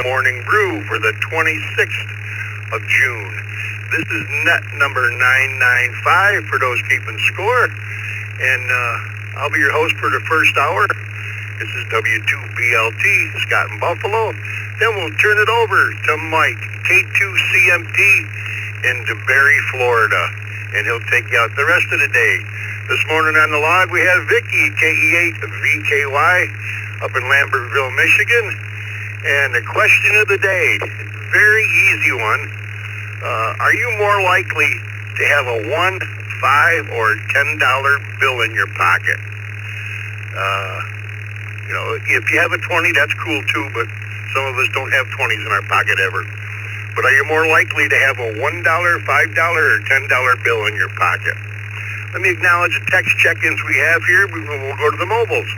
Morning Brew for the 26th of June. This is net number 995 for those keeping score. And I'll be your host for the first hour. This is W2BLT, Scott in Buffalo. Then we'll turn it over to Mike, K2CMT in DeBerry, Florida. And he'll take you out the rest of the day. This morning on the log, we have Vicky, KE8VKY, up in Lambertville, Michigan. And the question of the day, very easy one. Are you more likely to have a $1, $5, or $10 bill in your pocket? If you have a 20, that's cool too, but some of us don't have 20s in our pocket ever. But are you more likely to have a $1, $5, or $10 bill in your pocket? Let me acknowledge the text check-ins we have here. We'll go to the mobiles.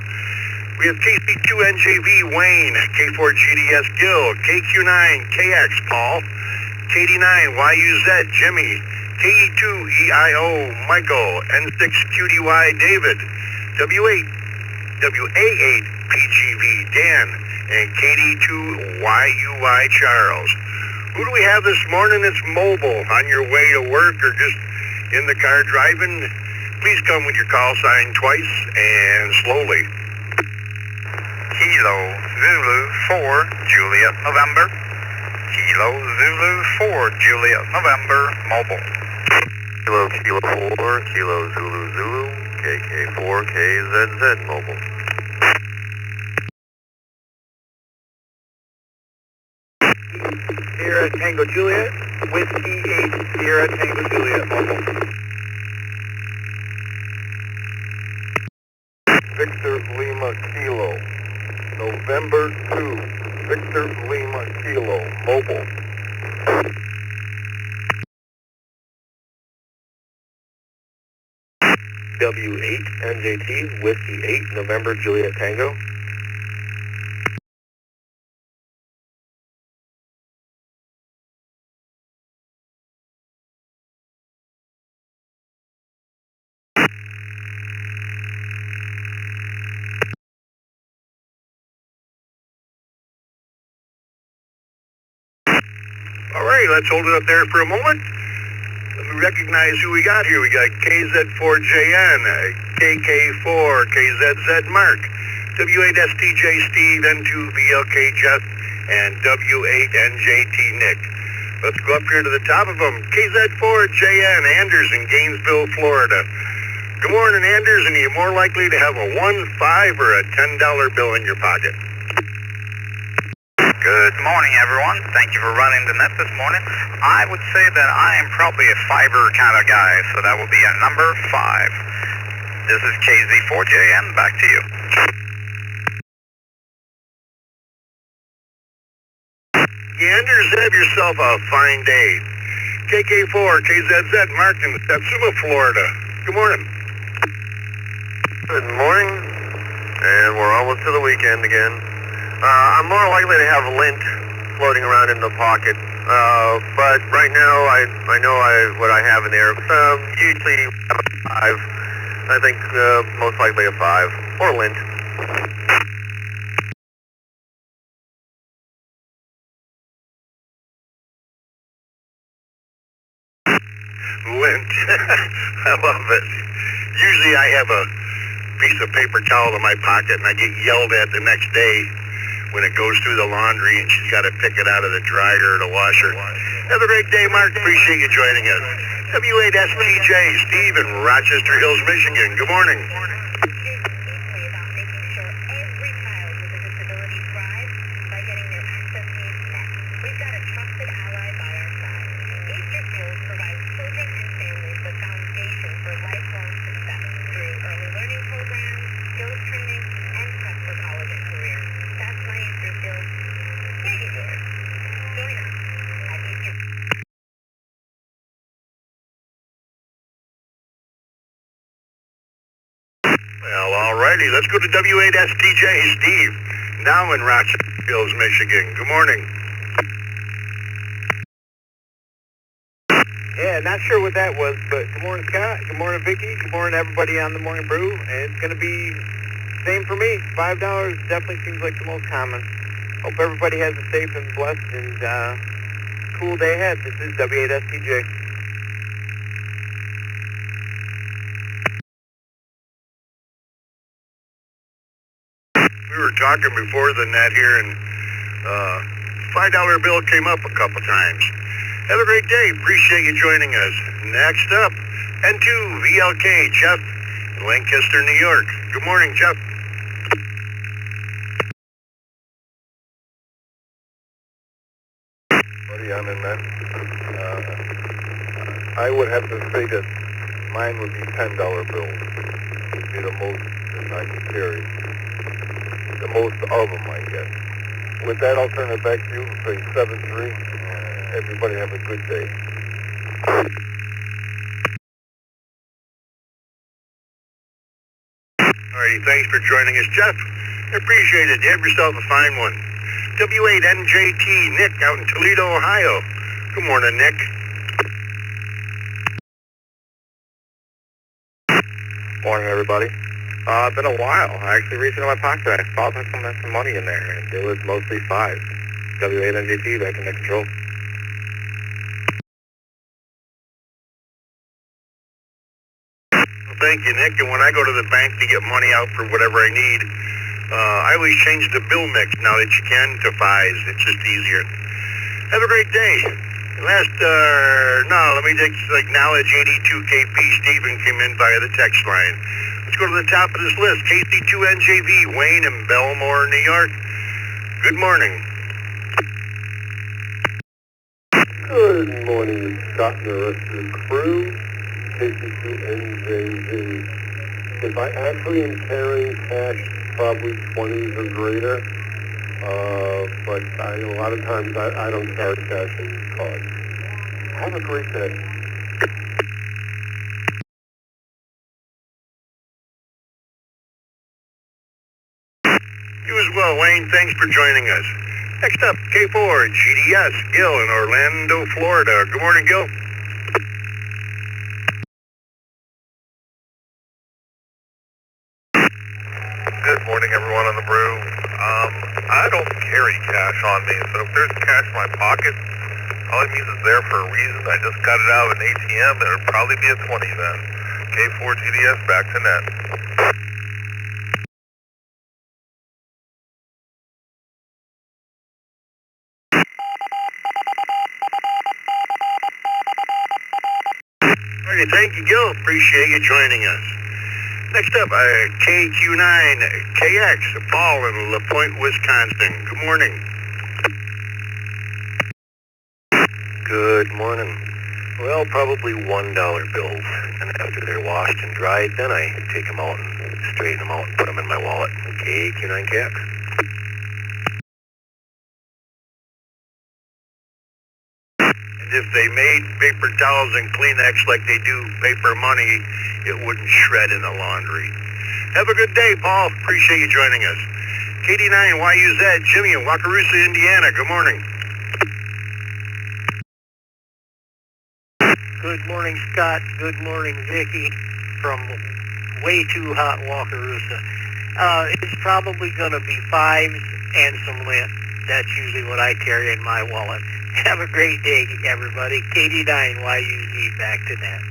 We have KC2NJV Wayne, K4GDS Gil, KQ9KX Paul, KD9YUZ Jimmy, KE2EIO Michael, N6QDY David, WA8PGV Dan, and KD2YUY Charles. Who do we have this morning that's mobile on your way to work or just in the car driving? Please come with your call sign twice and slowly. Kilo Zulu 4 Juliet November. Kilo Zulu 4 Juliet November mobile. Kilo 4 Kilo Zulu Zulu KK4 KZZ mobile. Sierra Tango Juliet, Whiskey 8 Sierra Tango Juliet mobile. Victor Lima Kilo, November 2, Victor Lima Kilo, mobile. W8 NJT, Whiskey 8, November Juliet Tango. All right, let's hold it up there for a moment. Let me recognize who we got here. We got KZ4JN, KK4, KZZ Mark, W8STJ Steve, N2VLK Jeff, and W8NJT Nick. Let's go up here to the top of them. KZ4JN, Anders in Gainesville, Florida. Good morning, Anders, and are you more likely to have a $1, $5, or a $10 bill in your pocket? Good morning, everyone. Thank you for running the net this morning. I would say that I am probably a fiver kind of guy, so that would be a number 5. This is KZ4JN. Back to you. Anders, have yourself a fine day. KK4, KZZ, Mark in Satsuma, Florida. Good morning. Good morning, and we're almost to the weekend again. I'm more likely to have lint floating around in the pocket, but right now I know what I have in there. Usually a 5. I think most likely a 5 or lint. Lint. I love it. Usually I have a piece of paper towel in my pocket and I get yelled at the next day when it goes through the laundry and she's got to pick it out of the dryer or the washer. Have a great day, Mark. Appreciate you joining us. W8STJ, Steve in Rochester Hills, Michigan. Good morning. Well, alrighty. Let's go to W8STJ, Steve, now in Rochester Hills, Michigan. Good morning. Yeah, not sure what that was, but good morning, Scott. Good morning, Vicky. Good morning, everybody on the Morning Brew. And it's going to be same for me. $5 definitely seems like the most common. Hope everybody has a safe and blessed and cool day ahead. This is W8STJ. We were talking before the net here, and $5 bill came up a couple times. Have a great day. Appreciate you joining us. Next up, N2 VLK, Jeff in Lancaster, New York. Good morning, Jeff. Buddy, I'm in that. I would have to say that mine would be $10 bills. Would be the most that I could carry. The most of them, I guess. With that, I'll turn it back to you and say 7-3. Everybody have a good day. Alrighty, thanks for joining us, Jeff. Appreciate it. Have yourself a fine one. W8NJT, Nick out in Toledo, Ohio. Good morning, Nick. Morning, everybody. Been a while. I actually reached into my pocket. I thought I had some money in there, and it was mostly 5. W8NJT back in the control. Well, thank you, Nick. And when I go to the bank to get money out for whatever I need, I always change the bill mix now that you can to 5s. It's just easier. Have a great day. Let me just acknowledge 82KP. Stephen came in via the text line. Let's go to the top of this list. KC2NJV, Wayne in Belmore, New York. Good morning. Good morning, Scott and the rest of the crew. KC2NJV. If I actually am carrying cash, probably 20s or greater. But a lot of times I don't carry cash in cards. Have a great day. You as well, Wayne. Thanks for joining us. Next up, K4 GDS, Gil in Orlando, Florida. Good morning, Gil. Good morning, everyone on the brew. I don't carry cash on me, so if there's cash in my pocket, probably means it's there for a reason. I just got it out of an ATM, and it'll probably be a 20 then. K4 GDS, back to net. All right, thank you, Gil. Appreciate you joining us. Next up, KQ9KX, Paul in La Pointe, Wisconsin. Good morning. Good morning. Well, probably $1 bills. And after they're washed and dried, then I take them out and straighten them out and put them in my wallet. KQ9KX. And if they made paper towels and Kleenex like they do paper money, it wouldn't shred in the laundry. Have a good day, Paul. Appreciate you joining us. KD9YUZ, Jimmy in Wakarusa, Indiana. Good morning. Good morning, Scott. Good morning, Vicky, from way too hot Wakarusa. It's probably going to be 5s and some lint. That's usually what I carry in my wallet. Have a great day, everybody. KD9YUZ, back to net.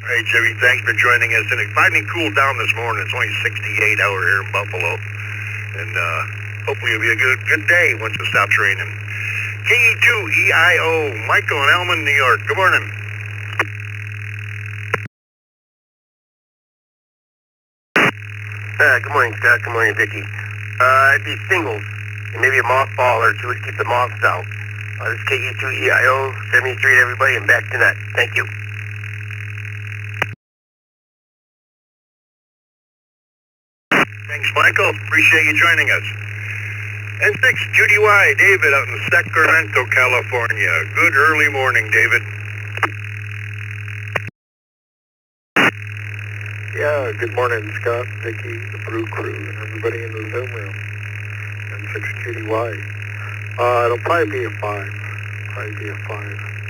All right, Jimmy, thanks for joining us. And it finally cooled down this morning. It's only 68 out here in Buffalo. And hopefully it'll be a good day once it stops raining. KE2EIO, Michael in Elman, New York. Good morning. Good morning, Scott. Good morning, Vicky. It'd be singles, and maybe a mothball or two to keep the moths out. This is KE2EIO, 70th Street, everybody, and back to net. Thank you. Thanks, Michael. Appreciate you joining us. N6, Judy Y, David out in Sacramento, California. Good early morning, David. Yeah, good morning, Scott, Vicky, the brew crew, and everybody in the Zoom room. N6 Judy Y. It'll probably be a 5.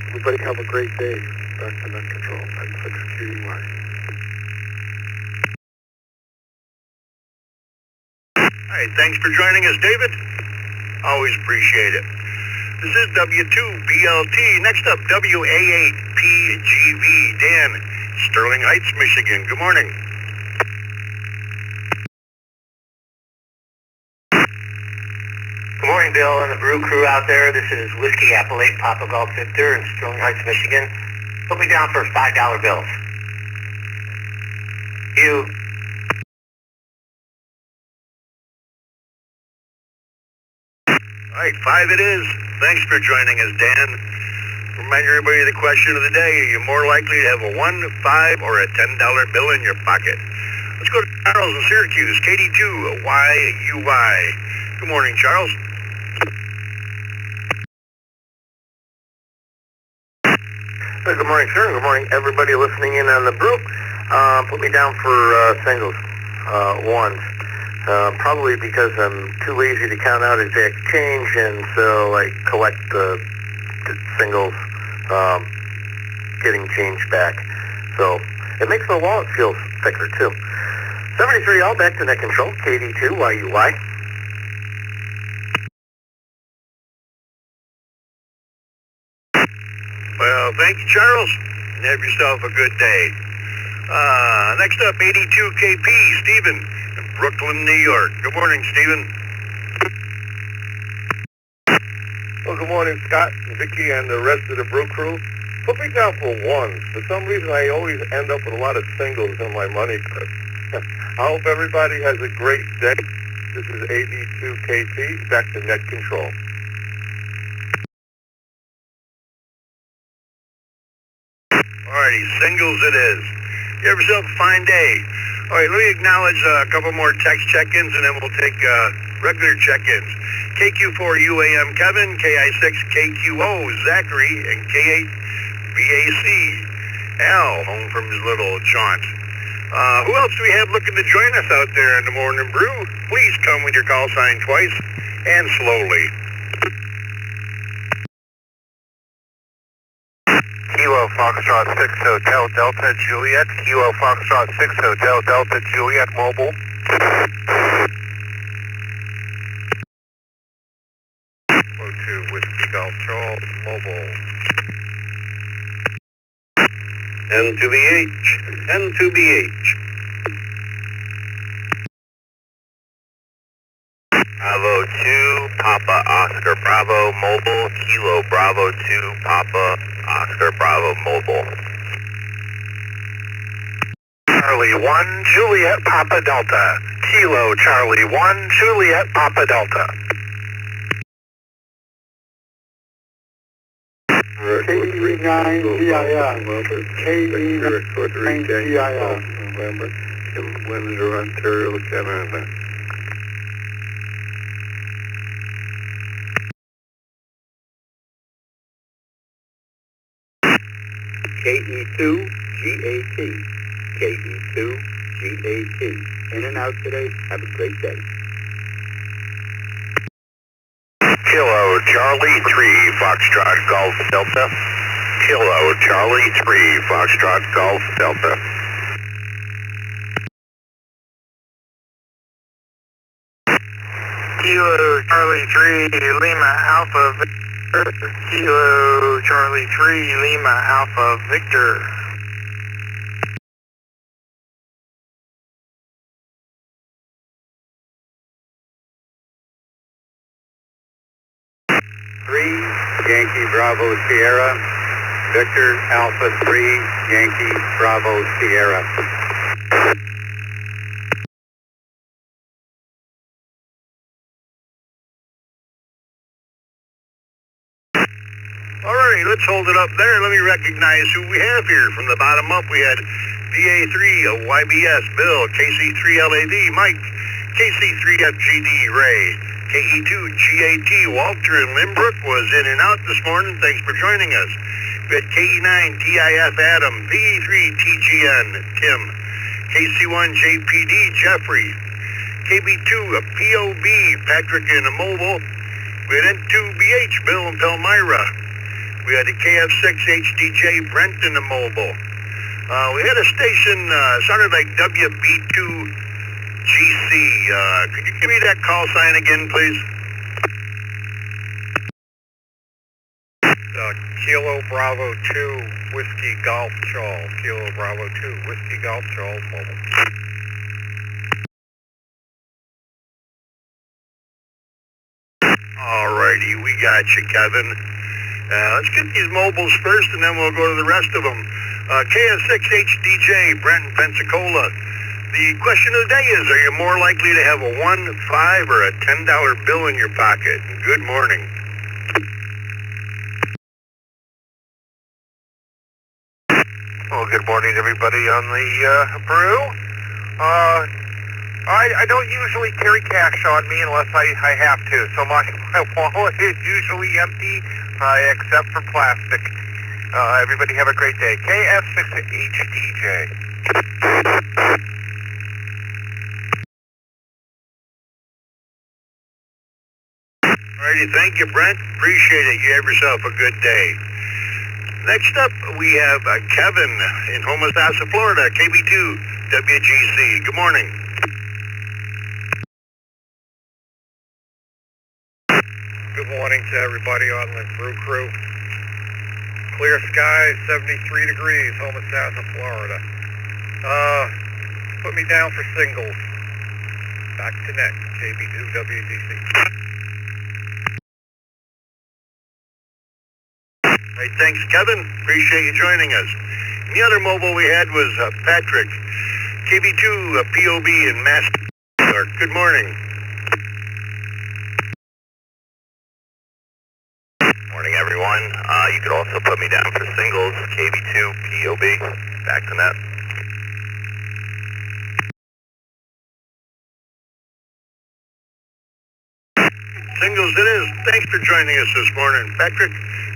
Everybody have a great day. Back to net control. N6 Judy Y. All right, thanks for joining us, David. Always appreciate it. This is W2BLT. Next up, WA8PGV. Dan, Sterling Heights, Michigan. Good morning. Good morning, Bill, and the brew crew out there. This is Whiskey Appellate Papa Golf Victor in Sterling Heights, Michigan. Put me down for $5 bills. You. All right, 5 it is. Thanks for joining us, Dan. Remind everybody of the question of the day. Are you more likely to have a $1, $5, or a $10 bill in your pocket? Let's go to Charles in Syracuse, KD2YUY. Good morning, Charles. Good morning, sir. Good morning, everybody listening in on the brew. Put me down for singles, ones. Probably because I'm too lazy to count out exact change, and so I collect the singles, getting change back. So it makes the wallet feel thicker too. 73 all back to net control, KD2YUY. Well, thank you, Charles. And have yourself a good day. Next up, 82KP, Stephen in Brooklyn, New York. Good morning, Stephen. Well, good morning, Scott, Vicky, and the rest of the brew crew. Put me down for ones. For some reason, I always end up with a lot of singles in my money clip. I hope everybody has a great day. This is 82KP, back to net control. Alrighty, singles it is. You have yourself a fine day. Alright, let me acknowledge a couple more text check-ins, and then we'll take regular check-ins. KQ4UAM Kevin, KI6KQO Zachary, and K8BAC Al, home from his little jaunt. Who else do we have looking to join us out there in the morning brew? Please come with your call sign twice and slowly. Kilo Foxtrot 6 Hotel Delta Juliet. Kilo Foxtrot 6 Hotel Delta Juliet Mobile. O2 Whiskey Golf Charles Mobile. N to the H. N to the H. Bravo 2 Papa Oscar Bravo Mobile. Kilo Bravo 2 Papa Oscar Bravo Mobile. Charlie 1 Juliet Papa Delta. Kilo Charlie 1 Juliet Papa Delta. K39GIS. K39GIS. November. Windsor, Ontario, Canada. KE2GAT. KE2GAT. In and out today. Have a great day. Kilo Charlie 3 Foxtrot Golf Delta. Kilo Charlie 3 Foxtrot Golf Delta. Kilo Charlie 3 Lima Alpha Victor. Kilo Charlie 3 Lima Alpha Victor. Yankee Bravo Sierra. Victor Alpha 3 Yankee Bravo Sierra. Alright, let's hold it up there. Let me recognize who we have here. From the bottom up, we had VA3 of YBS, Bill, KC3LAD, Mike, KC3FGD, Ray, KE2GAT, Walter, and Limbrook was in and out this morning. Thanks for joining us. We had KE9TIF, Adam, VE3TGN, Tim, KC1JPD, Jeffrey, KB2 of POB, Patrick in a mobile. We had N2BH, Bill and Palmyra. We had a KF6HDJ, Brent in the mobile. We had a station, sounded like WB2 Could you give me that call sign again, please? Kilo Bravo 2, Whiskey Golf Charles. Kilo Bravo 2, Whiskey Golf Charles, mobile. Alrighty, we got you, Kevin. Let's get these mobiles first, and then we'll go to the rest of them. KS6HDJ, Brent, Pensacola. The question of the day is, are you more likely to have a $1, $5, or a $10 bill in your pocket? Good morning. Well, good morning, everybody on the brew. I don't usually carry cash on me unless I have to, so my wallet is usually empty, except for plastic. Everybody have a great day. KS6HDJ. Alrighty, thank you, Brent. Appreciate it. You have yourself a good day. Next up, we have Kevin in Homosassa, Florida, KB2 WGC. Good morning. Good morning to everybody on the brew crew. Clear skies, 73 degrees, Homosassa, Florida. Put me down for singles. Back to net, KB2 WGC. Right, thanks, Kevin. Appreciate you joining us. And the other mobile we had was Patrick, KB2 POB in Mass. Good morning. Morning, everyone. You could also put me down for singles, KB2 POB. Back to net. Singles it is. Thanks for joining us this morning, Patrick.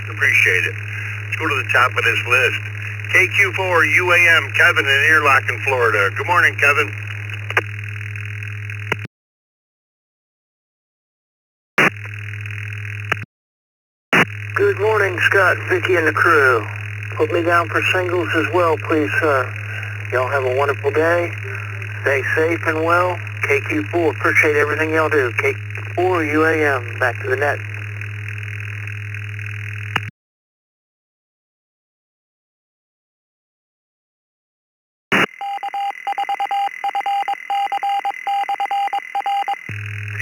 Appreciate it. Let's go to the top of this list. KQ4 UAM, Kevin in Interlochen, Florida. Good morning, Kevin. Good morning, Scott, Vicky, and the crew. Put me down for singles as well, please, sir. Y'all have a wonderful day. Stay safe and well. KQ4, appreciate everything y'all do. KQ4 UAM, back to the net.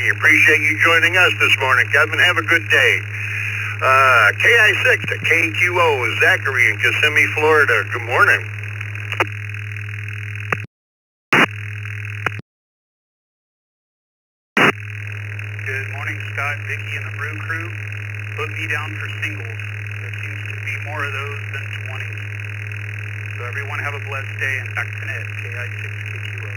Appreciate you joining us this morning, Kevin. Have a good day. KI6 to KQO, Zachary in Kissimmee, Florida. Good morning. Good morning, Scott, Vicky, and the brew crew. Put me down for singles. There seems to be more of those than 20s. So everyone have a blessed day, and back to net, KI6KQO.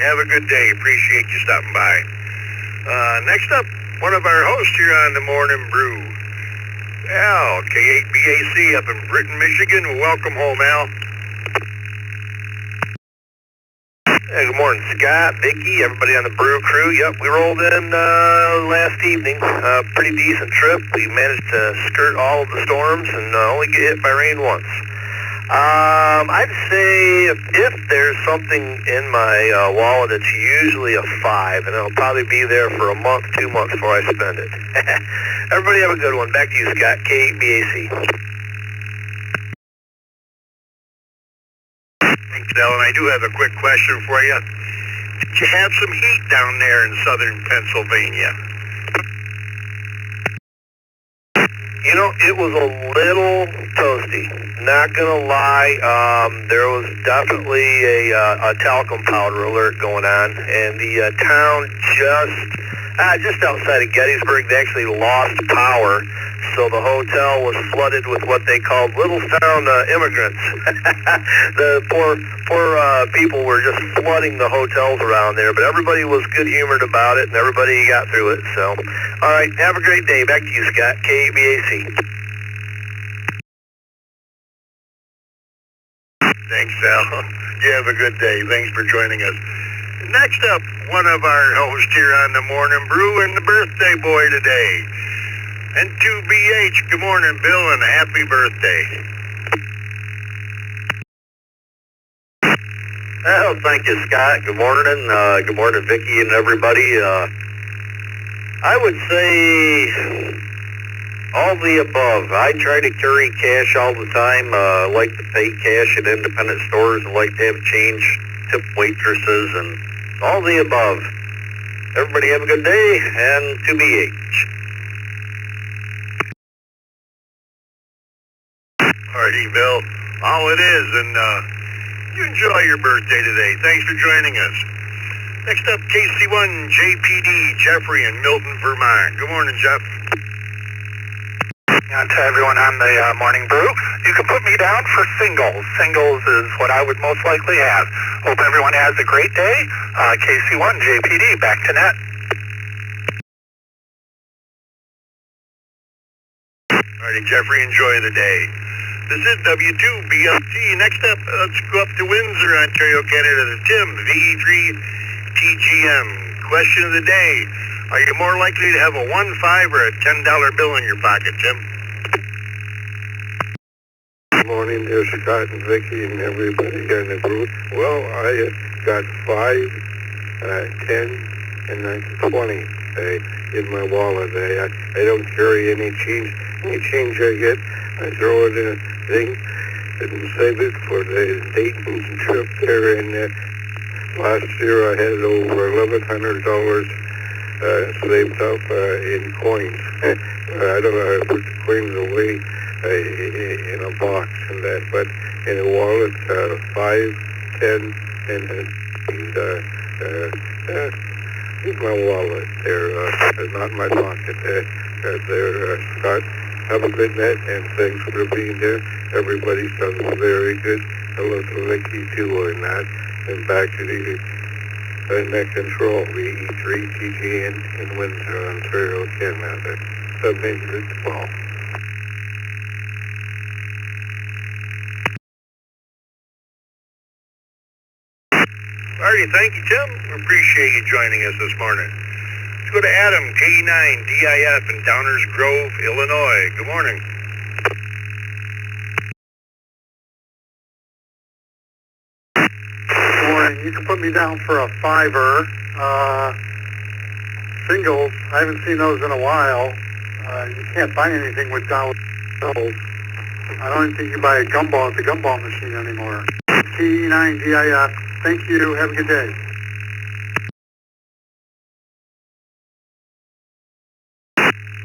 Have a good day. Appreciate you stopping by. Next up, one of our hosts here on the Morning Brew, Al, K8BAC up in Britain, Michigan. Welcome home, Al. Hey, good morning, Scott, Vicky, everybody on the brew crew. Yep, we rolled in last evening. Pretty decent trip. We managed to skirt all of the storms and only get hit by rain once. I'd say if there's something in my wallet, it's usually a 5, and it'll probably be there for a month, 2 months before I spend it. Everybody have a good one. Back to you, Scott, K8BAC. Thanks, Al, and I do have a quick question for you. Did you have some heat down there in southern Pennsylvania? You know, it was a little toasty. Not gonna lie, there was definitely a talcum powder alert going on, and the town just outside of Gettysburg, they actually lost power, so the hotel was flooded with what they called Littlestown immigrants. The poor people were just flooding the hotels around there, but everybody was good-humored about it, and everybody got through it. So, all right, have a great day. Back to you, Scott, KBAC. Thanks, Al. You have a good day. Thanks for joining us. Next up, one of our hosts here on the Morning Brew and the birthday boy today. N2BH, good morning, Bill, and happy birthday. Well, thank you, Scott. Good morning. Good morning, Vicky and everybody. I would say all the above. I try to carry cash all the time. Like to pay cash at independent stores. I like to have change, tip waitresses, and all the above. Everybody have a good day, and to BH. Alrighty, Bill. All it is, and you enjoy your birthday today. Thanks for joining us. Next up, KC1 JPD, Jeffrey in Milton, Vermont. Good morning, Jeff. To everyone on the Morning Brew, you can put me down for singles. Singles is what I would most likely have. Hope everyone has a great day. KC1 JPD, back to net. Alrighty, Jeffrey, enjoy the day. This is W2BLT. Next up, let's go up to Windsor, Ontario, Canada. To Tim, VE3TGM. Question of the day. Are you more likely to have a 1, 5, or a $10 bill in your pocket, Tim? Good morning, dear Scott and Vicky and everybody in the group. Well, I got 5, 10, and 20 in my wallet. I don't carry any change. Any change I get, I throw it in a thing and save it for the Dayton trip there. And last year I had over $1,100 saved up in coins. I don't know how to put the coins away in a box and that, but in a wallet, 5, 10, and in my wallet there, not in my pocket there, Scott. Have a good night, and thanks for being there. Everybody's done very good. Hello to Vicky too on that, and back to the net control, VE3TGN in Windsor, Ontario, Canada. 7-8-12. Alrighty, thank you, Tim. We appreciate you joining us this morning. Let's go to Adam, K9DIF in Downers Grove, Illinois. Good morning. Good morning. You can put me down for a 5-er. Singles, I haven't seen those in a while. You can't find anything with dollar bills. I don't even think you buy a gumball at the gumball machine anymore. K9DIF. Thank you. Have a good day.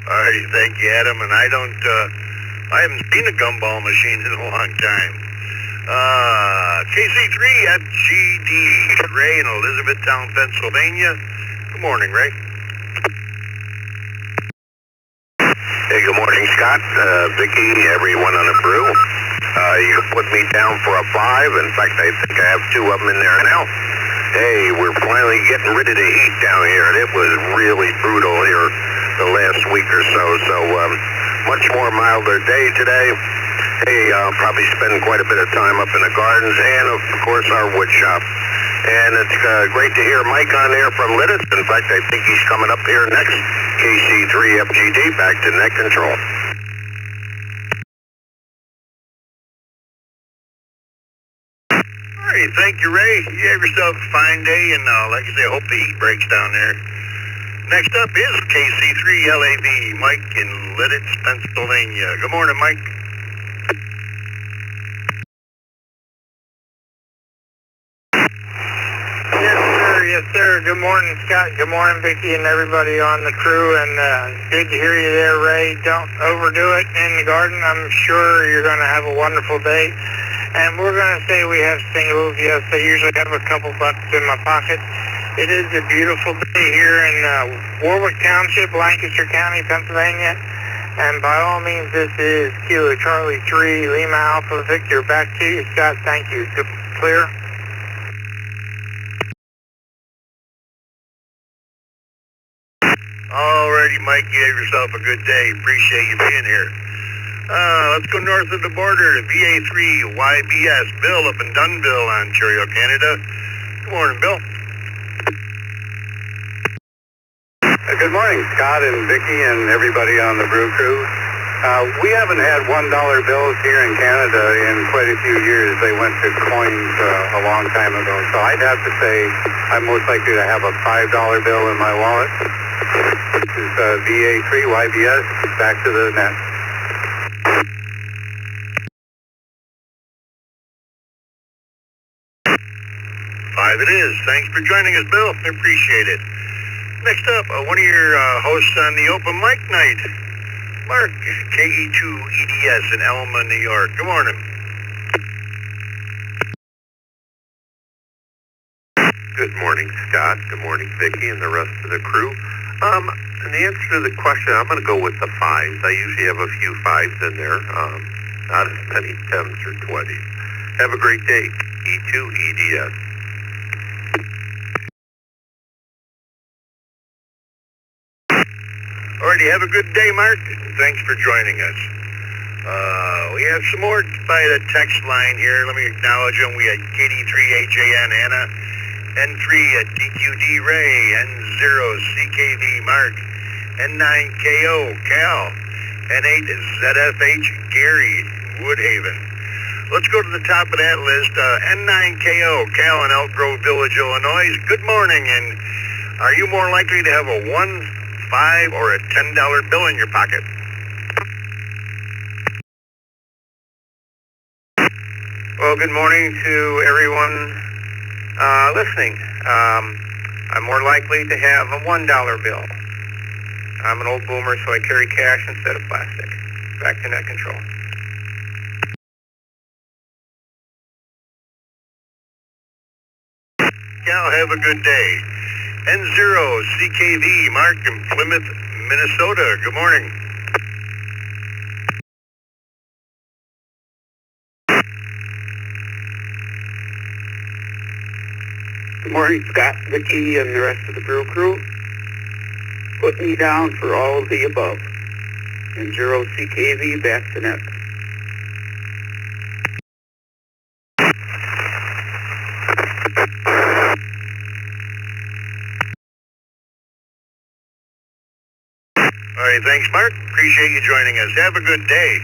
Alrighty, thank you, Adam. And I haven't seen a gumball machine in a long time. KC3FGD, Ray in Elizabethtown, Pennsylvania. Good morning, Ray. Hey, good morning, Scott, Vicky, everyone on the brew. You can put me down for a 5. In fact, I think I have 2 of them in there now. Hey, we're finally getting rid of the heat down here. It was really brutal here the last week or so. So much more milder day today. Hey, I'll probably spend quite a bit of time up in the gardens and, of course, our wood shop. And it's great to hear Mike on there from Lititz. In fact, I think he's coming up here next. KC3FGD, back to net control. All right, thank you, Ray. You have yourself a fine day, and like I say, I hope the heat breaks down there. Next up is KC3LAV, Mike in Lititz, Pennsylvania. Good morning, Mike. Yes, sir. Good morning, Scott. Good morning, Vicky, and everybody on the crew. And good to hear you there, Ray. Don't overdo it in the garden. I'm sure you're going to have a wonderful day. And we're going to say we have singles. Yes, I usually have a couple bucks in my pocket. It is a beautiful day here in Warwick Township, Lancaster County, Pennsylvania. And by all means, this is Kilo Charlie 3, Lima Alpha Victor. Back to you, Scott. Thank you. Clear? Alrighty, Mike, you have yourself a good day. Appreciate you being here. Let's go north of the border to VA3YBS. Bill up in Dunville, Ontario, Canada. Good morning, Bill. Good morning, Scott and Vicky and everybody on the brew crew. We haven't had $1 bills here in Canada in quite a few years. They went to coins a long time ago. So I'd have to say I'm most likely to have a $5 bill in my wallet. This is VA3 YBS. Back to the net. 5 it is. Thanks for joining us, Bill. I appreciate it. Next up, one of your hosts on the open mic night, Mark, KE2EDS in Elma, New York. Good morning. Good morning, Scott. Good morning, Vicki, and the rest of the crew. In the answer to the question, I'm going to go with the 5s. I usually have a few 5s in there, not as many 10s or 20s. Have a great day. E2EDS. Alrighty, have a good day, Mark. Thanks for joining us. We have some more by the text line here. Let me acknowledge them. We had KD3AJN Anna, N3 DQD Ray, N0 CKV Mark, N9KO Cal, N8 ZFH Gary Woodhaven. Let's go to the top of that list. N9KO Cal in Elk Grove Village, Illinois. Good morning, and are you more likely to have a 1, 5, or a $10 bill in your pocket? Well, good morning to everyone listening. I'm more likely to have a $1 bill. I'm an old boomer, so I carry cash instead of plastic. Back to net control. Cal, have a good day. N0 CKV Mark in Plymouth, Minnesota. Good morning. Good morning, Scott, Vicki, and the rest of the brew crew. Put me down for all of the above. And 0 CKV, back to net. All right, thanks, Mark. Appreciate you joining us. Have a good day.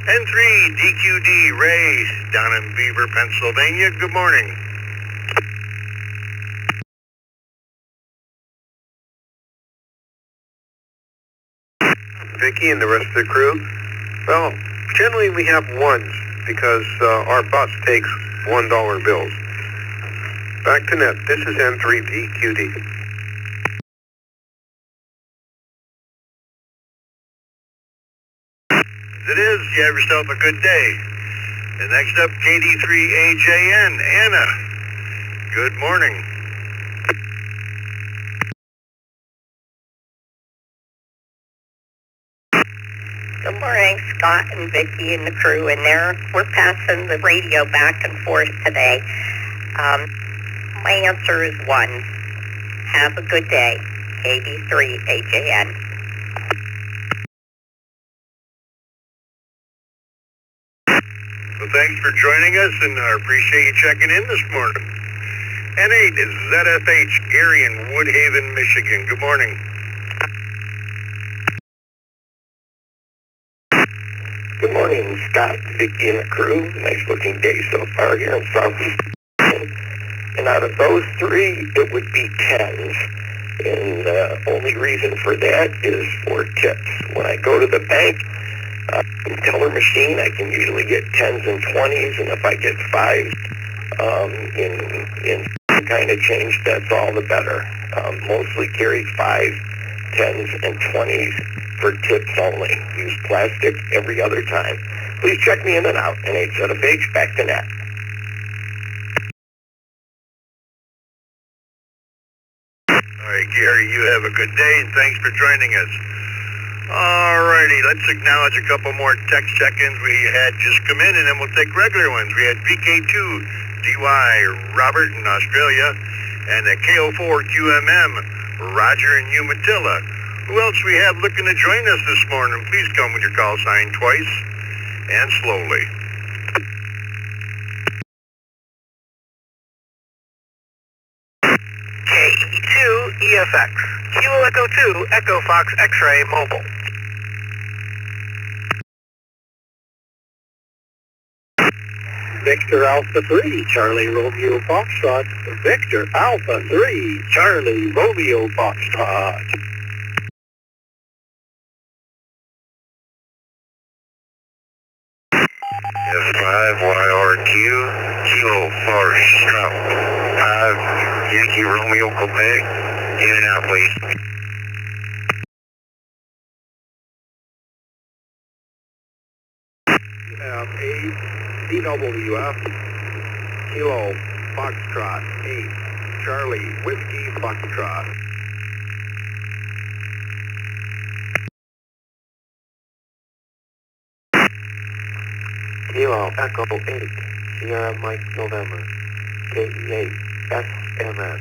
N3 DQD Ray down in Beaver, Pennsylvania. Good morning. Vicki and the rest of the crew? Well, generally we have 1s because our bus takes $1 bills. Back to net. This is N3DQD. It is. You have yourself a good day. And next up, KD3AJN Anna. Good morning. Good morning, Scott and Vicki and the crew in there. We're passing the radio back and forth today. My answer is 1. Have a good day. KD3AJN. Well, thanks for joining us, and I appreciate you checking in this morning. N8 is ZFH Gary in Woodhaven, Michigan. Good morning. Good morning, Scott, Vicki, and the crew. Nice looking day so far here in Southeast. And out of those 3, it would be 10s. And the only reason for that is for tips. When I go to the bank, teller machine, I can usually get 10s and 20s, and if I get 5s in kind of change, that's all the better. Mostly carry 5, 10s, and 20s for tips only. Use plastic every other time. Please check me in and out. N8 ZFH, back to net. All right, Gary, you have a good day, and thanks for joining us. All righty, let's acknowledge a couple more text check-ins we had just come in, and then we'll take regular ones. We had PK2 DY Robert in Australia, and a KO4QMM Roger in Umatilla. Who else we have looking to join us this morning? Please come with your call sign twice and slowly. KE2 EFX, Kilo Echo 2, Echo Fox X-Ray Mobile. Victor Alpha 3, Charlie Romeo Foxtrot. Victor Alpha 3, Charlie Romeo Foxtrot. F5YRQ, Kilo Foxtrot. 5 Yankee Romeo Quebec. In and out, please. You have 8 CWF, Kilo Foxtrot, 8 Charlie Whiskey Foxtrot. Kilo Echo 8, Sierra Mike November, KE8, SMN.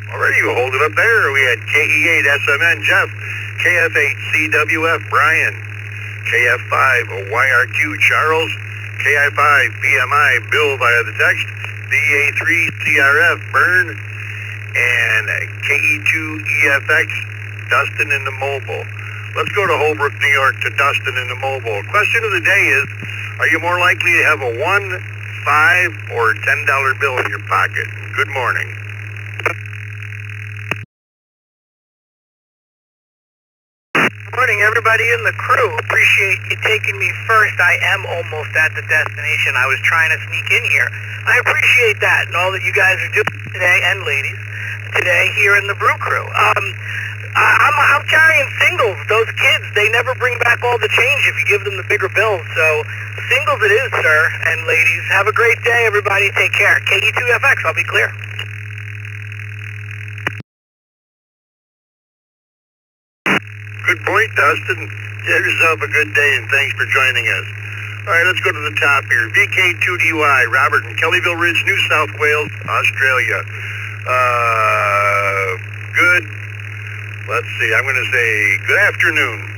Alrighty, you hold it up there. We had KE8 SMN Jeff, KF8 CWF Brian, KF5 YRQ Charles, KI5 BMI Bill via the text, BA3 CRF Bern, and KE2 EFX Dustin in the mobile. Let's go to Holbrook, New York to Dustin in the mobile. Question of the day is, are you more likely to have a $1, $5, or $10 bill in your pocket? Good morning. Morning, everybody in the crew. Appreciate you taking me first. I am almost at the destination. I was trying to sneak in here. I appreciate that and all that you guys are doing today, and ladies, today here in the Brew Crew. I'm carrying singles. Those kids, they never bring back all the change if you give them the bigger bills. So singles it is, sir and ladies. Have a great day, everybody. Take care. KE2FX, I'll be clear. Good point, Dustin. Have yourself a good day, and thanks for joining us. All right, let's go to the top here. VK2DY, Robert in Kellyville Ridge, New South Wales, Australia. Good. Let's see, I'm going to say good afternoon.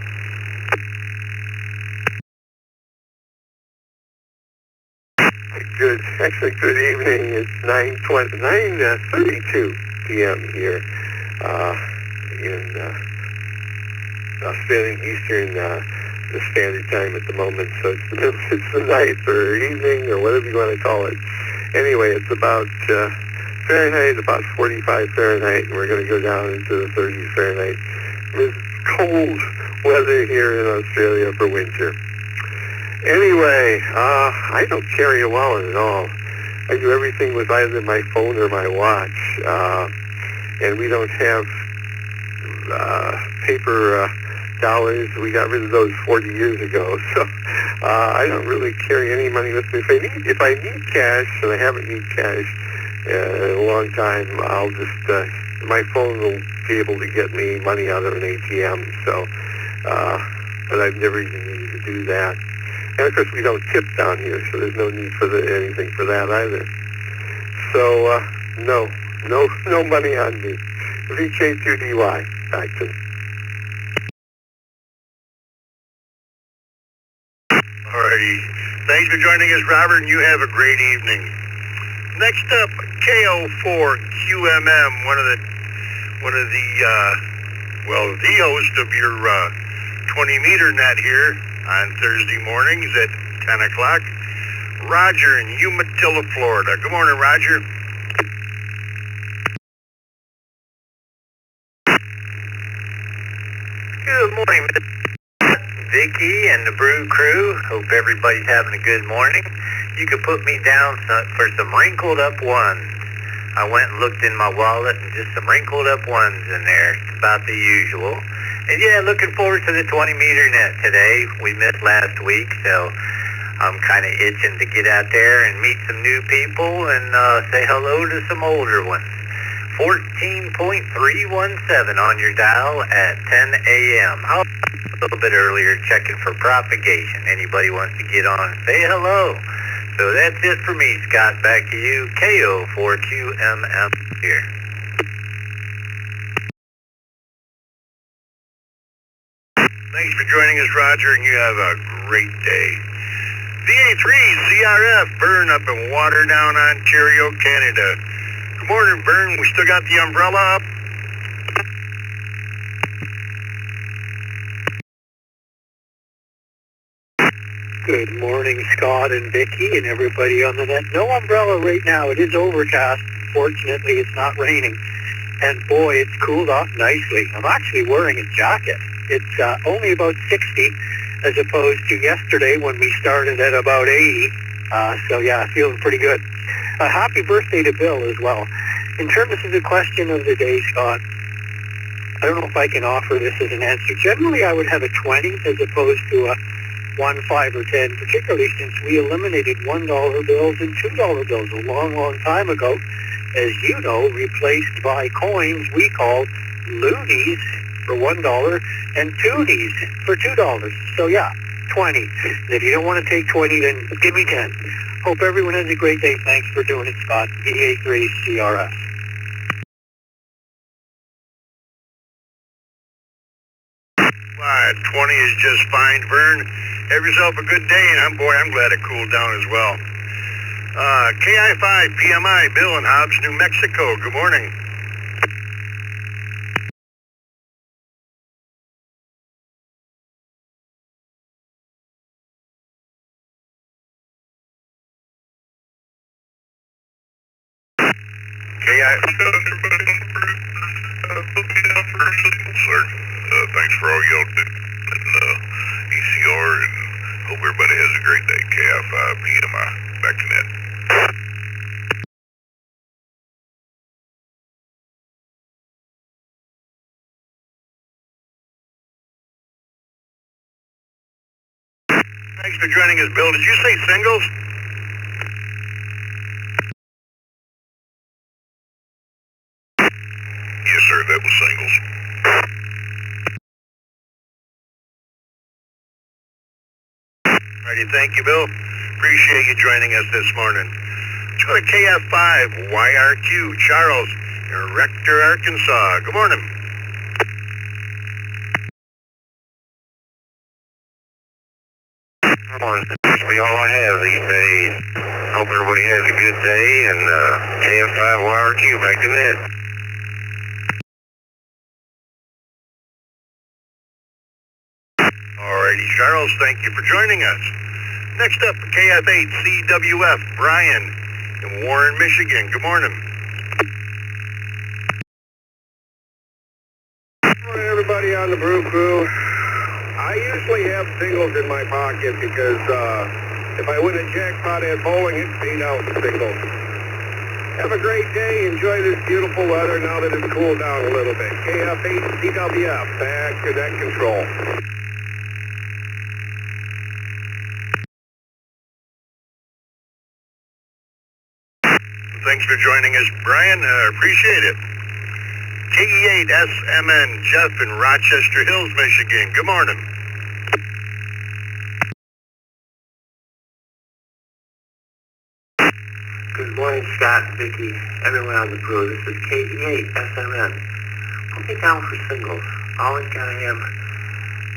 Good evening. It's 9:32 p.m. here in Australian Eastern Standard Time at the moment. So it's the night or evening or whatever you want to call it. Anyway, it's about Fahrenheit, about 45 Fahrenheit, and we're going to go down into the 30s Fahrenheit. It's cold weather here in Australia for winter. Anyway, I don't carry a wallet at all. I do everything with either my phone or my watch, and we don't have paper dollars. We got rid of those 40 years ago, so I don't really carry any money with me. If I need cash, and I haven't needed cash in a long time, I'll just, my phone will be able to get me money out of an ATM, so, but I've never even needed to do that. And of course, we don't tip down here, so there's no need for anything for that either. So, no money on me. VK2DY, back to. Alrighty. Thanks for joining us, Robert, and you have a great evening. Next up, KO4QMM, the host of your 20-meter net here on Thursday mornings at 10 o'clock. Roger in Umatilla, Florida. Good morning, Roger. Good morning, Vicky and the Brew Crew. Hope everybody's having a good morning. You could put me down for some wrinkled up ones. I went and looked in my wallet and just some wrinkled up ones in there. It's about the usual. And yeah, looking forward to the 20-meter net today. We missed last week, so I'm kind of itching to get out there and meet some new people and say hello to some older ones. 14.317 on your dial at 10 a.m. A little bit earlier, checking for propagation. Anybody wants to get on and say hello. So that's it for me, Scott. Back to you. KO4QMM here. Thanks for joining us, Roger, and you have a great day. VA3 CRF, Vern up in Waterdown, Ontario, Canada. Good morning, Vern. We still got the umbrella up? Good morning, Scott and Vicky and everybody on the net. No umbrella right now. It is overcast. Fortunately, it's not raining. And boy, it's cooled off nicely. I'm actually wearing a jacket. It's only about 60 as opposed to yesterday when we started at about 80. So yeah, feeling pretty good. Happy birthday to Bill as well. In terms of the question of the day, Scott, I don't know if I can offer this as an answer. Generally, I would have a 20 as opposed to a 1, 5, or 10, particularly since we eliminated $1 bills and $2 bills a long, long time ago, as you know, replaced by coins we called loonies for $1 and toonies for $2. So yeah, 20. And if you don't want to take 20, then give me 10. Hope everyone has a great day. Thanks for doing it, Scott. VA3 CRF. 20 is just fine, Vern. Have yourself a good day, and I'm glad it cooled down as well. KI5 PMI, Bill in Hobbs, New Mexico. Good morning. Thanks for all y'all did in ECR, and hope everybody has a great day. KI5 PMI, back to net. Thanks for joining us, Bill. Did you say singles? Yes, sir, that was singles. Alrighty, thank you, Bill. Appreciate you joining us this morning. Let's go to KF5, YRQ, Charles, in Rector, Arkansas. Good morning. Good morning. That's all I have these days. Hope everybody has a good day, and KF5 YRQ back to net. Alrighty, Charles, thank you for joining us. Next up, KF8 CWF, Brian in Warren, Michigan. Good morning. Good morning, everybody on the Brew Crew. I usually have singles in my pocket because if I win a jackpot at bowling, it paid out the singles. Have a great day. Enjoy this beautiful weather now that it's cooled down a little bit. KF8 CWF, back to net control. Thanks for joining us, Brian. Appreciate it. KE8 SMN, Jeff in Rochester Hills, Michigan. Good morning. Good morning, Scott, Vicky, everyone on the brew. This is KE8 SMN. Put me down for singles. Always gotta have,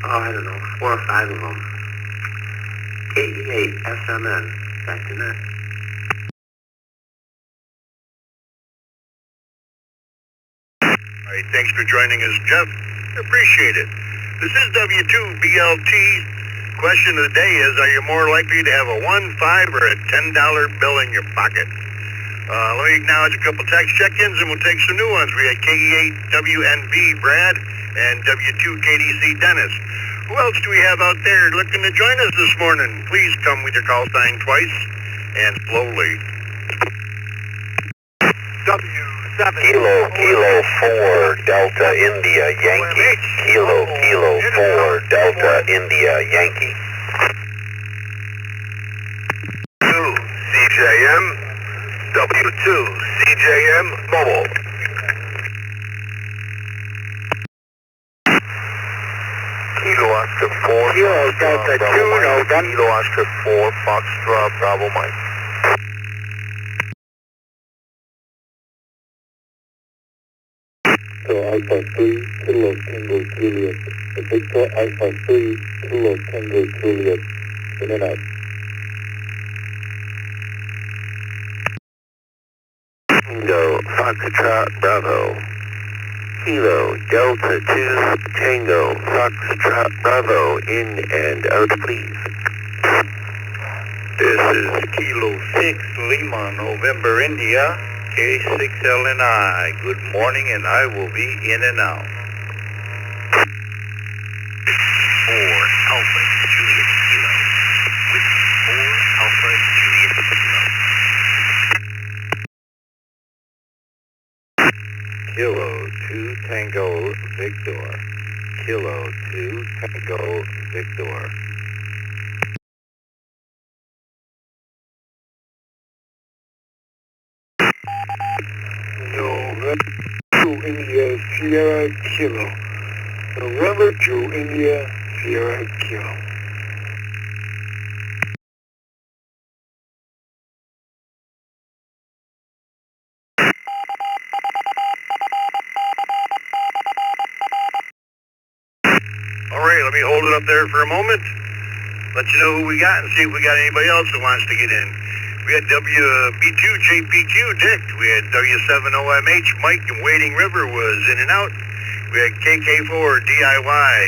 I don't know, 4 or 5 of them. KE8 SMN. Back to net. All right, thanks for joining us, Jeff. Appreciate it. This is W2BLT. Question of the day is, are you more likely to have a 1, 5, or a $10 bill in your pocket? Let me acknowledge a couple text check-ins, and we'll take some new ones. We had KE8WNV, Brad, and W2KDC, Dennis. Who else do we have out there looking to join us this morning? Please come with your call sign twice and slowly. Kilo 4 Delta India Yankee. Kilo 4 Delta India Yankee. 2 CJM W2 CJM Mobile. Kilo Oscar 4 Kilo Delta 2 November. Kilo Oscar 4 Foxtrot Bravo Mike. Alpha 3 Kilo Tango Juliet. Victor Alpha 3 Kilo Tango Juliet. In and out. Tango, Foxtrot Bravo. Kilo, Delta 2, Tango, Foxtrot Bravo, in and out, please. This is Kilo 6, Lima, November, India, K6LNI. Good morning, and I will be in and out. 4 Alpha Juliet Kilo. Whiskey 4 Alpha Juliet Kilo. Kilo 2 Tango Victor. Kilo 2 Tango Victor. November to India Sierra Kilo. November to India Sierra Kilo. All right, let me hold it up there for a moment. Let you know who we got and see if we got anybody else that wants to get in. We had WB2 JPQ Dick. We had W7OMH Mike and Wading River was in and out. We had KK4 DIY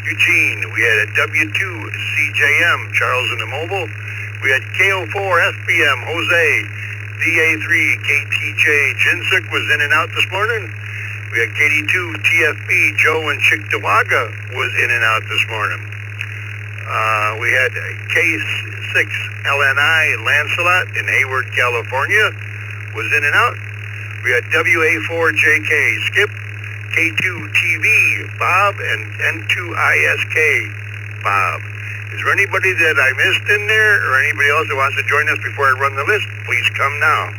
Eugene. We had a W2 CJM Charles in the Mobile. We had KO4 SBM Jose. DA3 KTJ Jinsuk was in and out this morning. We had KD2 TFB Joe and Chicktawaga was in and out this morning. We had K6 LNI Lancelot in Hayward, California was in and out. We had WA4JK Skip, K2 TV Bob, and N2ISK Bob. Is there anybody that I missed in there or anybody else that wants to join us before I run the list? Please come now.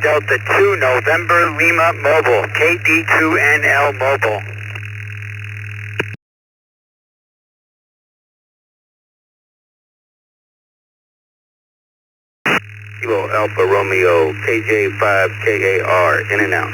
Delta 2 November Lima Mobile, KD2NL Mobile. Kilo Alpha Romeo, KJ5KAR, in and out.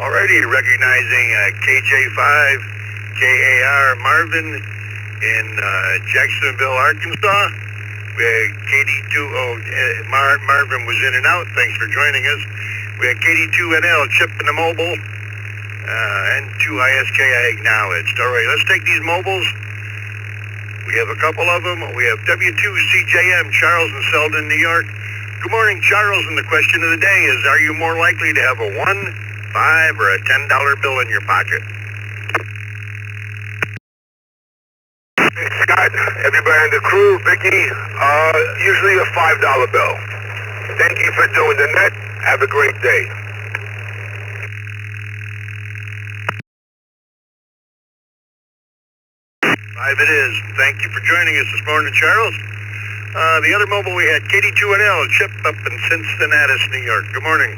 Alrighty, recognizing KJ5KAR Marvin in Jacksonville, Arkansas. We had KD2, Marvin was in and out. Thanks for joining us. We had KD2NL Chip in the Mobile. N2ISK I acknowledged. Alright, let's take these mobiles. We have a couple of them. We have W2CJM Charles in Selden, New York. Good morning, Charles, and the question of the day is, are you more likely to have a 1, 5, or a $10 bill in your pocket? Scott, everybody in the crew, Vicky, usually a $5 bill. Thank you for doing the net. Have a great day. Five it is. Thank you for joining us this morning, Charles. The other mobile we had, KD2NL, Chip up in Cincinnati, New York. Good morning.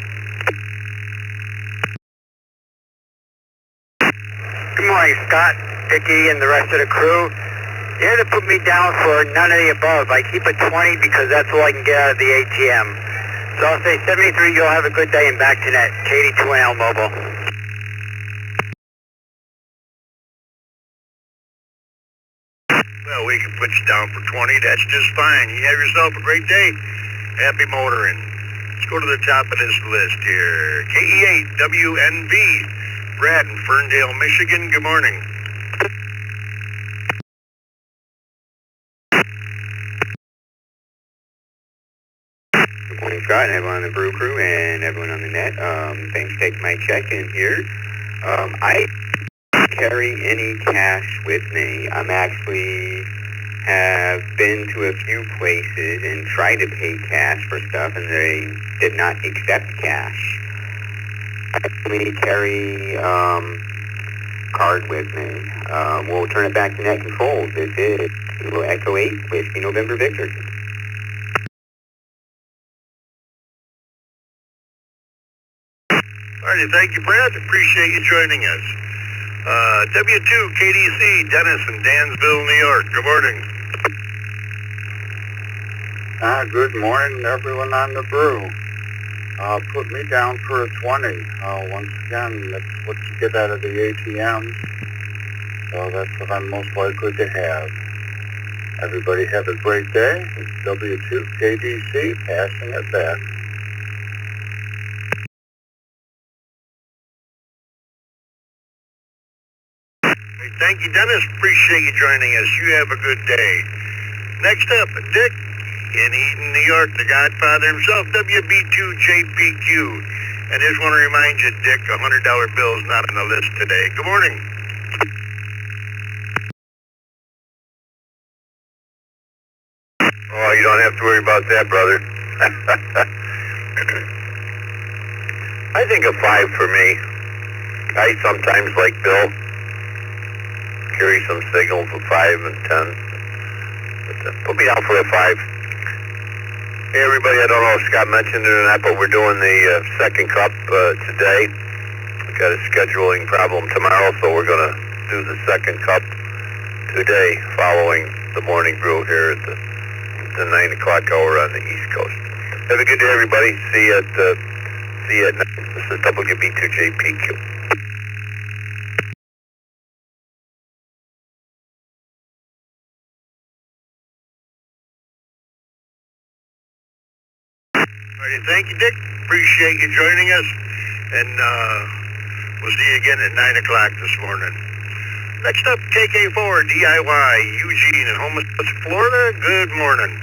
Good morning, Scott, Vicky, and the rest of the crew. You had to put me down for none of the above. I keep a 20 because that's all I can get out of the ATM. So I'll say 73, you'll have a good day and back to net. KD2NL Mobile. Well, we can put you down for 20. That's just fine. You have yourself a great day. Happy motoring. Let's go to the top of this list here. KE8WNV, Brad in Ferndale, Michigan. Good morning. Good morning, Scott, and everyone on the brew crew and everyone on the net. Thanks for taking my check-in here. I don't carry any cash with me. I'm actually have been to a few places and tried to pay cash for stuff, and they did not accept cash. I only carry card with me. We'll turn it back to net control. This is Kilo Echo 8, Whiskey November Victor. Alrighty, thank you, Brad. Appreciate you joining us. W2 KDC, Dennis in Dansville, New York. Good morning. Good morning, everyone on the brew. Put me down for a 20. Once again, that's what you get out of the ATMs. So that's what I'm most likely to have. Everybody have a great day. It's W2KDC passing it back. Hey, thank you, Dennis. Appreciate you joining us. You have a good day. Next up, Dick in Eden, New York, the Godfather himself, WB2JPQ. And just want to remind you, Dick, a $100 bill is not on the list today. Good morning. Oh, you don't have to worry about that, brother. I think a 5 for me. I sometimes like Bill. Carry some signals of 5 and 10. But, put me down for a 5. Hey, everybody, I don't know if Scott mentioned it or not, but we're doing the second cup today. We've got a scheduling problem tomorrow, so we're going to do the second cup today following the morning brew here at the 9 o'clock hour on the East Coast. Have a good day, everybody. See you at 9. This is WB2JPQ. All right, thank you, Dick. Appreciate you joining us. And we'll see you again at 9 o'clock this morning. Next up, KK4 DIY, Eugene in Homestead, Florida. Good morning.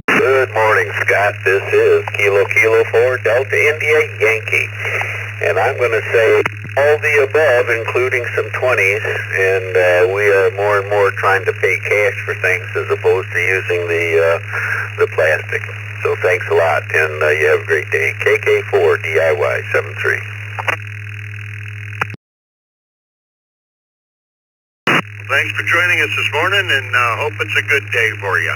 Good morning, Scott. This is Kilo 4 Delta India Yankee. And I'm going to say all the above, including some 20s. And we are more and more trying to pay cash for things as opposed to using the plastic. So thanks a lot, and you have a great day. KK4 DIY 73. Thanks for joining us this morning, and hope it's a good day for you.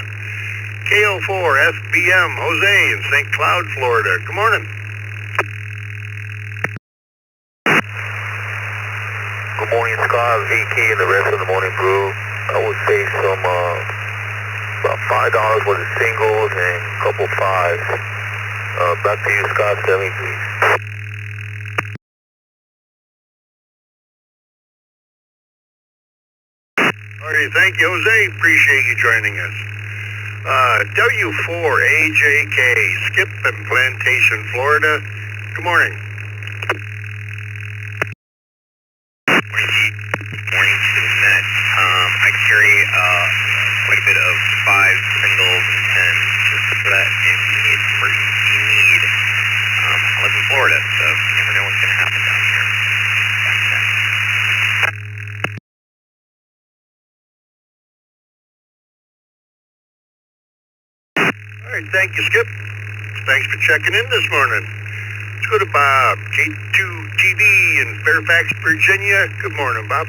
KO4 FBM Jose in St. Cloud, Florida. Good morning. Good morning, Scott, VK, and the rest of the morning brew. I would say some about $5 worth of singles and a couple 5s. Back to you, Scott. Tell me, please. All right, thank you, Jose. Appreciate you joining us. W4AJK, Skip in Plantation, Florida. Good morning. Morning to the net. I carry quite a bit of 5 singles and 10s just for that immediate emergency need. I live in Florida, so you never know what's going to happen down here. All right, thank you, Skip. Thanks for checking in this morning. Let's go to Bob, K2TV in Fairfax, Virginia. Good morning, Bob.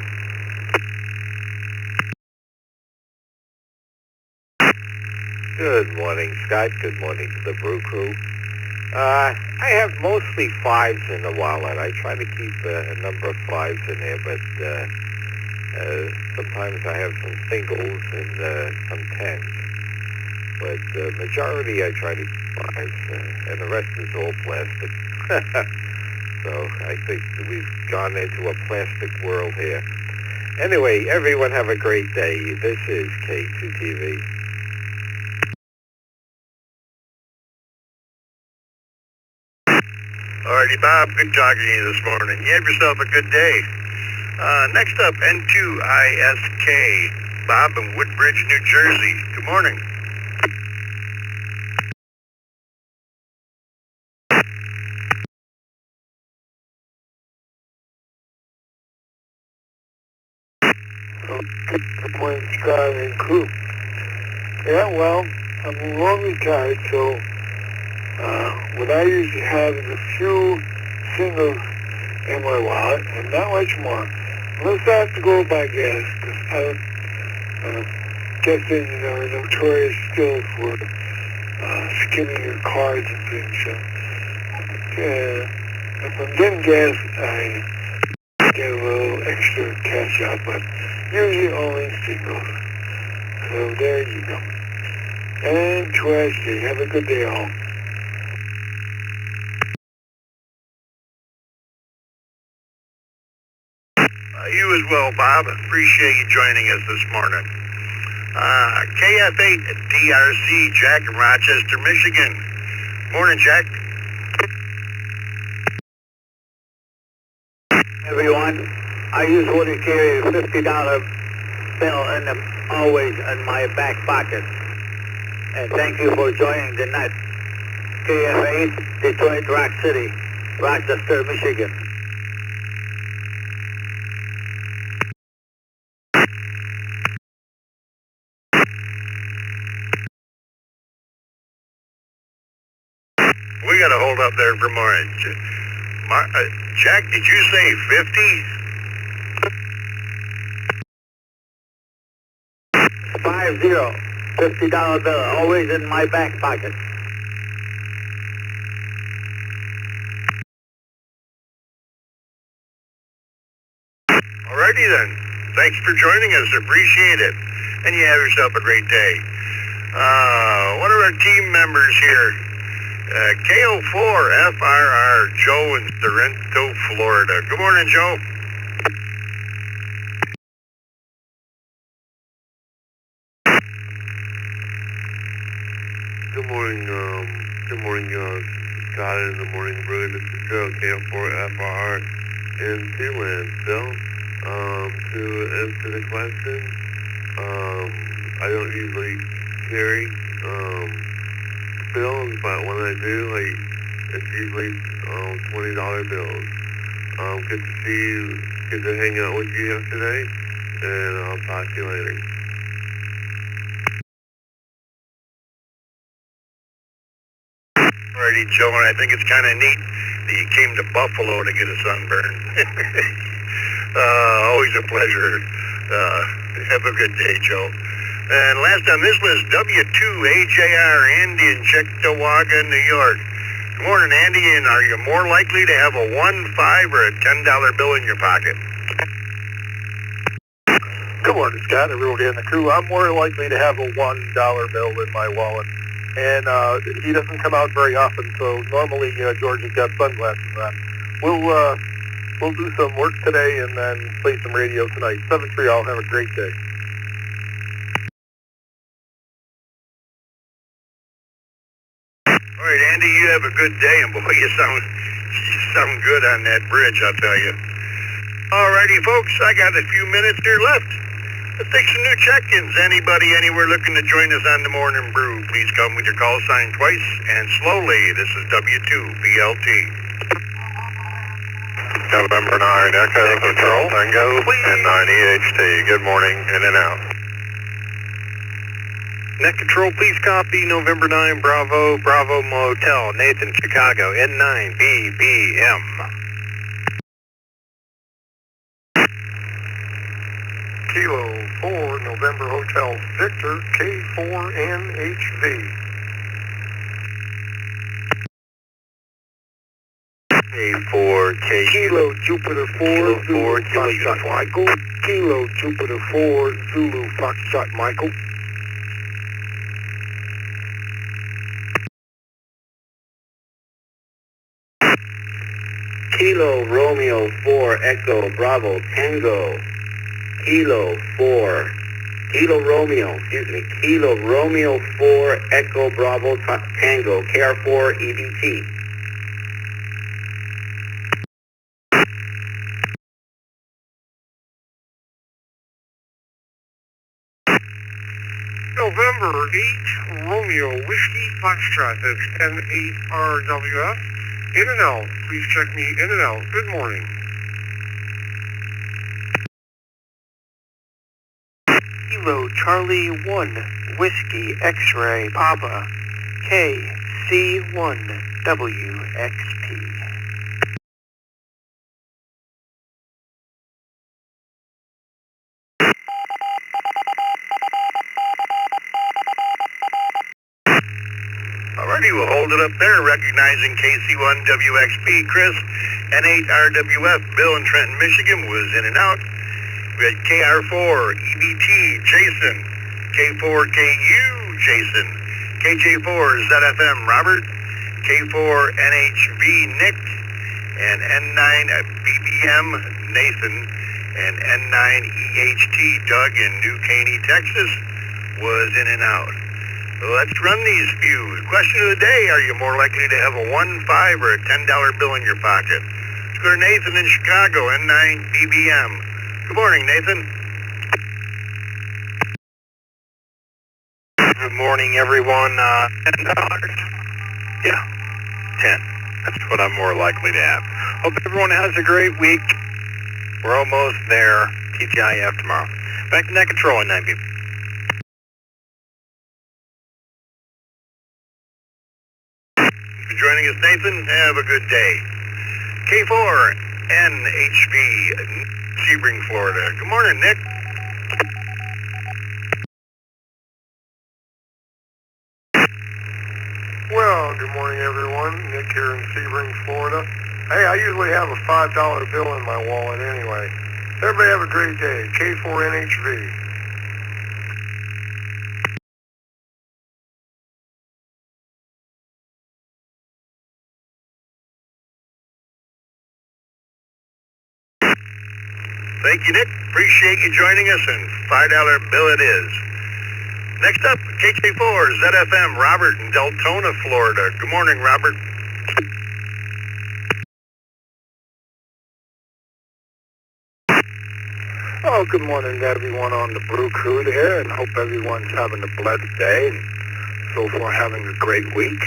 Good morning, Scott. Good morning to the brew crew. I have mostly 5s in the wallet. I try to keep a number of 5s in there, but sometimes I have some singles and some 10s. But the majority I try to keep 5s, and the rest is all plastic. So I think we've gone into a plastic world here. Anyway, everyone have a great day. This is K2TV. Alrighty, Bob. Good talking to you this morning. You have yourself a good day. Next up, N2ISK. Bob in Woodbridge, New Jersey. Good morning. Good morning, Scott and crew. Yeah, well, I'm long retired, so what I usually have is a few singles in my wallet, and not much more. Unless I have to go buy gas, because I don't, gas engines are notorious still for skimming your cards and things. So if I'm getting gas, I get a little extra cash out, but usually only singles. So there you go. And Trash Day. Have a good day, all. You as well, Bob. Appreciate you joining us this morning. KF8 DRC, Jack in Rochester, Michigan. Morning, Jack. Everyone, I usually carry a $50 bill always in my back pocket. And thank you for joining the net. KF8, Detroit Rock City, Rochester, Michigan. We got to hold up there for more. Jack, did you say 50? 50, $50 bill, always in my back pocket. Alrighty then. Thanks for joining us. Appreciate it. And you have yourself a great day. One of our team members here, KO4FRR, Joe in Sorrento, Florida. Good morning, Joe. Good morning, Scott in the Morning Brew. This is Joe, KO4FRR in Sealand still. To answer the question, I don't usually carry bills, but when I do, it's usually $20 bills. Good to see you, good to hang out with you yesterday, and I'll talk to you later. Alrighty, Joe, and I think it's kind of neat that you came to Buffalo to get a sunburn. Always a pleasure. Have a good day, Joe. And last on this list, W2AJR, Andy in Cheektowaga, New York. Good morning, Andy, and are you more likely to have a $1, $5, or a $10 bill in your pocket? Good morning, Scott, everybody in the crew. I'm more likely to have a $1 bill in my wallet. And he doesn't come out very often, so normally George has got sunglasses on. We'll do some work today and then play some radio tonight. 7-3, all have a great day. All right, Andy, you have a good day, and boy, you sound good on that bridge, I'll tell you. All righty, folks, I got a few minutes here left. Let's take some new check-ins. Anybody anywhere looking to join us on the Morning Brew, please come with your call sign twice and slowly. This is W2BLT. November 9, Echo Control, Tango, and 9 EHT. Good morning, in and out. Net Control, please copy November 9, Bravo, Bravo Motel, Nathan, Chicago, N9, BBM. Kilo 4, November Hotel Victor, K4NHV. K4, Kilo Jupiter 4, Zulu Foxtrot Michael. Kilo Jupiter 4, Zulu Foxtrot Michael. Kilo Romeo 4 Echo Bravo Tango. Kilo Romeo 4 Echo Bravo Tango KR4 EBT. November 8, Romeo Whiskey Foxtrot, that's N8RWF. In and out. Please check me in and out. Good morning. Kilo Charlie 1 Whiskey X-Ray Papa KC1WXP. Alrighty, we'll hold it up there, recognizing KC1WXP, Chris, N8RWF, Bill in Trenton, Michigan, was in and out. We had KR4, EBT, Jason, K4KU, Jason, KJ4, ZFM, Robert, K4NHV, Nick, and N9BBM, Nathan, And N9EHT Doug in New Caney, Texas was in and out. So let's run these few. Question of the day, are you more likely to have a 1, 5, or a $10 bill in your pocket? Let's go to Nathan in Chicago, N9BBM. Good morning, Nathan. Good morning, everyone. $10? Yeah, 10. That's what I'm more likely to have. Hope everyone has a great week. We're almost there. TGIF tomorrow. Back to net control in 9 people. For joining us, Nathan. Have a good day. K4 NHV, Sebring, Florida. Good morning, Nick. Well, good morning, everyone. Nick here in Sebring, Florida. Hey, I usually have a $5 bill in my wallet anyway. Everybody have a great day. K4NHV. Thank you, Nick. Appreciate you joining us, and $5 bill it is. Next up, KJ4 ZFM, Robert in Deltona, Florida. Good morning, Robert. Oh, good morning to everyone on the Brew Crew there, and hope everyone's having a blessed day and so far having a great week.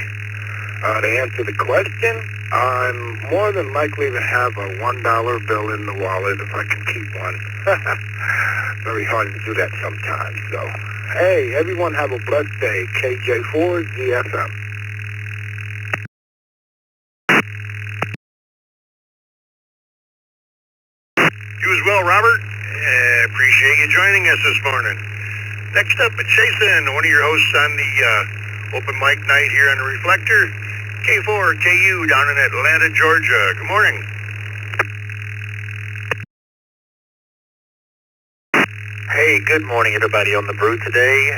To answer the question, I'm more than likely to have a $1 bill in the wallet if I can keep one. Very hard to do that sometimes, so. Hey, everyone have a blessed day. KJ4 ZFM. You as well, Robert. Appreciate you joining us this morning. Next up, Jason, one of your hosts on the open mic night here on the Reflector. K4KU down in Atlanta, Georgia. Good morning. Hey, good morning, everybody on the brew today.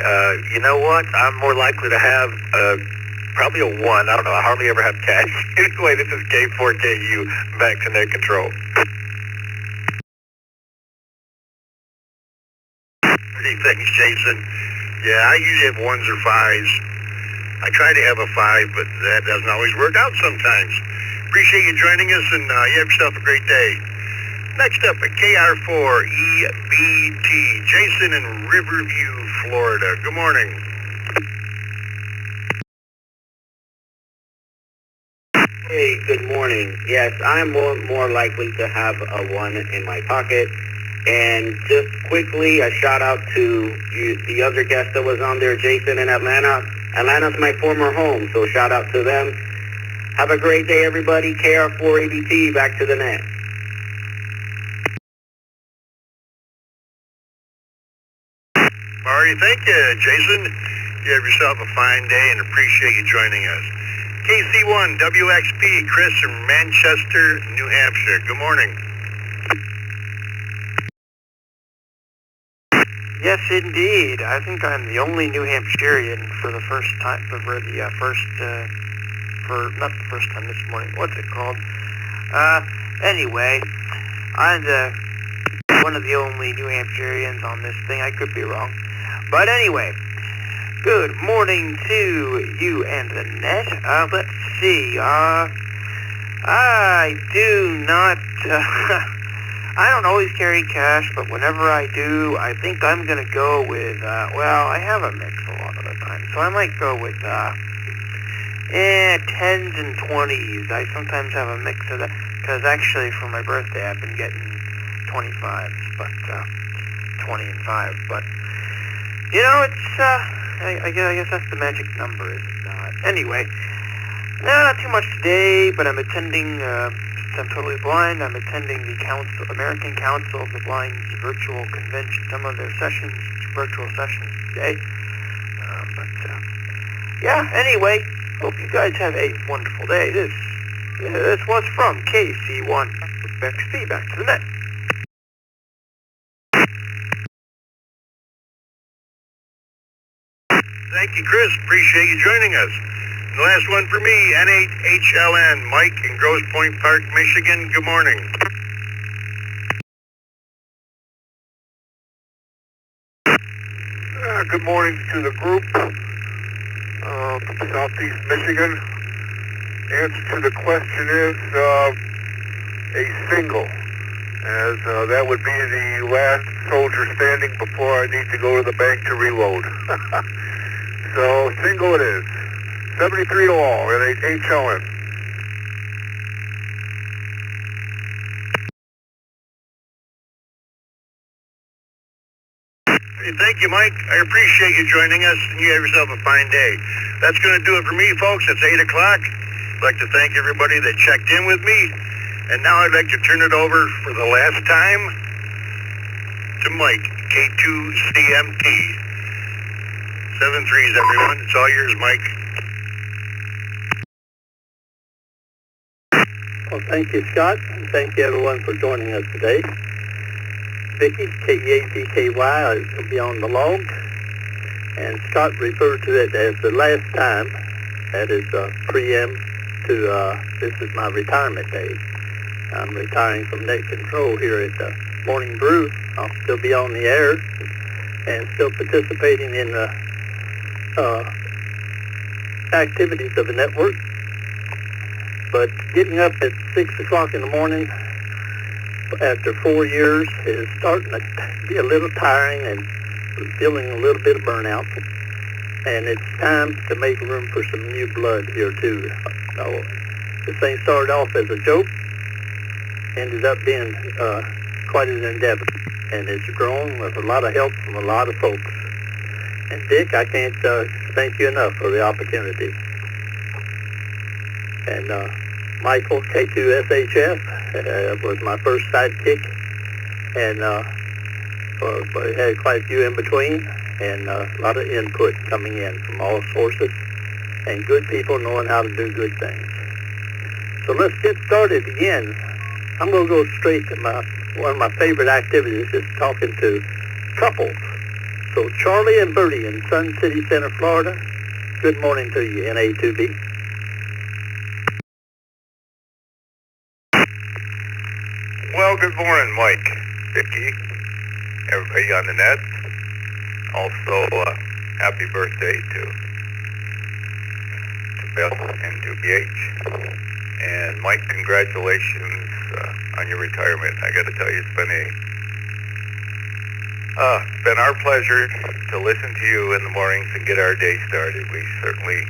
You know what? I'm more likely to have probably a 1. I don't know. I hardly ever have cash. Anyway, this is K4KU, back to net control. Thanks, Jason. Yeah, I usually have 1s or 5s. I try to have a 5, but that doesn't always work out sometimes. Appreciate you joining us, and you have yourself a great day. Next up, KR4EBT, Jason in Riverview, Florida. Good morning. Hey, good morning. Yes, I'm more likely to have a 1 in my pocket. And just quickly, a shout out to the other guest that was on there, Jason in Atlanta. Atlanta's my former home, so shout out to them. Have a great day, everybody. KR4ABT, back to the net. All right, thank you, Jason. You have yourself a fine day, and appreciate you joining us. KC1WXP, Chris from Manchester, New Hampshire. Good morning. Yes, indeed. I think I'm the only New Hampshirean for the first time, not the first time this morning. What's it called? Anyway, I'm one of the only New Hampshireans on this thing. I could be wrong. But anyway, good morning to you and the net. Let's see. I do not... I don't always carry cash, but whenever I do, I think I'm going to go with, I have a mix a lot of the time, so I might go with, 10s and 20s. I sometimes have a mix of that, because actually for my birthday I've been getting 25s, but, 20 and 5, but, you know, it's, I guess that's the magic number, is it not? Anyway, not too much today, but I'm attending, I'm totally blind. I'm attending the American Council of the Blind's virtual convention, some of their virtual sessions today. Yeah, anyway, hope you guys have a wonderful day. This was from KC1 XP, back to the net. Thank you, Chris. Appreciate you joining us. The last one for me, N8HLN, Mike in Grosse Pointe Park, Michigan. Good morning. Good morning to the group from Southeast Michigan. Answer to the question is a single, as that would be the last soldier standing before I need to go to the bank to reload. So single it is. 73 to all at HLN. Thank you, Mike. I appreciate you joining us, and you have yourself a fine day. That's going to do it for me, folks. It's 8 o'clock. I'd like to thank everybody that checked in with me. And now I'd like to turn it over for the last time to Mike, K2CMT. 7-3s, everyone. It's all yours, Mike. Well, thank you, Scott, and thank you, everyone, for joining us today. Vicky, KEATKY, will be on the log, and Scott referred to it as the last time. That is preempt to this is my retirement day. I'm retiring from net control here at the Morning Brew. I'll still be on the air and still participating in the activities of the network. But getting up at 6 o'clock in the morning after 4 years is starting to be a little tiring and feeling a little bit of burnout. And it's time to make room for some new blood here too. So this thing started off as a joke, ended up being quite an endeavor, and it's grown with a lot of help from a lot of folks. And Dick, I can't thank you enough for the opportunity. And Michael, K2SHF, was my first sidekick, and we had quite a few in between, and a lot of input coming in from all sources, and good people knowing how to do good things. So let's get started again. I'm going to go straight to one of my favorite activities, is talking to couples. So Charlie and Bertie in Sun City Center, Florida, good morning to you, NA2B. Well, good morning, Mike, Vicky, everybody on the net. Also, happy birthday to Bill and to BH. And Mike, congratulations on your retirement. I got to tell you, it's been our pleasure to listen to you in the mornings and get our day started. We certainly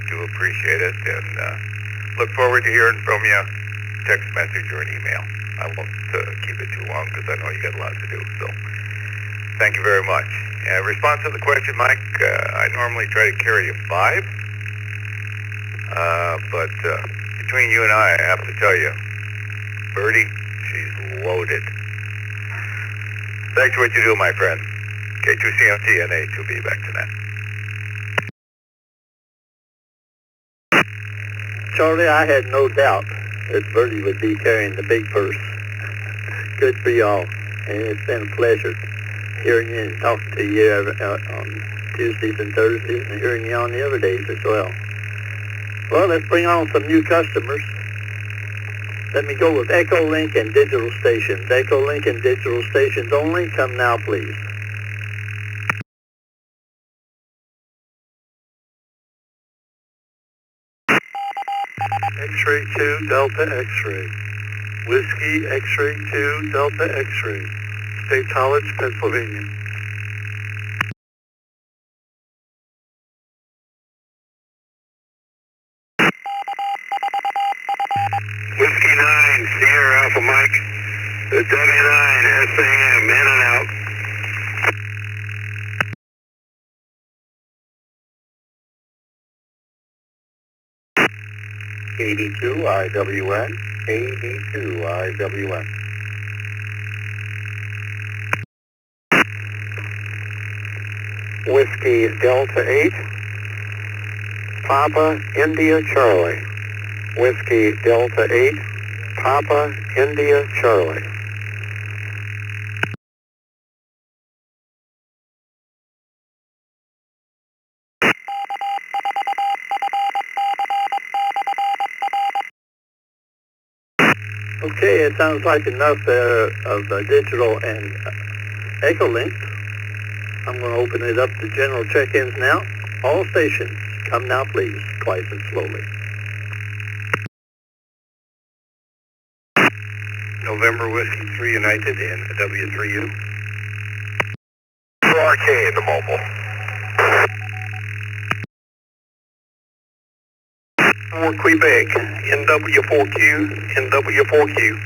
do appreciate it, and look forward to hearing from you, text message or an email. I won't keep it too long because I know you got a lot to do. So thank you very much. In response to the question, Mike, I normally try to carry a 5. But between you and I have to tell you, Bertie, she's loaded. Thanks for what you do, my friend. K2CMT, NA2B, back to that. Charlie, I had no doubt that Bertie would be carrying the big purse. Good for y'all, and it's been a pleasure hearing you and talking to you on Tuesdays and Thursdays, and hearing you on the other days as well. Well, let's bring on some new customers. Let me go with Echo Link and Digital Stations. Echo Link and Digital Stations only. Come now, please. X-ray 2, Delta X-ray. Whiskey X-ray 2, Delta X-ray. State College, Pennsylvania. Whiskey 9, Sierra Alpha Mike. The W9, SAM, in and out. KD2IWN, KD2IWN. Whiskey Delta 8, Papa India Charlie. Whiskey Delta 8, Papa India Charlie. Okay, it sounds like enough of digital and Echo Link. I'm going to open it up to general check-ins now. All stations, come now please, quiet and slowly. November Whiskey 3 United and W3U. RK in the mobile. 4 Quebec, NW4Q, NW4Q.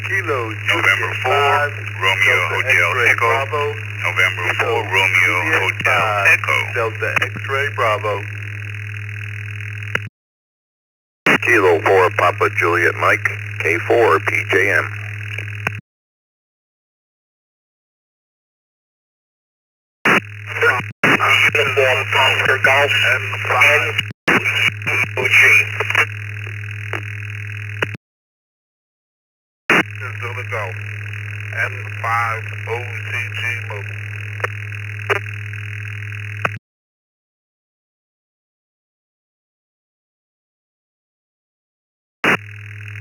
Kilo November 4, Romeo Hotel Echo. Bravo. November 4, Romeo Hotel Echo. Delta X-Ray Bravo. Kilo 4 Papa Juliet Mike, K4 PJM. Uniform Oscar Golf and OG. Zilla Golf and 5 OCG Mobile.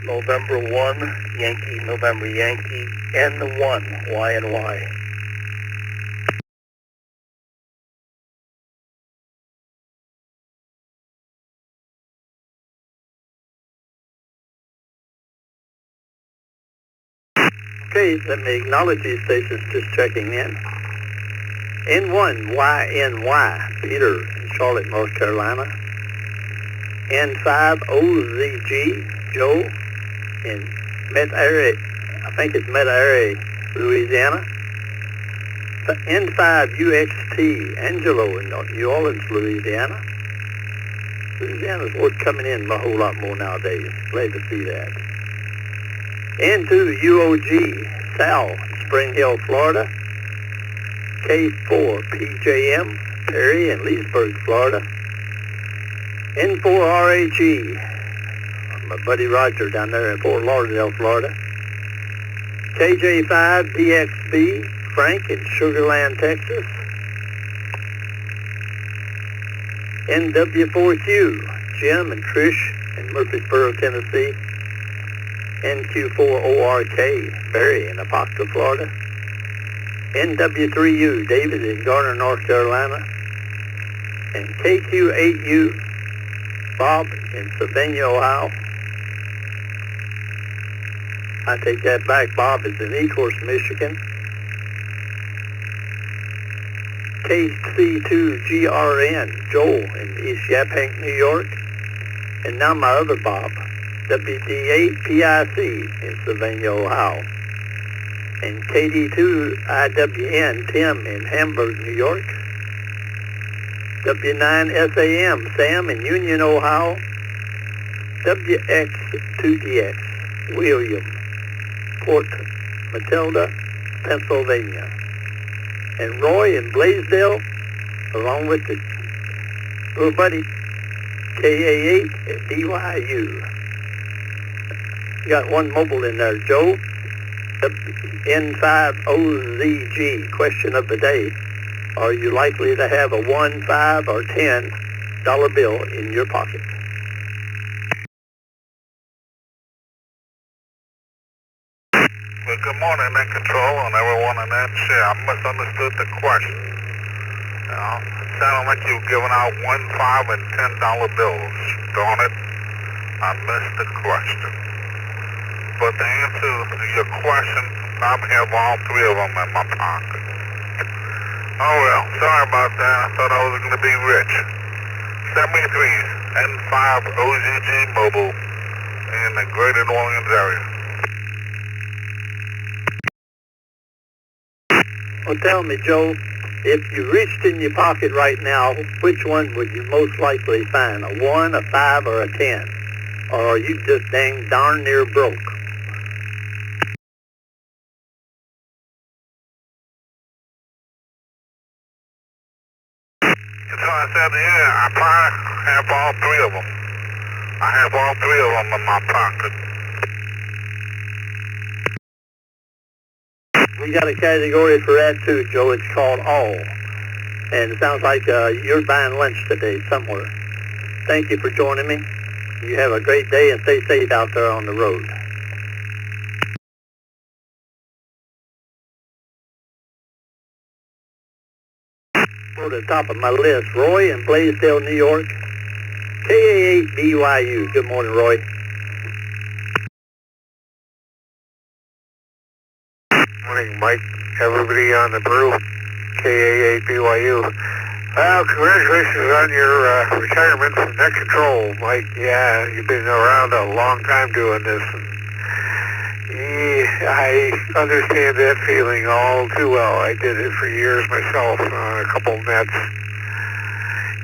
November 1, Yankee, November Yankee, N1, Y&Y. Okay, let me acknowledge these stations just checking in. N1, YNY, Peter in Charlotte, North Carolina. N5, OZG, Joe in Metairie, I think it's Metairie, Louisiana. N5, UXT, Angelo in New Orleans, Louisiana. Louisiana's worth coming in a whole lot more nowadays. Glad to see that. N2 UOG, Sal, Spring Hill, Florida. K4 PJM, Perry in Leesburg, Florida. N4 RHE, my buddy Roger down there in Fort Lauderdale, Florida. KJ5 DXB, Frank in Sugar Land, Texas. NW4Q, Jim and Trish in Murfreesboro, Tennessee. NQ4ORK, Barry in Apopka, Florida. NW3U, David in Garner, North Carolina. And KQ8U, Bob in Sylvania, Ohio. I take that back. Bob is in Ecorse, Michigan. KC2GRN, Joel in East Yaphank, New York. And now my other Bob, WD8PIC in Sylvania, Ohio. And KD2IWN, Tim in Hamburg, New York. W9SAM, Sam in Union, Ohio. WX2DX, William, Port Matilda, Pennsylvania. And Roy in Blaisdell, along with the little buddy, KA8 at BYU. You got one mobile in there, Joe. N5OZG, question of the day. Are you likely to have a $1, $5, or $10 bill in your pocket? Well, good morning, in control, and everyone in that chair. I misunderstood the question. It sounded like you were giving out $1, $5, and $10 bills. Darn it, I missed the question. But to answer your question, I have all 3 of them in my pocket. Oh well, sorry about that. I thought I was going to be rich. 73 N5 OZG Mobile in the Greater New Orleans area. Well, tell me, Joe, if you reached in your pocket right now, which one would you most likely find? A 1, a 5, or a 10? Or are you just darn near broke? So I said, yeah, I probably have all 3 of them. I have all 3 of them in my pocket. We got a category for that too, Joe. It's called all. And it sounds like you're buying lunch today somewhere. Thank you for joining me. You have a great day and stay safe out there on the road. go to the top of my list. Roy in Blaisdell, New York. KA8BYU. Good morning, Roy. Morning, Mike. Everybody on the brew. KA8BYU. Well, congratulations on your retirement from Net Control, Mike. Yeah, you've been around a long time doing this. And I understand that feeling all too well. I did it for years myself on a couple of nets.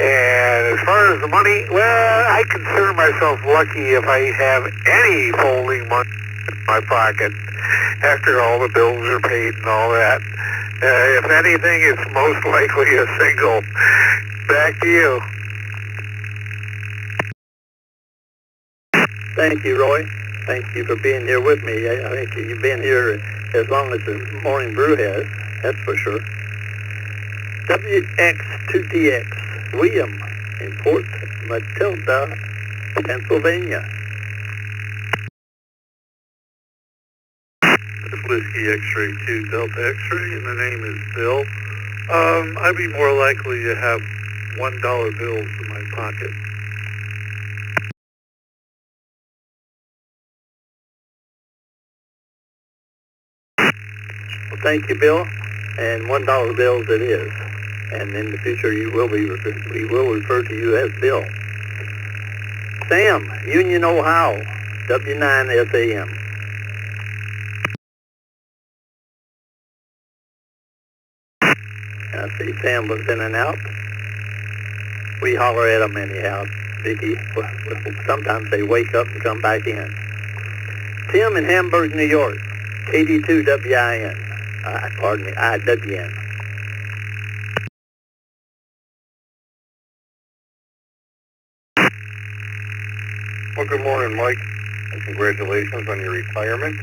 And as far as the money, well, I consider myself lucky if I have any folding money in my pocket after all the bills are paid and all that. If anything, it's most likely a single. Back to you. Thank you, Roy. Thank you for being here with me. I think you've been here as long as the Morning Brew has, that's for sure. WX2DX, William in Port Matilda, Pennsylvania. Whiskey X-Ray 2 Delta X-Ray, and the name is Bill. I'd be more likely to have $1 bills in my pocket. Well, thank you, Bill. And $1 bills it is. And in the future, we will refer to you as Bill. Sam, Union, Ohio, W9SAM. I see Sam was in and out. We holler at them anyhow, Vicki. Sometimes they wake up and come back in. Tim in Hamburg, New York, KD2WIN. Pardon me, IWN. Well, good morning, Mike, and congratulations on your retirement.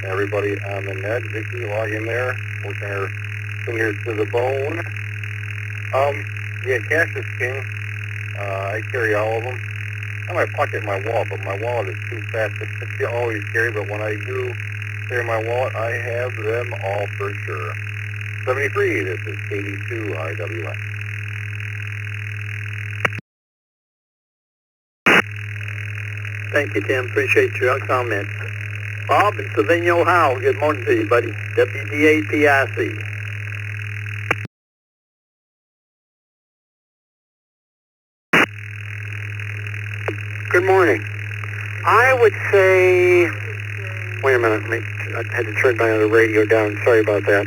Everybody on the net, Vicki, log in there, working her fingers to the bone. Yeah, cash is king. I carry all of them. I might pocket my wallet, but my wallet is too fat to always carry, but when I do carry my wallet, I have them all for sure. 73, this is KD2 IWN. Thank you, Tim. Appreciate your comments. Bob in Sylvania, Ohio. Good morning to you, buddy. WD8PIC. Good morning. I would say, wait a minute, I had to turn my other radio down. Sorry about that.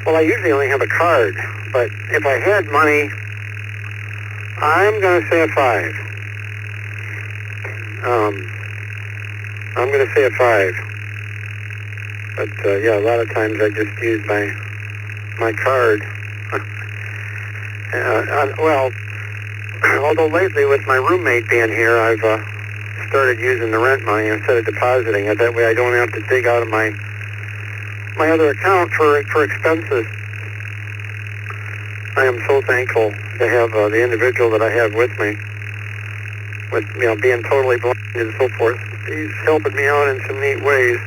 Well, I usually only have a card, but if I had money, I'm going to say a 5. I'm going to say a 5. But, yeah, a lot of times I just use my card. Well, although lately with my roommate being here, I've started using the rent money instead of depositing it. That way I don't have to dig out of my other account for expenses. I am so thankful to have the individual that I have with me, with being totally blind and so forth. He's helping me out in some neat ways.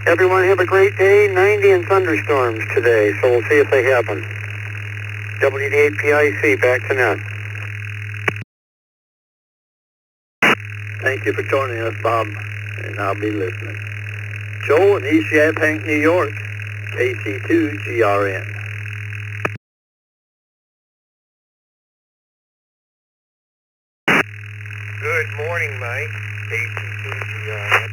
Everyone have a great day. 90 and thunderstorms today, so we'll see if they happen. WD8PIC, back to net. Thank you for joining us, Bob, and I'll be listening. Joe in East Yaphank, New York, KC2GRN. Good morning, Mike. KC2GRN.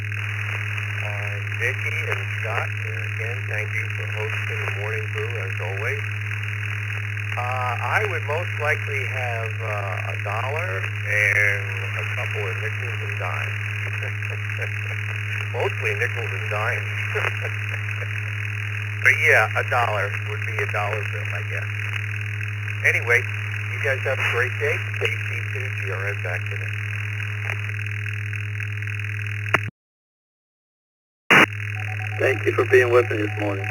Vicki and Scott, again, thank you for hosting the Morning Brew, as always. I would most likely have $1 and a couple of nickels and dimes. Mostly nickels and dimes. But yeah, $1 would be $1 bill, I guess. Anyway, you guys have a great day. KC2GRN, back to them. Thank you for being with me this morning.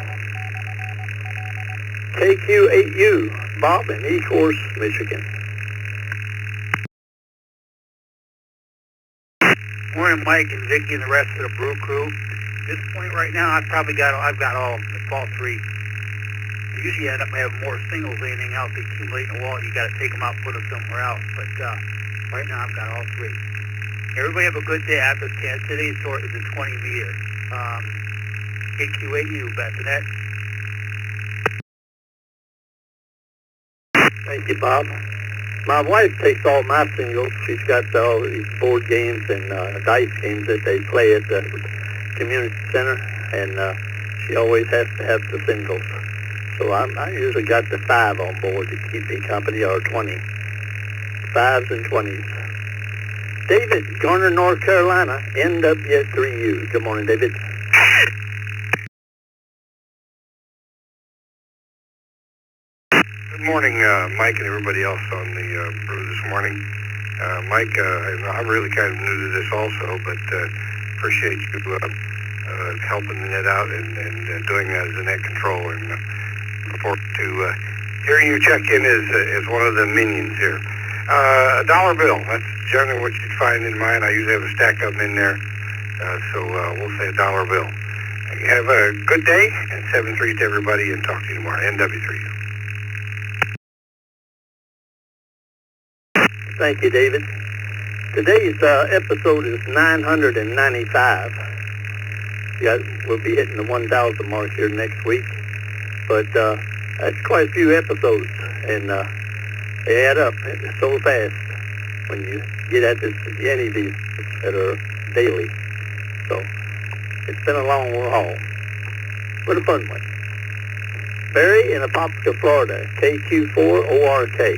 KQ8U, Bob in Ecorse, Michigan. Morning, Mike and Vicki and the rest of the brew crew. At this point right now, I've got all the fall 3 Usually you end up having more singles than anything else. They accumulate in the wallet. You got to take them out, put them somewhere else. But right now I've got all three. Everybody have a good day. Today's sort is a 20 meter. KQ8U, back to that. Thank you, Bob. My wife takes all my singles. She's got all these board games and dice games that they play at the community center, and she always has to have the singles. So I usually got the 5 on board to keep me company, or 20. 5s and 20s. David, Garner, North Carolina, NW3U. Good morning, David. Good morning, Mike and everybody else on the brew this morning. Mike, I'm really kind of new to this also, but appreciate you helping the net out and doing that as a net control, and look forward to hearing you check in as one of the minions here. A dollar bill, that's generally what you'd find in mine. I usually have a stack of them in there, so we'll say a dollar bill. Have a good day, and 7-3 to everybody, and talk to you tomorrow. NW3U. Thank you, David. Today's episode is 995. We'll be hitting the 1,000 mark here next week. But that's quite a few episodes, and they add up so fast when you get at any of these that are daily. So it's been a long haul, but a fun one. Barry in Apopka, Florida, KQ4ORK.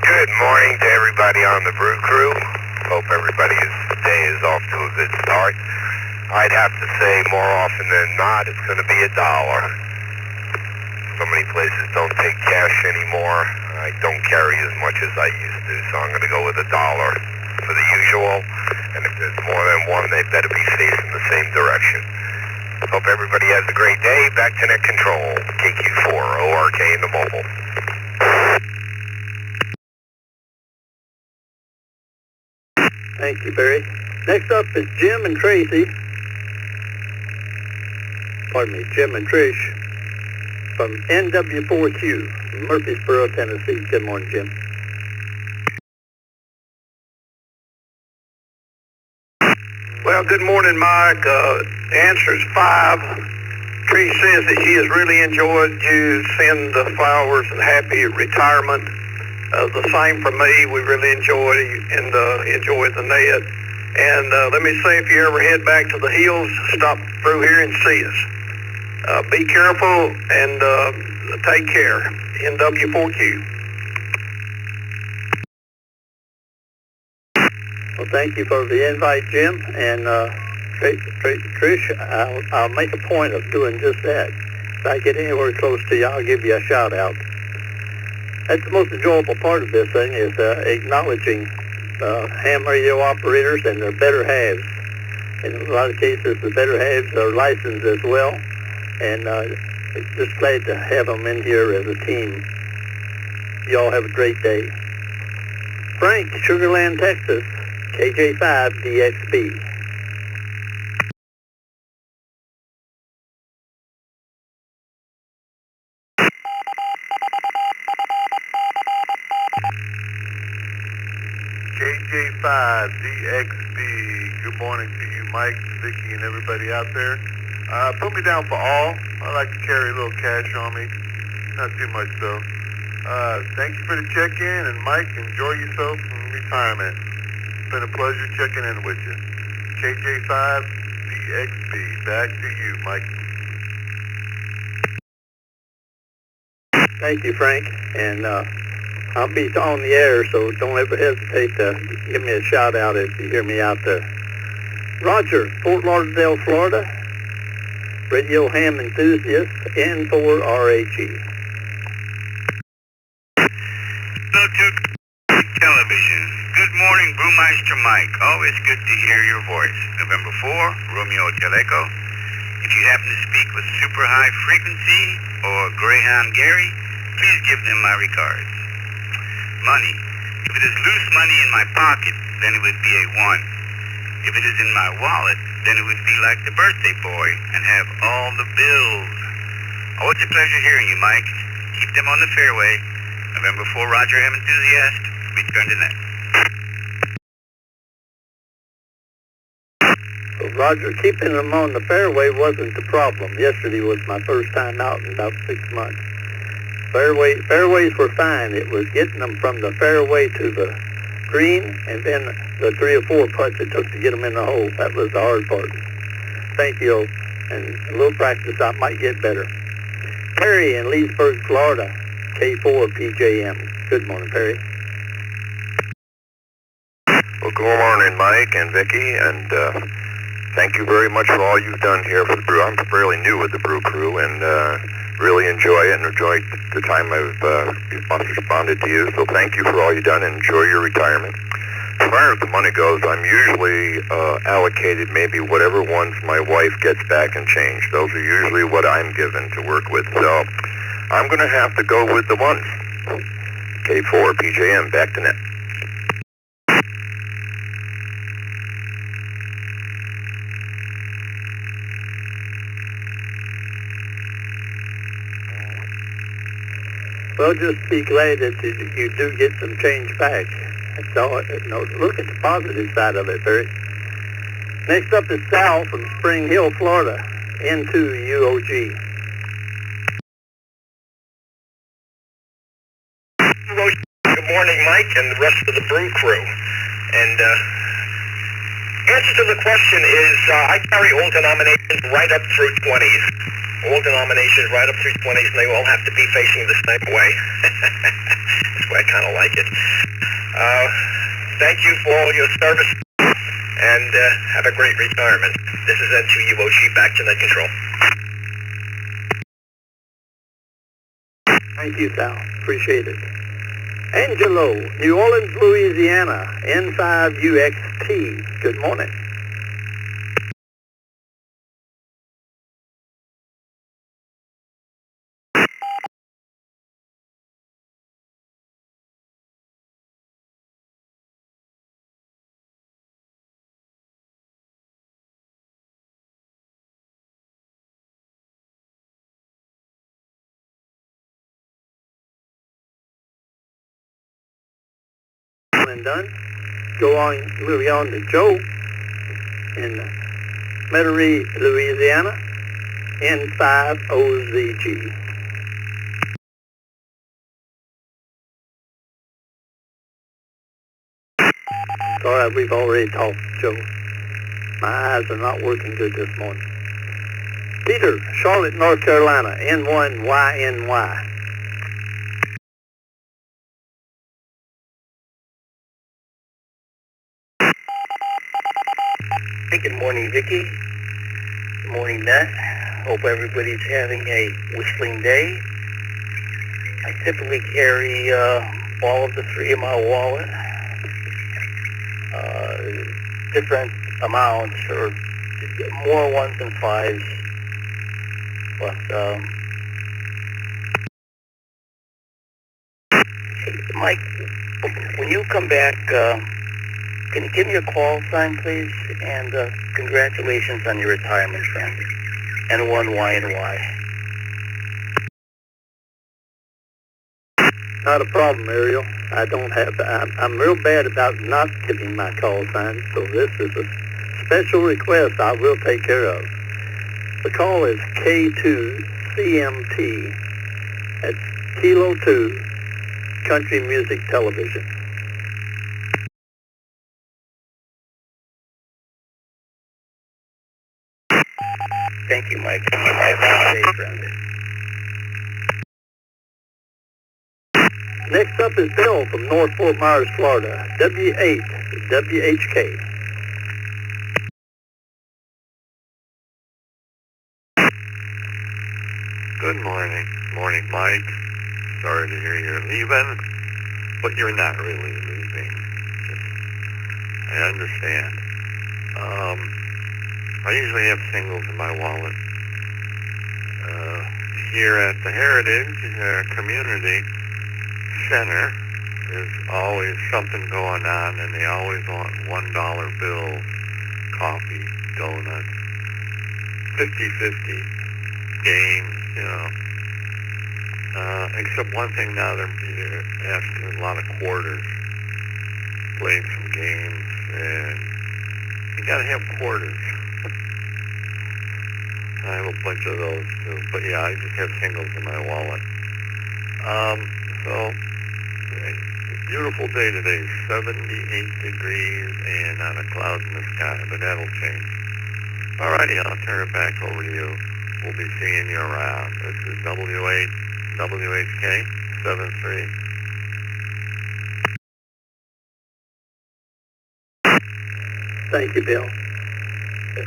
Good morning to everybody on the brew crew. Hope everybody's day is off to a good start. I'd have to say more often than not, it's going to be $1. So many places don't take cash anymore. I don't carry as much as I used to, so I'm going to go with $1 for the usual. And if there's more than one, they better be facing the same direction. Hope everybody has a great day. Back to net control. KQ4ORK in the mobile. Thank you, Barry. Next up is Jim and Tracy. Pardon me, Jim and Trish from NW4Q, Murfreesboro, Tennessee. Good morning, Jim. Well, good morning, Mike. The answer is 5. Trish says that she has really enjoyed you sending the flowers and happy retirement. The same for me. We really enjoy the net. And let me say, if you ever head back to the hills, stop through here and see us. Be careful and take care. NW4Q. Well, thank you for the invite, Jim. And Trish, I'll make a point of doing just that. If I get anywhere close to you, I'll give you a shout out. That's the most enjoyable part of this thing, is acknowledging ham radio operators and their better halves. In a lot of cases, the better halves are licensed as well, and just glad to have them in here as a team. You all have a great day. Frank, Sugarland, Texas, KJ5DXB. KJ5DXB, good morning to you, Mike, Vicky, and everybody out there. Put me down for all. I like to carry a little cash on me. Not too much, though. Thank you for the check-in, and Mike, enjoy yourself in retirement. It's been a pleasure checking in with you. KJ5DXB, back to you, Mike. Thank you, Frank, and I'll be on the air, so don't ever hesitate to give me a shout out if you hear me out there. Roger, Fort Lauderdale, Florida, radio ham enthusiast, N4RHE. Hello to television. Good morning, Brewmeister Mike. Always good to hear your voice. November 4, Romeo Teleco. If you happen to speak with Super High Frequency or Greyhound Gary, please give them my regards. Money. If it is loose money in my pocket, then it would be a 1. If it is in my wallet, then it would be like the birthday boy and have all the bills. Always a pleasure hearing you, Mike. Keep them on the fairway. November 4 Roger M. Enthusiast. Return to net. Well, Roger, keeping them on the fairway wasn't the problem. Yesterday was my first time out in about 6 months. Fairways were fine. It was getting them from the fairway to the green, and then the 3 or 4 putts it took to get them in the hole. That was the hard part. Thank you, and a little practice, I might get better. Perry in Leesburg, Florida, K4 PJM. Good morning, Perry. Well, good morning, Mike and Vicki, and thank you very much for all you've done here for the brew. I'm fairly new with the brew crew, and really enjoy it and enjoy the time I've responded to you. So thank you for all you've done and enjoy your retirement. As far as the money goes, I'm usually allocated maybe whatever ones my wife gets back and change. Those are usually what I'm given to work with. So I'm going to have to go with the ones. K4 PJM, back to net. Well, just be glad that you do get some change back. That's all. Look at the positive side of it, Barry. Next up is Sal from Spring Hill, Florida, N2 UOG. Good morning, Mike, and the rest of the brew crew. And answer to the question is, I carry old denominations right up through 20s. Old denominations right up through 20s, and they all have to be facing the same way. That's why I kind of like it. Thank you for all your service, and have a great retirement. This is N2UOG, back to net control. Thank you, Sal. Appreciate it. Angelo, New Orleans, Louisiana, N5UXT. Good morning. And done. Moving on to Joe in Metairie, Louisiana, N5OZG. Sorry, we've already talked, Joe. My eyes are not working good this morning. Peter, Charlotte, North Carolina, N1YNY. Good morning, Vicki. Good morning, Nat. Hope everybody's having a whistling day. I typically carry all of the 3 in my wallet. Different amounts, or more 1s than 5s. But Mike, when you come back, can you give me a call sign, please? And congratulations on your retirement, friend. N1YNY. Not a problem, Ariel. I don't have to. I'm real bad about not giving my call sign, so this is a special request I will take care of. The call is K2CMT. That's Kilo 2 Country Music Television. Thank you, Mike. Have a safe, friend. Next up is Bill from North Fort Myers, Florida, W8 WHK. Good morning. Morning, Mike. Sorry to hear you're leaving, but you're not really leaving. I understand. I usually have singles in my wallet. Here at the Heritage Community Center, there's always something going on, and they always want $1 bills. coffee, donuts, 50-50 games, except one thing now, they're asking a lot of quarters, playing some games, and you gotta have quarters. I have a bunch of those too, but yeah, I just have singles in my wallet. So, beautiful day today, 78 degrees and not a cloud in the sky, but that'll change. Alrighty, I'll turn it back over to you. We'll be seeing you around. This is WHK 73. Thank you, Bill.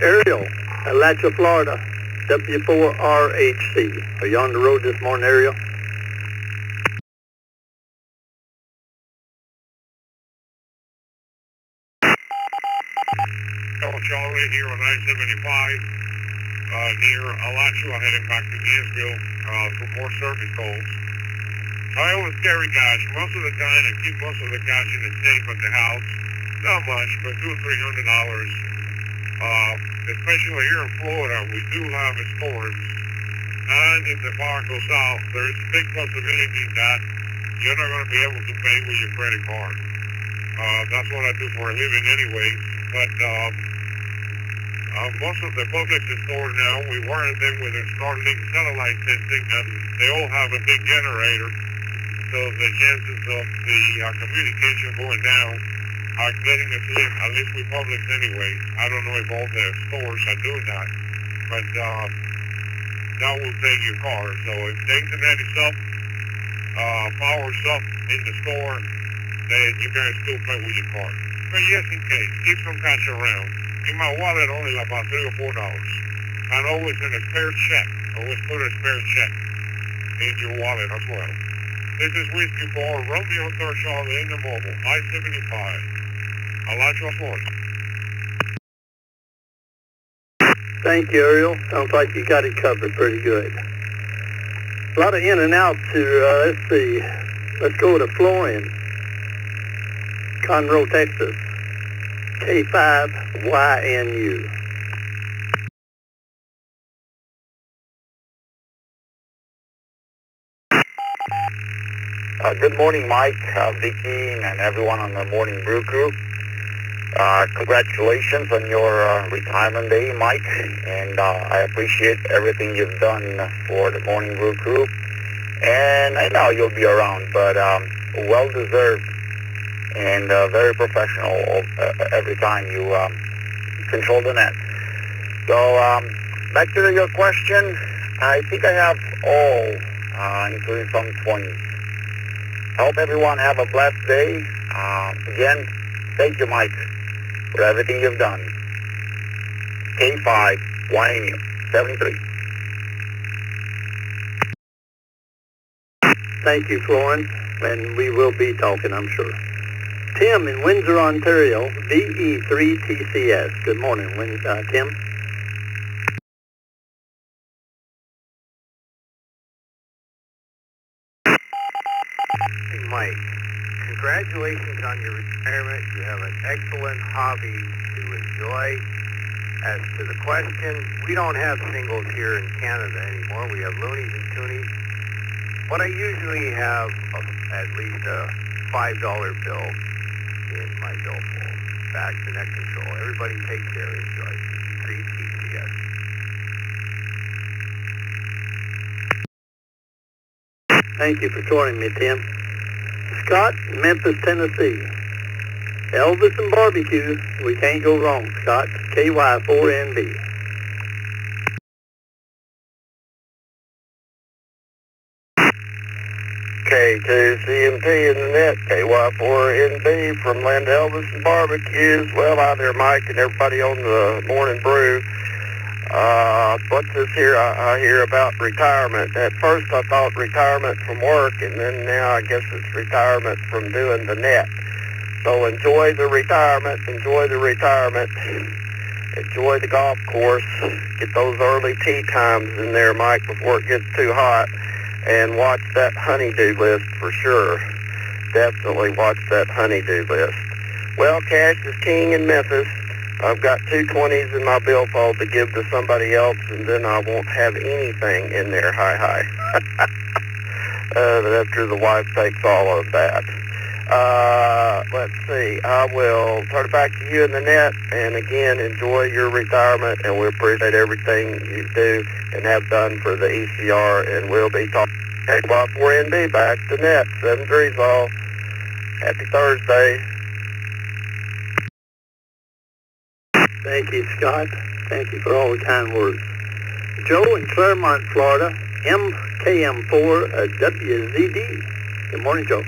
Ariel, Alachua, Florida, W4RHC. Are you on the road this morning, Ariel? Charlie here on I-75 near Alachua, heading back to Gainesville for more service calls. I always carry cash most of the time. I keep most of the cash in the safe at the house. Not much, but $200 or $300. Especially here in Florida, we do have storms. And if the power goes out, there's a big possibility that you're not going to be able to pay with your credit card. That's what I do for a living anyway. But most of the public stores now, we warrant them with a Starlink satellite testing, and they all have a big generator. So the chances of the communication going down are getting a flip, at least with Publix anyway. I don't know if all the stores are doing that, but that will take your car. So if the internet is up, power's up in the store, then you can still pay with your card. But just in case, keep some cash around. In my wallet, only about $3 or $4. And always in a spare check. Always put a spare check in your wallet as well. This is Whiskey for Romeo 3rd Charlie in the mobile, I-75, Alachua, Florida. Thank you, Ariel. Sounds like you got it covered pretty good. A lot of in and outs here. Let's see. Let's go to Florian, Conroe, Texas, K5YNU. Good morning, Mike, Vicky, and everyone on the Morning Brew crew. Congratulations on your retirement day, Mike, and I appreciate everything you've done for the Morning Brew crew. And I know you'll be around, but well-deserved and very professional every time you control the net. So back to your question, I think I have all, including some 20s. I hope everyone have a blessed day. Again, thank you, Mike, for everything you've done. K5YNU 73. Thank you, Florence, and we will be talking, I'm sure. Tim in Windsor, Ontario, VE3TCS. Good morning, Tim. Hey, Mike, congratulations on your retirement. You have an excellent hobby to enjoy. As to the question, we don't have singles here in Canada anymore. We have loonies and toonies. But I usually have at least a $5 bill in my billfold. Back to net control. Everybody take care. Enjoy. 3 TCS. Thank you for joining me, Tim. Scott, Memphis, Tennessee. Elvis and barbecue. We can't go wrong, Scott. KY4NB. K2CMT in the net, KY4NB from Land Elvis and Barbecues. Well, hi there, Mike, and everybody on the Morning Brew. What's this here I hear about retirement? At first I thought retirement from work, and then now I guess it's retirement from doing the net. So enjoy the retirement, enjoy the golf course. Get those early tee times in there, Mike, before it gets too hot. And watch that honeydew list for sure. Definitely watch that honeydew list. Well, cash is king in Memphis. I've got 2 20s in my billfold to give to somebody else, and then I won't have anything in there. Hi. After the wife takes all of that. Let's see. I will turn it back to you in the net, and again, enjoy your retirement, and we appreciate everything you do and have done for the ECR, and we'll be talking about 4NB back to net. 7-3's all. Happy Thursday. Thank you, Scott. Thank you for all the kind words. Joe in Claremont, Florida, MKM4 WZD. Good morning, Joe.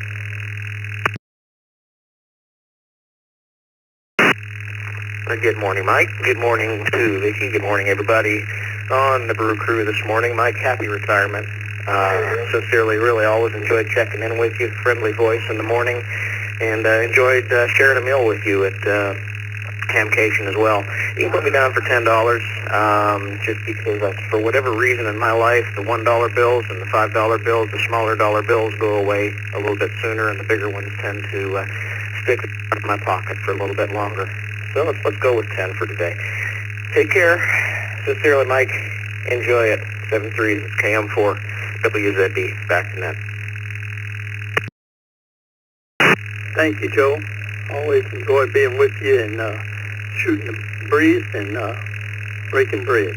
Good morning, Mike. Good morning to Vicky. Good morning, everybody on the Brew Crew this morning. Mike, happy retirement. Sincerely, really always enjoyed checking in with you. Friendly voice in the morning. And enjoyed sharing a meal with you at Hamcation as well. You can put me down for $10, just because for whatever reason in my life, the $1 bills and the $5 bills, the smaller dollar bills go away a little bit sooner, and the bigger ones tend to stick in my pocket for a little bit longer. So let's go with 10 for today. Take care. Sincerely, Mike. Enjoy it. 7-3, it's KM4 WZD. Back to net. Thank you, Joe. Always enjoy being with you and shooting the breeze and breaking bread.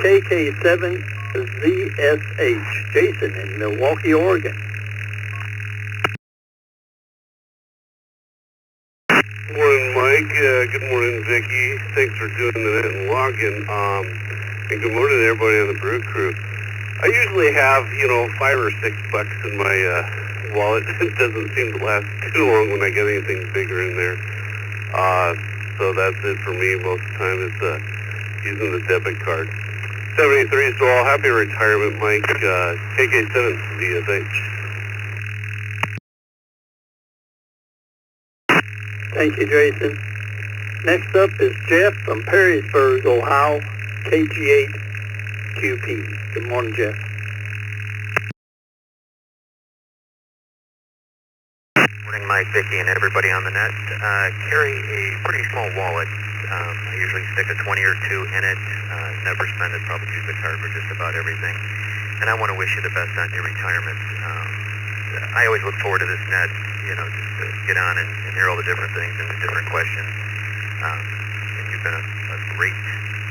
KK7ZSH, Jason in Milwaukee, Oregon. Good morning, Mike. Good morning, Vicky. Thanks for doing the net and login. And good morning to everybody on the Brew Crew. I usually have, $5 or $6 in my wallet. It doesn't seem to last too long when I get anything bigger in there. So that's it for me most of the time is using the debit card. 73, so all happy retirement, Mike. KK7ZSH. Thank you, Jason. Next up is Jeff from Perrysburg, Ohio, KG8QP. Good morning, Jeff. Morning, Mike, Vicky, and everybody on the net. Carry a pretty small wallet. I usually stick a 20 or 2 in it. Never spend it. Probably use the card for just about everything. And I want to wish you the best on your retirement. I always look forward to this net, just to get on and hear all the different things and the different questions. And you've been a great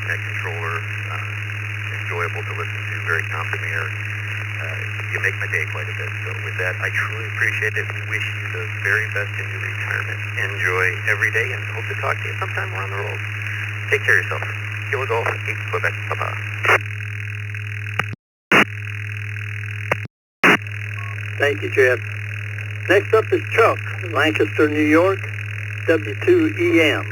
net controller, enjoyable to listen to, very complimentary. You make my day quite a bit. So with that, I truly appreciate it. Wish you the very best in your retirement. Enjoy every day and hope to talk to you sometime on the road. Take care of yourself. Here we go. Quebec. Bye-bye. Thank you, Jeff. Next up is Chuck, Lancaster, New York, W2EM,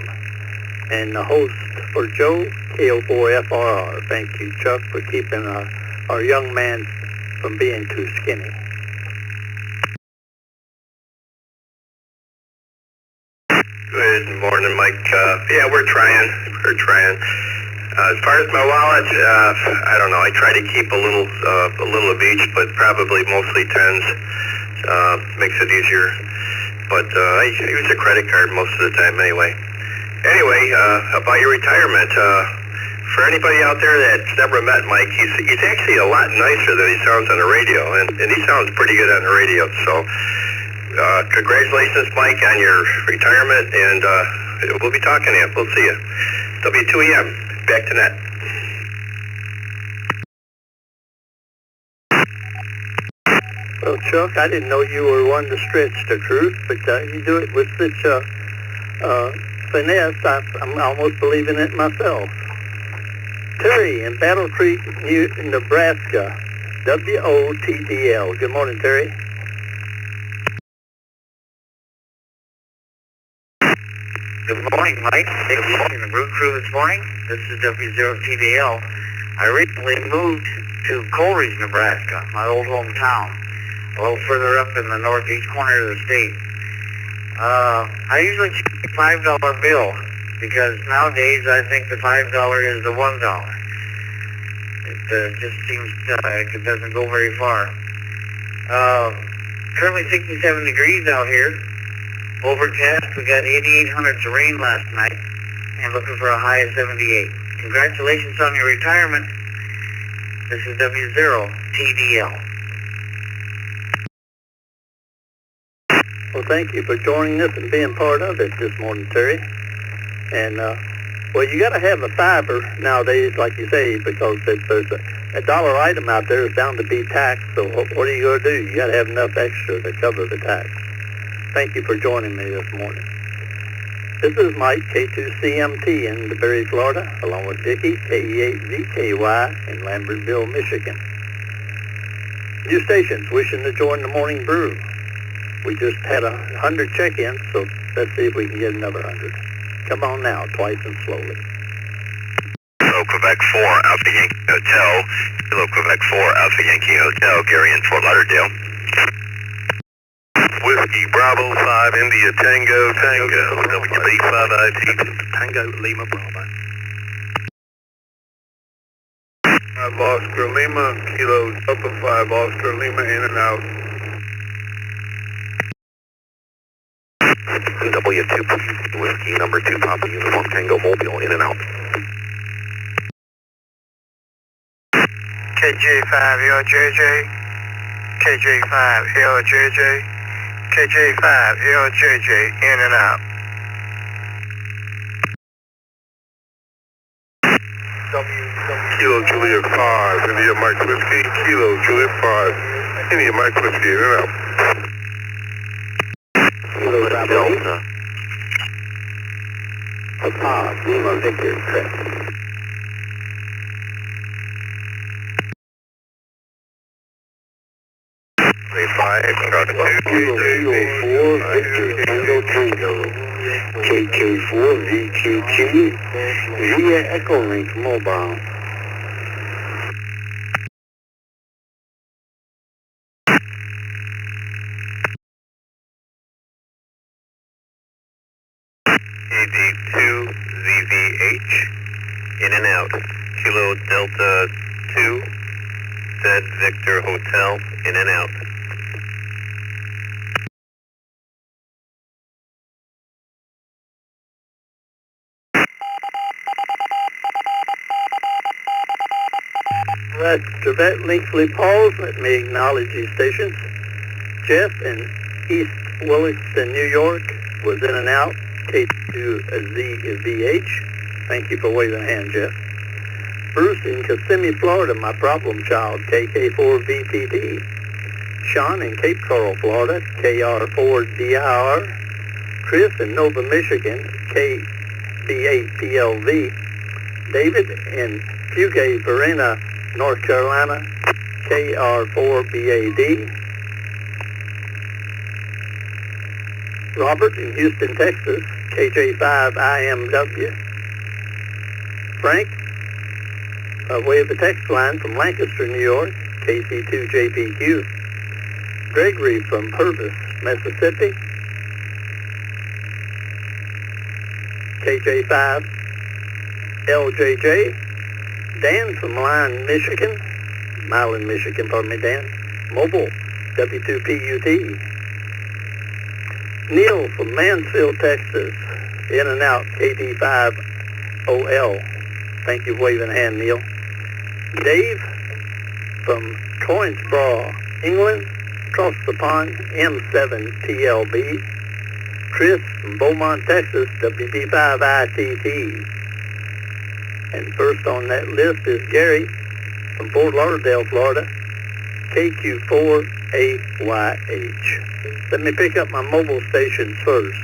and the host for Joe, KO4FRR. Thank you, Chuck, for keeping our young man from being too skinny. Good morning, Mike. Yeah, we're trying. As far as my wallet, I don't know. I try to keep a little of each, but probably mostly 10s. Makes it easier. But I use a credit card most of the time anyway. Anyway, about your retirement, for anybody out there that's never met Mike, he's actually a lot nicer than he sounds on the radio, and he sounds pretty good on the radio. So congratulations, Mike, on your retirement, and we'll be talking to you. We'll see you. W2EM, back to net. Well, Chuck, I didn't know you were one to stretch the truth, but you do it with such finesse, I'm almost believing it myself. Terry in Battle Creek, Nebraska, WOTDL. Good morning, Terry. Good morning, Mike. Good morning, the Brew Crew this morning. This is W0TDL. I recently moved to Colruy's, Nebraska, my old hometown, a little further up in the northeast corner of the state. I usually keep a $5 bill because nowadays I think the $5 is the $1. It just seems like it doesn't go very far. Currently 67 degrees out here. Overcast. We got 88 hundredths of rain last night. and looking for a high of 78. Congratulations on your retirement. This is W0TDL. Well, thank you for joining us and being part of it this morning, Terry. And, well, you got to have a fiber nowadays, like you say, because if there's a dollar item out there, it's bound to be taxed. So what are you going to do? You got to have enough extra to cover the tax. Thank you for joining me this morning. This is Mike, K2CMT in DeBerry, Florida, along with Dickie, KE8ZKY in Lambertville, Michigan. New stations wishing to join the Morning Brew. We just had 100 check-ins, so let's see if we can get another 100. Come on now, twice and slowly. Kilo Quebec 4, Alpha Yankee Hotel. Kilo Quebec 4, Alpha Yankee Hotel, Gary in Fort Lauderdale. Whiskey Bravo 5, India Tango, WB5IT, Tango Lima Bravo. 5 Oscar Lima, Kilo Delta 5 Oscar Lima, in and out. W2 Whiskey number 2 Papa Uniform Tango Mobile, in and out. KJ5LJJ, KJ5LJJ, KJ5LJJ, in and out. Kilo Juliet 5, India Mike Whiskey, Kilo Juliet 5, India Mike Whiskey, in and out. Kilo Delta. Papa, Lima Victor, correct. KK4VQQ via Echo Link Mobile. AD2ZVH, in and out. Kilo Delta 2, Zed Victor Hotel, in and out. Right, Trevette Linksley Pauls, let me acknowledge these stations. Jeff in East Williston, New York, was in and out, K2ZVH. Thank you for waving a hand, Jeff. Bruce in Kissimmee, Florida, my problem child, KK4VPD. Sean in Cape Coral, Florida, KR4DIR. Chris in Nova, Michigan, KB8PLV. David in Puget, Verena, North Carolina, KR4BAD. Robert in Houston, Texas, KJ5IMW. Frank, way of the text line from Lancaster, New York, KC2JPQ. Gregory from Purvis, Mississippi, KJ5LJJ. Dan from Milan, Michigan, Dan. Mobile, W2PUT. Neil from Mansfield, Texas, in and out, KD5OL. Thank you for waving a hand, Neil. Dave from Coinsborough, England, across the pond, M7TLB. Chris from Beaumont, Texas, WB5ITT. And first on that list is Gary from Fort Lauderdale, Florida, KQ4AYH. Let me pick up my mobile stations first.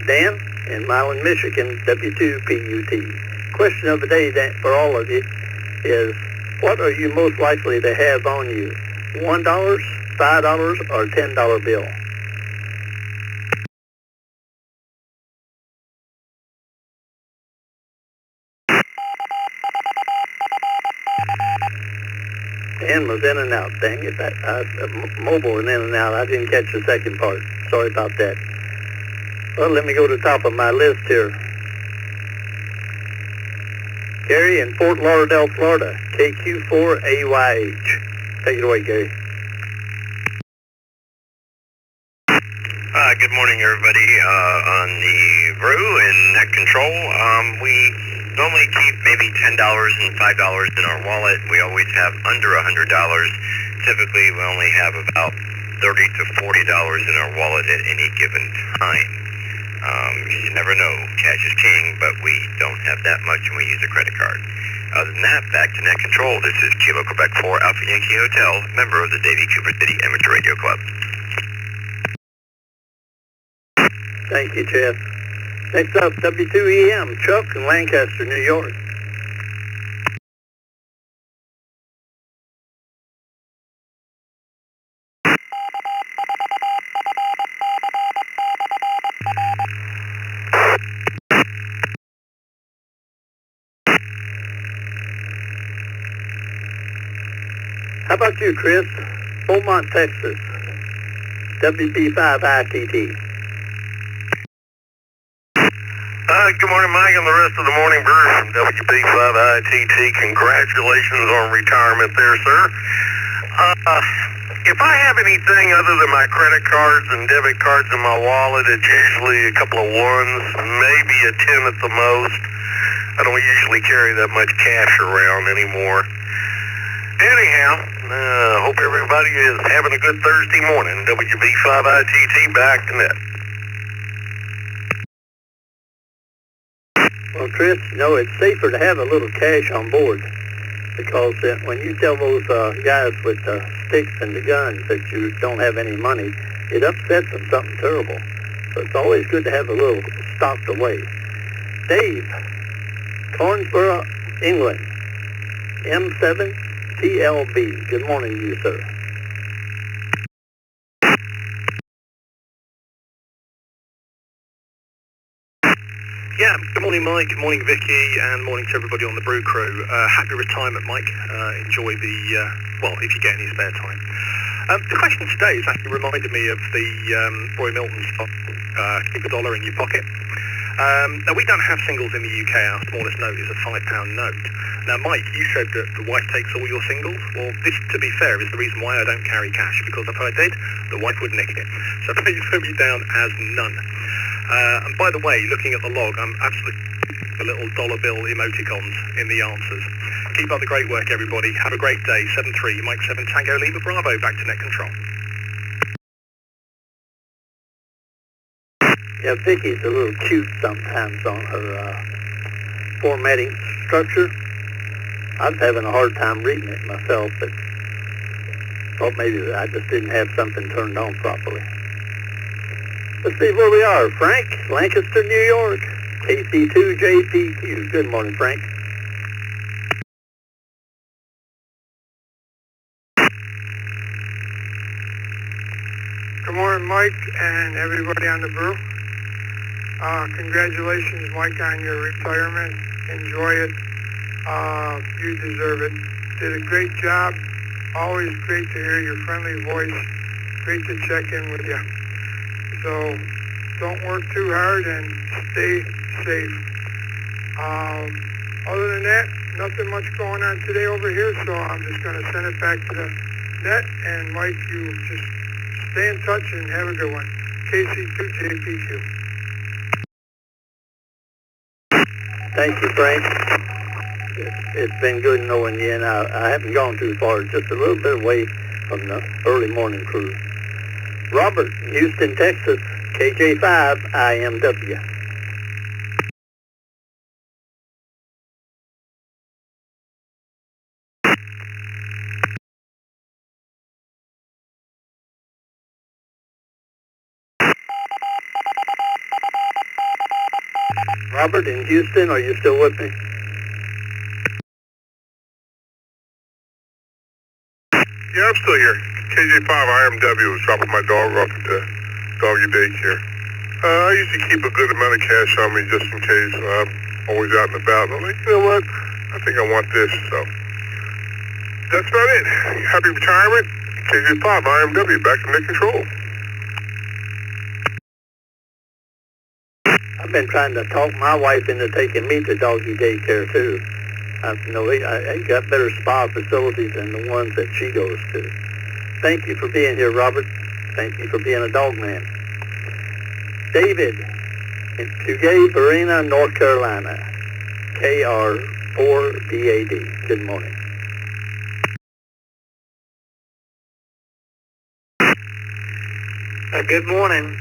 Dan in Milan, Michigan, W2PUT. Question of the day for all of you is, what are you most likely to have on you? $1, $5, or $10 bill? Dan was in and out. Dang it, mobile and in and out. I didn't catch the second part. Sorry about that. Well, let me go to the top of my list here. Gary in Fort Lauderdale, Florida, KQ4AYH. Take it away, Gary. Good morning, everybody. On the brew and net control, we normally keep maybe $10 and $5 in our wallet. We always have under $100. Typically, we only have about $30 to $40 in our wallet at any given time. You never know. Cash is king, but we don't have that much, and we use a credit card. Other than that, back to net control. This is Kilo Quebec 4 Alpha Yankee Hotel, member of the Davie Cooper City Amateur Radio Club. Thank you, Jeff. Next up, W2EM, Chuck in Lancaster, New York. How about you, Chris? Beaumont, Texas. WB5ITT. Good morning, Mike, and the rest of the Morning Brew from WB5ITT. Congratulations on retirement there, sir. If I have anything other than my credit cards and debit cards in my wallet, it's usually a couple of ones, maybe a 10 at the most. I don't usually carry that much cash around anymore. Anyhow, hope everybody is having a good Thursday morning. WB5ITT back to net. Well, Chris, you know, it's safer to have a little cash on board because when you tell those guys with the sticks and the guns that you don't have any money, it upsets them something terrible. So it's always good to have a little stocked away. Dave, Cornsboro, England, M7TLB. Good morning to you, sir. Yeah, good morning, Mike. Good morning, Vicky, and morning to everybody on the brew crew. Happy retirement, Mike. Enjoy the, well, if you get any spare time. The question today has actually reminded me of the Roy Milton song, Keep a Dollar in Your Pocket. Now, we don't have singles in the UK. Our smallest note is a £5 note. Now, Mike, you said that the wife takes all your singles. Well, this, to be fair, is the reason why I don't carry cash, because if I did, the wife would nick it. So please put me down as none. And by the way, looking at the log, I'm absolutely the little dollar bill emoticons in the answers. Keep up the great work, everybody. Have a great day. 7-3, Mike 7 Tango Lima Bravo, back to net control. Yeah, Vicky's a little cute sometimes on her formatting structure. I was having a hard time reading it myself, but thought maybe I just didn't have something turned on properly. Let's see where we are. Frank, Lancaster, New York, KC2JPQ. Good morning, Frank. Good morning, Mike, and everybody on the brew. Congratulations, Mike, on your retirement. Enjoy it. You deserve it. Did a great job. Always great to hear your friendly voice. Great to check in with you. So don't work too hard and stay safe. Other than that, nothing much going on today over here, so I'm just going to send it back to the net. And Mike, you just stay in touch and have a good one. KC2JPQ. Thank you, Frank. It's been good knowing you, and I haven't gone too far, just a little bit away from the early morning crew. Robert, Houston, Texas, KJ5 IMW. Robert in Houston, are you still with me? Yeah, I'm still here. KJ5 IMW was dropping my dog off at the doggy daycare. I usually keep a good amount of cash on me just in case. I'm always out and about. And I'm like, you know what? I think I want this. So that's about it. Happy retirement. KJ5 IMW back to net control. I've been trying to talk my wife into taking me to doggy daycare too. I got better spa facilities than the ones that she goes to. Thank you for being here, Robert. Thank you for being a dog man. David in Tugay, Verena, North Carolina. KR4BAD. Good morning. Good morning.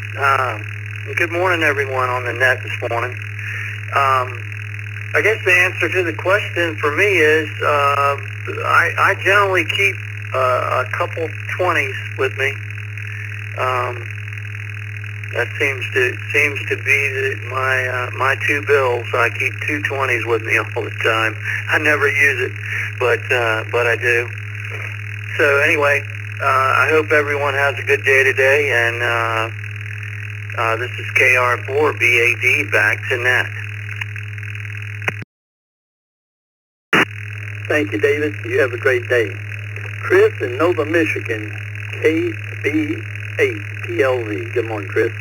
Good morning, everyone on the net this morning. I guess the answer to the question for me is I generally keep a couple 20s with me. That seems to be my two bills. I keep two 20s with me all the time. I never use it, but I do. So anyway, I hope everyone has a good day today, and this is KR4BAD back to net. Thank you, David. You have a great day. Chris in Nova, Michigan, KB8PLV. Good morning, Chris.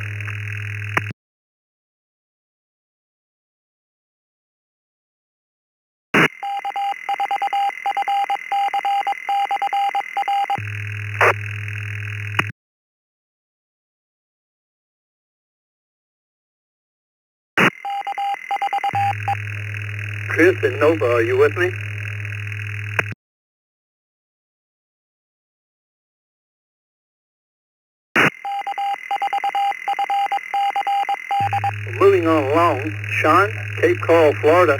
Chris in Nova, are you with me? Moving on along, Sean, Cape Coral, Florida,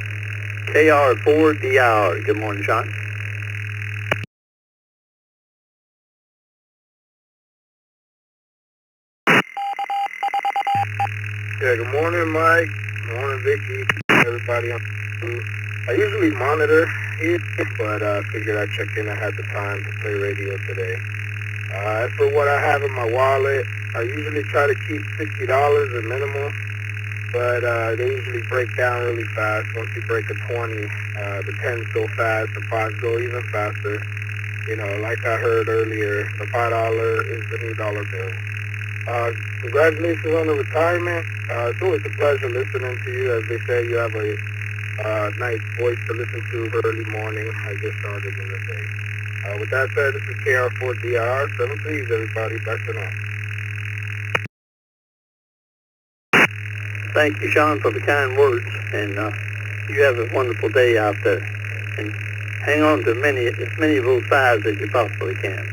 KR4DR. Good morning, Sean. Yeah, good morning, Mike. Good morning, Vicky. Everybody on the booth. I usually monitor it, but figured I'd check in. I had the time to play radio today. As for what I have in my wallet, I usually try to keep $60 at minimum, but they usually break down really fast. Once you break a 20, the 10s go fast, the 5s go even faster. You know, like I heard earlier, the $5 is the new dollar bill. Congratulations on the retirement. It's always a pleasure listening to you. As they say, you have a nice voice to listen to early morning. I just started in the day. With that said, this is KR4DR. 7 please, everybody. Back to now. Thank you, Sean, for the kind words, and you have a wonderful day out there. And hang on to as many of those fives as you possibly can.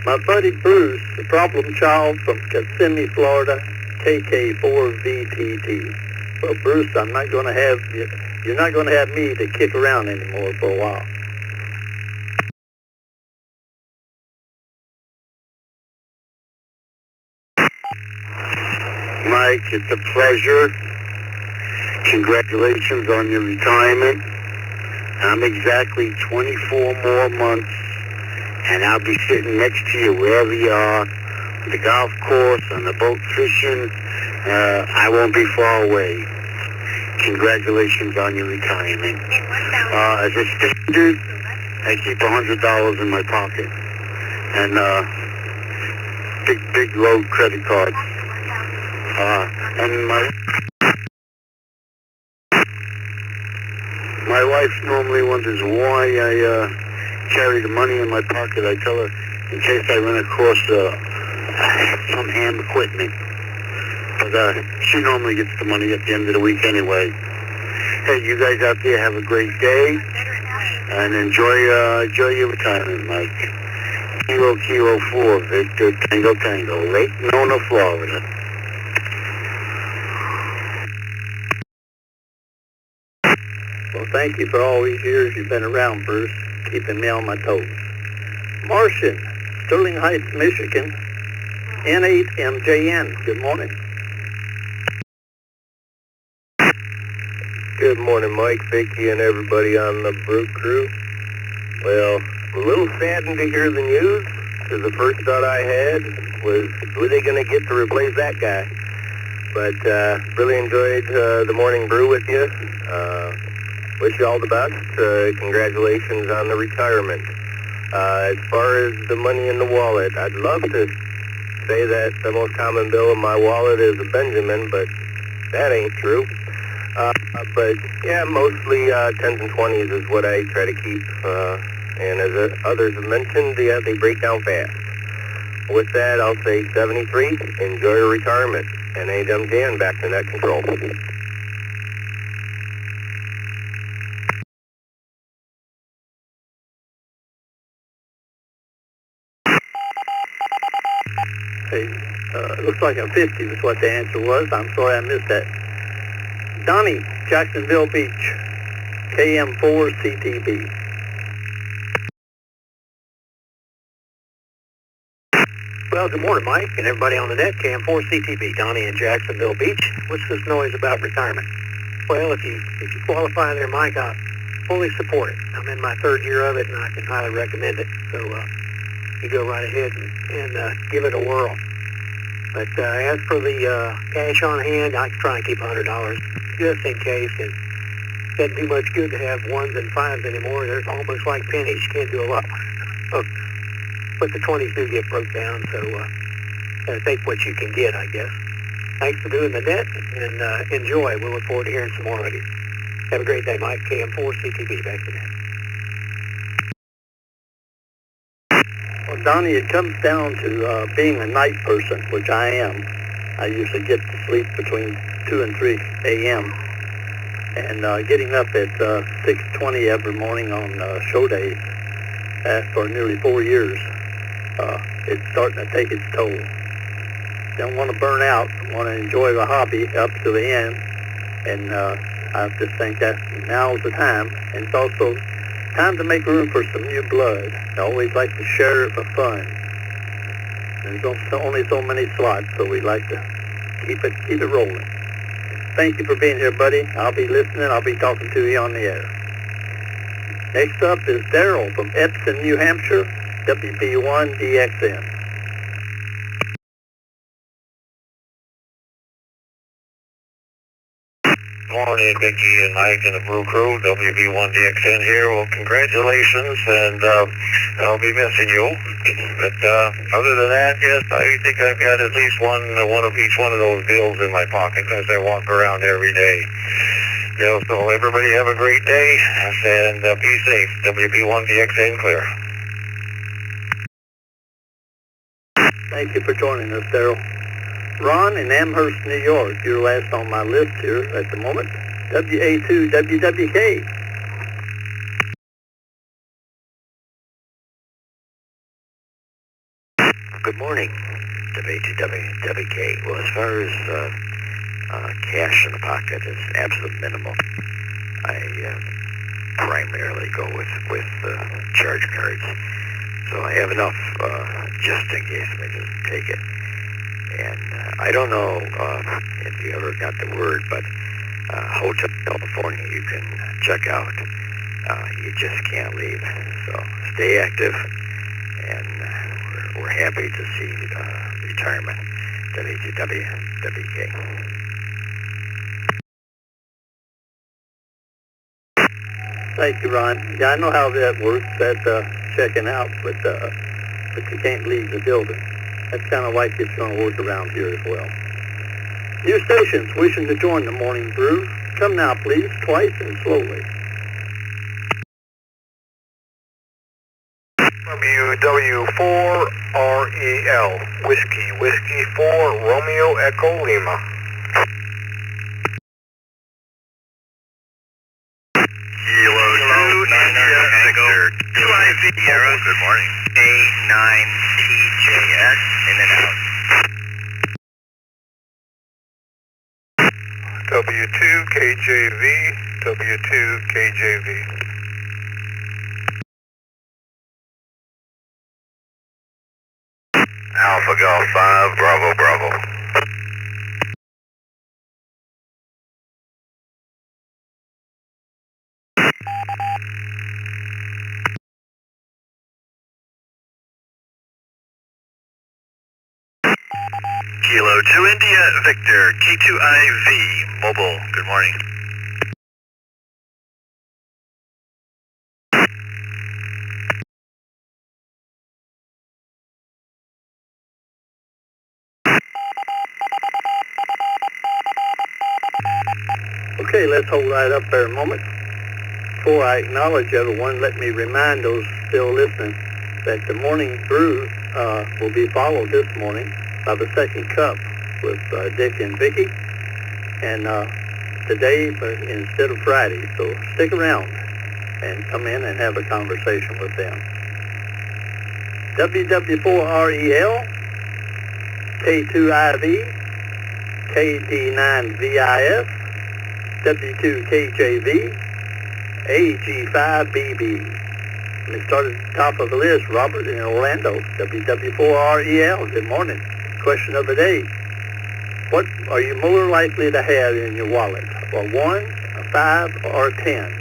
My buddy Bruce, the problem child from Kissimmee, Florida, KK4VTT. Well, Bruce, I'm not going to have you. You're not going to have me to kick around anymore for a while. Mike, it's a pleasure. Congratulations on your retirement. I'm exactly 24 more months, and I'll be sitting next to you wherever you are, the golf course, on the boat fishing. I won't be far away. Congratulations on your retirement. As a standard, I keep $100 in my pocket, and big load credit cards. And my wife normally wonders why I carry the money in my pocket. I tell her in case I run across some ham equipment. But she normally gets the money at the end of the week anyway. Hey, you guys out there have a great day and enjoy your retirement, Mike. Kilo 4, Victor Tango, Lake Nona, Florida. Well, thank you for all these years you've been around, Bruce, keeping me on my toes. Martian, Sterling Heights, Michigan, N8MJN. Good morning. Good morning, Mike, Vicky, and everybody on the Brew Crew. Well, I'm a little saddened to hear the news, because the first thought I had was, who are they going to get to replace that guy? But really enjoyed the morning brew with you. Wish you all the best. Congratulations on the retirement. As far as the money in the wallet, I'd love to say that the most common bill in my wallet is a Benjamin, but that ain't true. But yeah, mostly 10s and 20s is what I try to keep. And as others have mentioned, they break down fast. With that, I'll say 73. Enjoy your retirement. And AWJN back to net control. Hey, looks like a 50 was what the answer was. I'm sorry I missed that. Donnie, Jacksonville Beach, KM4CTB. Well, good morning, Mike, and everybody on the net. KM4CTB, Donnie in Jacksonville Beach. What's this noise about retirement? Well, if you qualify there, Mike, I fully support it. I'm in my third year of it, and I can highly recommend it. So you go right ahead and give it a whirl. But as for the cash on hand, I can try and keep $100 just in case. And it doesn't do much good to have ones and fives anymore. They're almost like pennies. You can't do a lot. But the 20s do get broke down, so take what you can get, I guess. Thanks for doing the net, and enjoy. We'll look forward to hearing some more of you. Have a great day, Mike. KM4CTB, back to net. Well, Donnie, it comes down to being a night person, which I am. I usually get to sleep between 2 and 3 a.m. And getting up at 6:20 every morning on show days for nearly 4 years, it's starting to take its toll. Don't want to burn out. Want to enjoy the hobby up to the end. And I just think that now's the time. And it's also time to make room for some new blood. I always like to share it for fun. There's only so many slots, so we like to keep it rolling. Thank you for being here, buddy. I'll be listening. I'll be talking to you on the air. Next up is Daryl from Epsom, New Hampshire, WB1DXN. Morning, Vicky and Mike and the Brew Crew, WB1DXN here. Well, congratulations, and I'll be missing you. But other than that, yes, I think I've got at least one of each one of those bills in my pocket as I walk around every day. You know, so everybody have a great day, and be safe. WB1DXN clear. Thank you for joining us, Daryl. Ron in Amherst, New York, you're last on my list here at the moment. WA2WWK. Good morning, WA2WWK. Well, as far as cash in the pocket is absolute minimal. I primarily go with charge cards. So I have enough just in case I just take it. And I don't know if you ever got the word, but Hotel California you can check out. You just can't leave. So stay active, and we're happy to see retirement. WA2WWK. Thank you, Ron. Yeah, I know how that works, that checking out, but you can't leave the building. That's kind of like it's going to work around here as well. New stations wishing to join the Morning Brew. Come now, please, twice and slowly. WW4REL, Whiskey 4, Romeo Echo Lima. Kilo 2, India, Victor, 2IV, Sierra, good morning. A9TJS, in and out. W2KJV, W2KJV. Alpha Golf 5, Bravo, Bravo. Kilo 2 India, Victor, K2IV, mobile, good morning. Okay, let's hold right up there a moment. Before I acknowledge everyone, let me remind those still listening that the Morning Brew will be followed this morning by the second cup with Dick and Vicky, and today instead of Friday. So stick around and come in and have a conversation with them. WW4REL, K2IV, KD9VIF, W2KJV, AG5BB. Let me start at the top of the list. Robert in Orlando, WW4REL. Good morning. Question of the day. What are you more likely to have in your wallet? A 1, a 5, or a 10?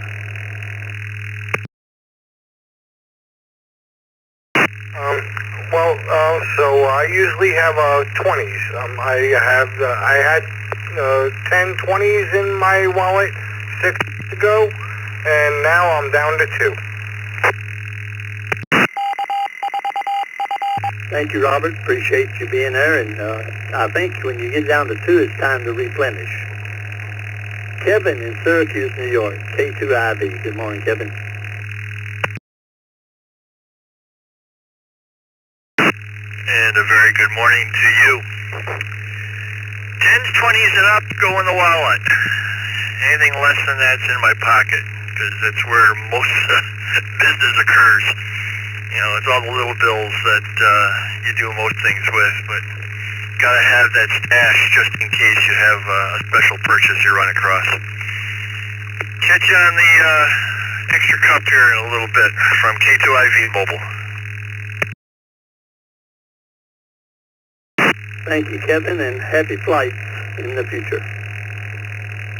So I usually have 20s. I had 10 20s in my wallet 6 months ago, and now I'm down to 2. Thank you, Robert. Appreciate you being there. And I think when you get down to 2, it's time to replenish. Kevin in Syracuse, New York, K2IV. Good morning, Kevin. And a very good morning to you. 10s, 20s, and up go in the wallet. Anything less than that's in my pocket, because that's where most business occurs. You know, it's all the little bills that you do most things with, but gotta have that stash just in case you have a special purchase you run across. Catch you on the extra cup here in a little bit from K2IV Mobile. Thank you, Kevin, and happy flights in the future.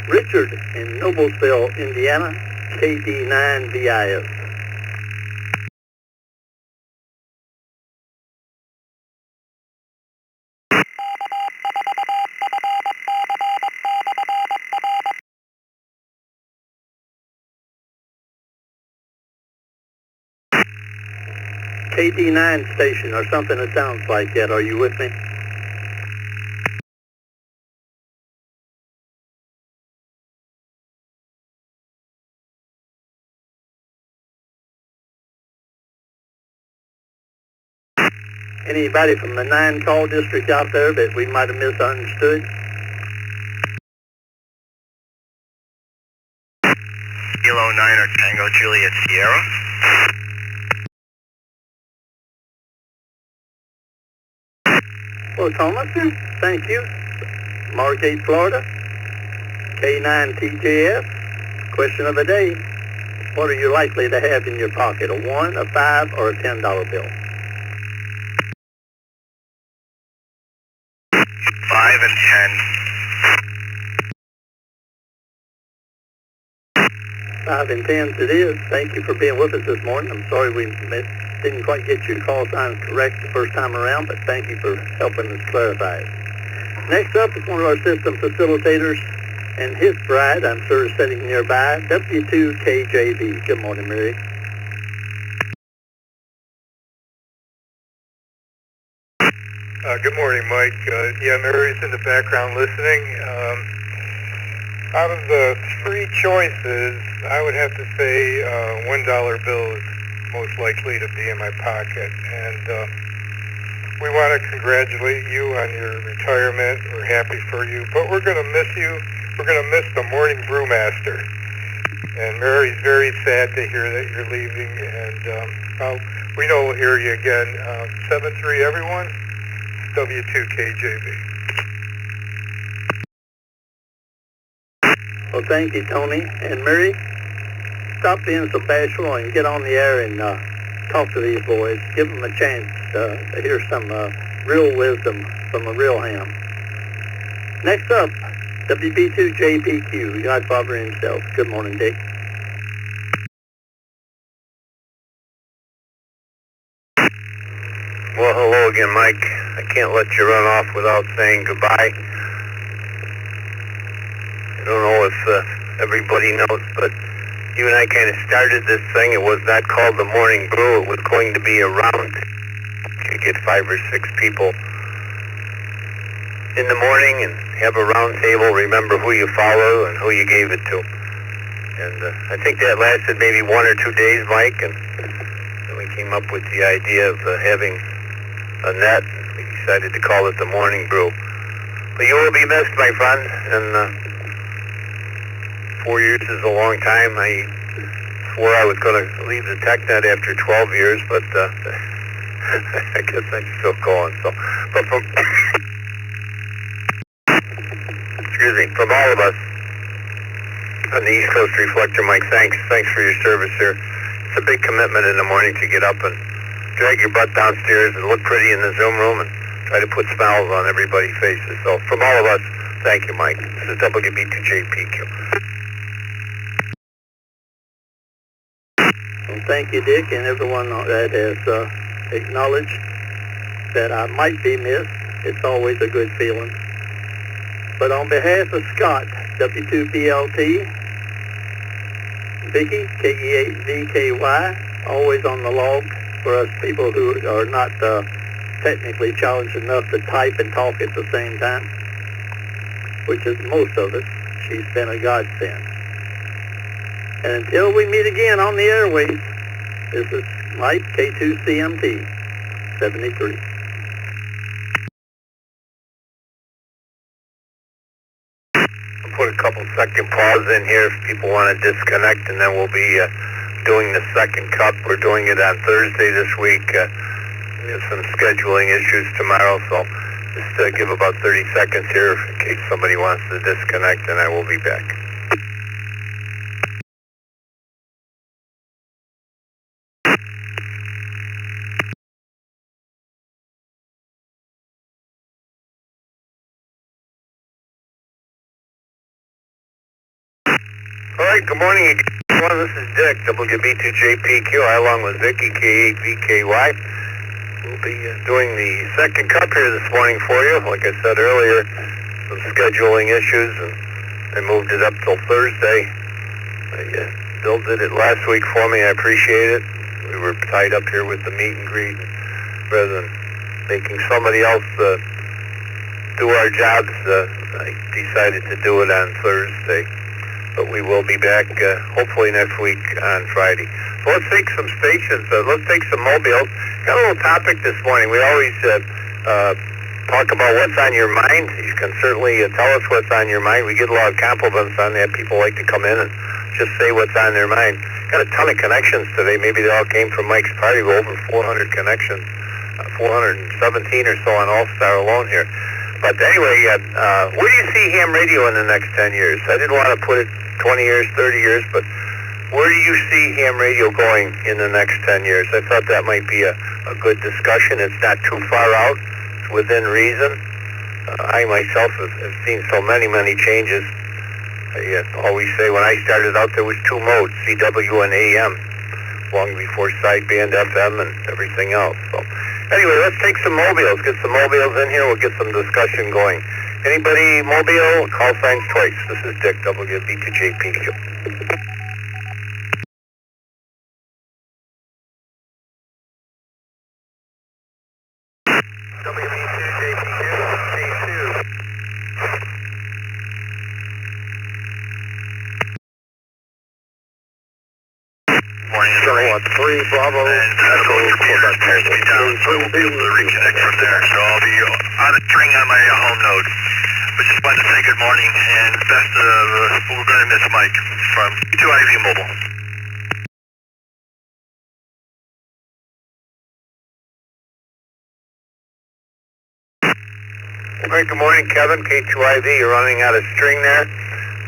Richard in Noblesville, Indiana, KD9VIF. KD9 station, or something that sounds like that. Are you with me? Anybody from the 9 call district out there that we might have misunderstood? Kilo 9 or Tango Juliet Sierra. Well, Thomas, thank you. Margate, Florida, K9TJF. Question of the day. What are you likely to have in your pocket? A 1, a 5, or a $10 bill? 5 and 10. 5 and 10s it is. Thank you for being with us this morning. I'm sorry we didn't quite get your call sign correct the first time around, but thank you for helping us clarify it. Next up is one of our system facilitators and his bride, I'm sure, is sitting nearby, W2KJV. Good morning, Mary. Good morning, Mike. Yeah, Mary's in the background listening. Out of the 3 choices, I would have to say $1 bill is most likely to be in my pocket. And we want to congratulate you on your retirement. We're happy for you. But we're going to miss you. We're going to miss the morning brewmaster. And Mary's very sad to hear that you're leaving. And we know we'll hear you again. 7-3, everyone. W2KJV. Well, thank you, Tony. And Mary, stop being so bashful and get on the air and talk to these boys. Give them a chance to hear some real wisdom from a real ham. Next up, WB2JPQ, Godfather himself. Good morning, Dick. Well, hello again, Mike. I can't let you run off without saying goodbye. I don't know if everybody knows, but you and I kind of started this thing. It was not called the Morning Brew. It was going to be a round. You get 5 or 6 people in the morning and have a round table, remember who you follow and who you gave it to. And I think that lasted maybe 1 or 2 days, Mike, and then we came up with the idea of having a net. We decided to call it the Morning Brew. But you will be missed, my friend, and 4 years is a long time. I swore I was going to leave the TechNet after 12 years, but I guess I'm still going. So, but from excuse me, from all of us on the East Coast Reflector, Mike, thanks for your service here. It's a big commitment in the morning to get up and drag your butt downstairs and look pretty in the Zoom room and try to put smiles on everybody's faces. So from all of us, thank you, Mike. This is WB2JPQ. Well, thank you, Dick, and everyone that has acknowledged that I might be missed. It's always a good feeling. But on behalf of Scott, W2BLT, Vicky, KE8VKY, always on the log for us people who are not technically challenged enough to type and talk at the same time, which is most of us. She's been a godsend. And until we meet again on the airwaves, this is Mike, K2CMT, 73. Put a couple second pause in here if people want to disconnect, and then we'll be doing the second cup. We're doing it on Thursday this week. We have some scheduling issues tomorrow, so just give about 30 seconds here in case somebody wants to disconnect, and I will be back. All right, good morning again. This is Dick, WB2JPQ, along with Vicky, K8VKY. We'll be doing the second cup here this morning for you. Like I said earlier, some scheduling issues, and I moved it up till Thursday. Bill did it last week for me. I appreciate it. We were tied up here with the meet and greet. Rather than making somebody else do our jobs, I decided to do it on Thursday. But we will be back hopefully next week on Friday. So let's take some stations. Let's take some mobiles. Got a little topic this morning. We always talk about what's on your mind. You can certainly tell us what's on your mind. We get a lot of compliments on that. People like to come in and just say what's on their mind. Got a ton of connections today. Maybe they all came from Mike's party. We're over 400 connections, 417 or so on All-Star alone here. But anyway, where do you see ham radio in the next 10 years? I didn't want to put it 20 years, 30 years, but where do you see ham radio going in the next 10 years? I thought that might be a good discussion. It's not too far out. It's within reason. I myself have seen so many changes. I always say when I started out there was two modes, CW and AM, long before sideband FM and everything else. So anyway, let's take some mobiles. Get some mobiles in here. We'll get some discussion going. Anybody mobile? Call signs twice. This is Dick, WB2JPQ. WB2JPQ, K2. Morning, Charlie 3 Bravo. And Echo Computer appears to be down, so we'll be able to reconnect from there. So I'll be on a string on my home node. But just wanted to say good morning and best of, we're going to miss Mike from 2IV Mobile. All right, good morning, Kevin, K2IV. You're running out of string there.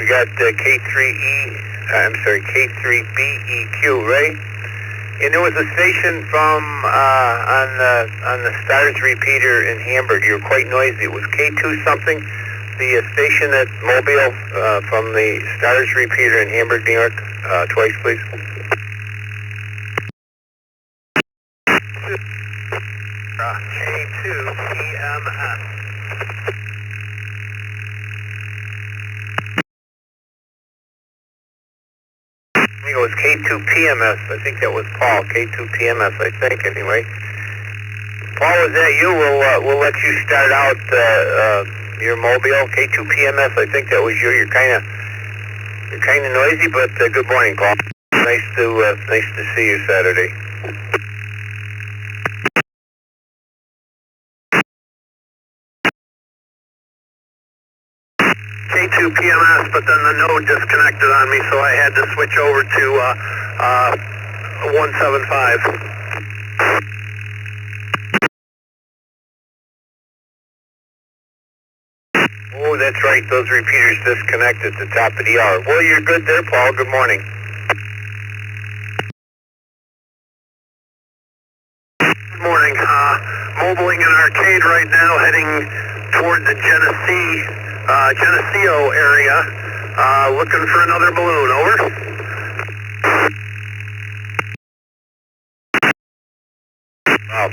We got K3BEQ, right? And there was a station from on the Stars repeater in Hamburg. You were quite noisy. It was K2 something. The station at Mobile from the Stars repeater in Hamburg, New York. Twice, please. K2 EMS. I think it was K2PMS. I think that was Paul. K2PMS, I think, anyway. Paul, is that you? We'll let you start out your mobile. K2PMS, I think that was you. You're kind of noisy, but good morning, Paul. Nice to see you Saturday. A2 PMS, but then the node disconnected on me, so I had to switch over to 175. Oh, that's right. Those repeaters disconnect at the top of the hour. Well, you're good there, Paul. Good morning. Good morning. Mobiling an arcade right now, heading toward the Geneseo area. Looking for another balloon. Over. Wow.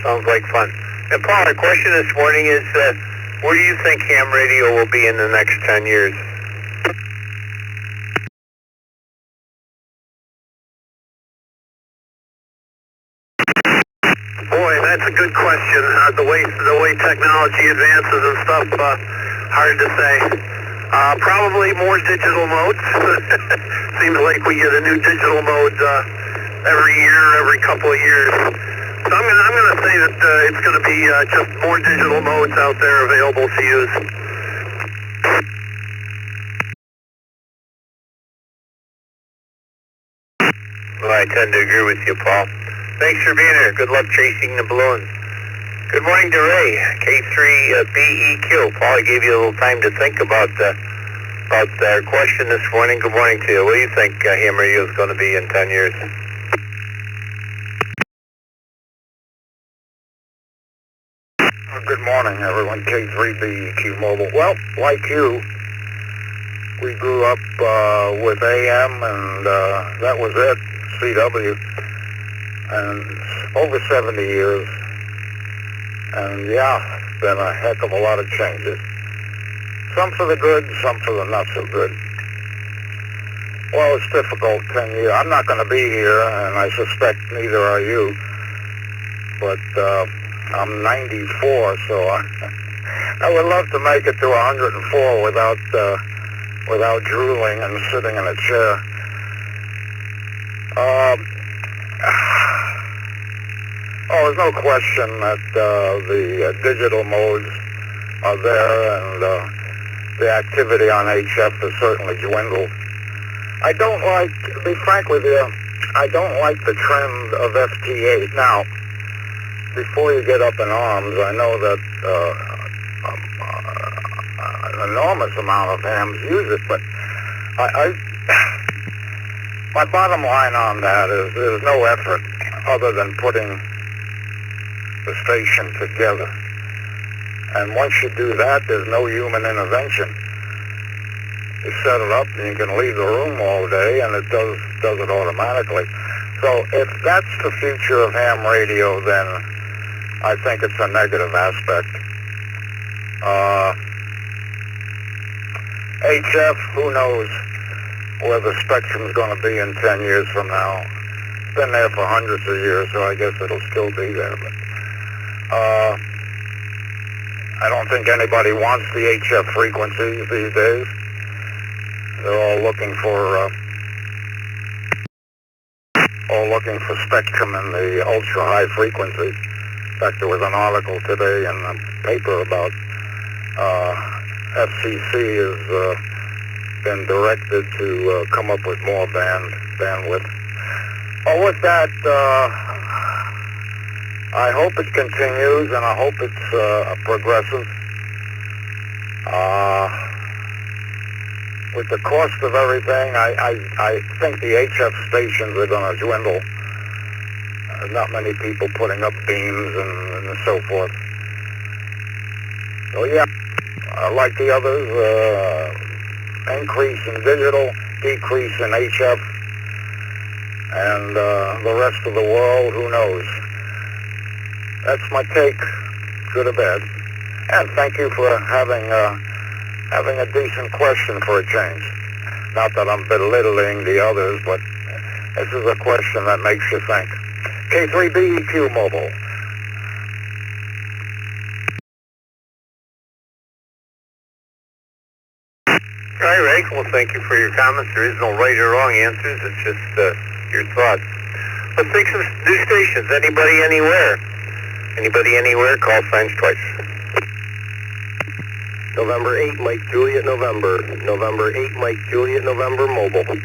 Sounds like fun. And Paul, our question this morning is, where do you think ham radio will be in the next 10 years? Boy, that's a good question. The way technology advances and stuff, hard to say. Probably more digital modes. Seems like we get a new digital mode every year, every couple of years. So I'm gonna say that it's gonna be just more digital modes out there available to use. Well, I tend to agree with you, Paul. Thanks for being here. Good luck chasing the balloons. Good morning to Ray, K3BEQ. Paul, I gave you a little time to think about our question this morning. Good morning to you. What do you think ham radio is going to be in 10 years? Good morning, everyone. K3BEQ Mobile. Well, like you, we grew up with AM, and that was it, CW. And over 70 years, and yeah, been a heck of a lot of changes. Some for the good, some for the not so good. Well, it's difficult, 10 years. I'm not going to be here, and I suspect neither are you, but I'm 94, so I would love to make it to 104 without drooling and sitting in a chair. There's no question that the digital modes are there, and the activity on HF has certainly dwindled. I don't like, to be frank with you, I don't like the trend of FT8. Now, before you get up in arms, I know that an enormous amount of hams use it, but my bottom line on that is there's no effort other than putting the station together. And once you do that, there's no human intervention. You set it up and you can leave the room all day and it does it automatically. So if that's the future of ham radio, then I think it's a negative aspect. HF, who knows where the spectrum's going to be in 10 years from now. It's been there for hundreds of years, so I guess it'll still be there. But I don't think anybody wants the HF frequencies these days. They're all looking for spectrum in the ultra high frequencies. In fact, there was an article today in the paper about FCC has been directed to come up with more bandwidth. Well, with that, I hope it continues, and I hope it's progressive. With the cost of everything, I think the HF stations are going to dwindle. Not many people putting up beams and so forth. So yeah, like the others, increase in digital, decrease in HF, and the rest of the world, who knows? That's my take, good or bad. And thank you for having a decent question for a change. Not that I'm belittling the others, but this is a question that makes you think. K3BEQ Mobile. All right, Ray. Well, thank you for your comments. There is no right or wrong answers. It's just your thoughts. Let's take some new stations. Anybody, anywhere? Anybody, anywhere? Call signs twice. November 8, Mike Juliet, November. November 8, Mike Juliet, November, mobile.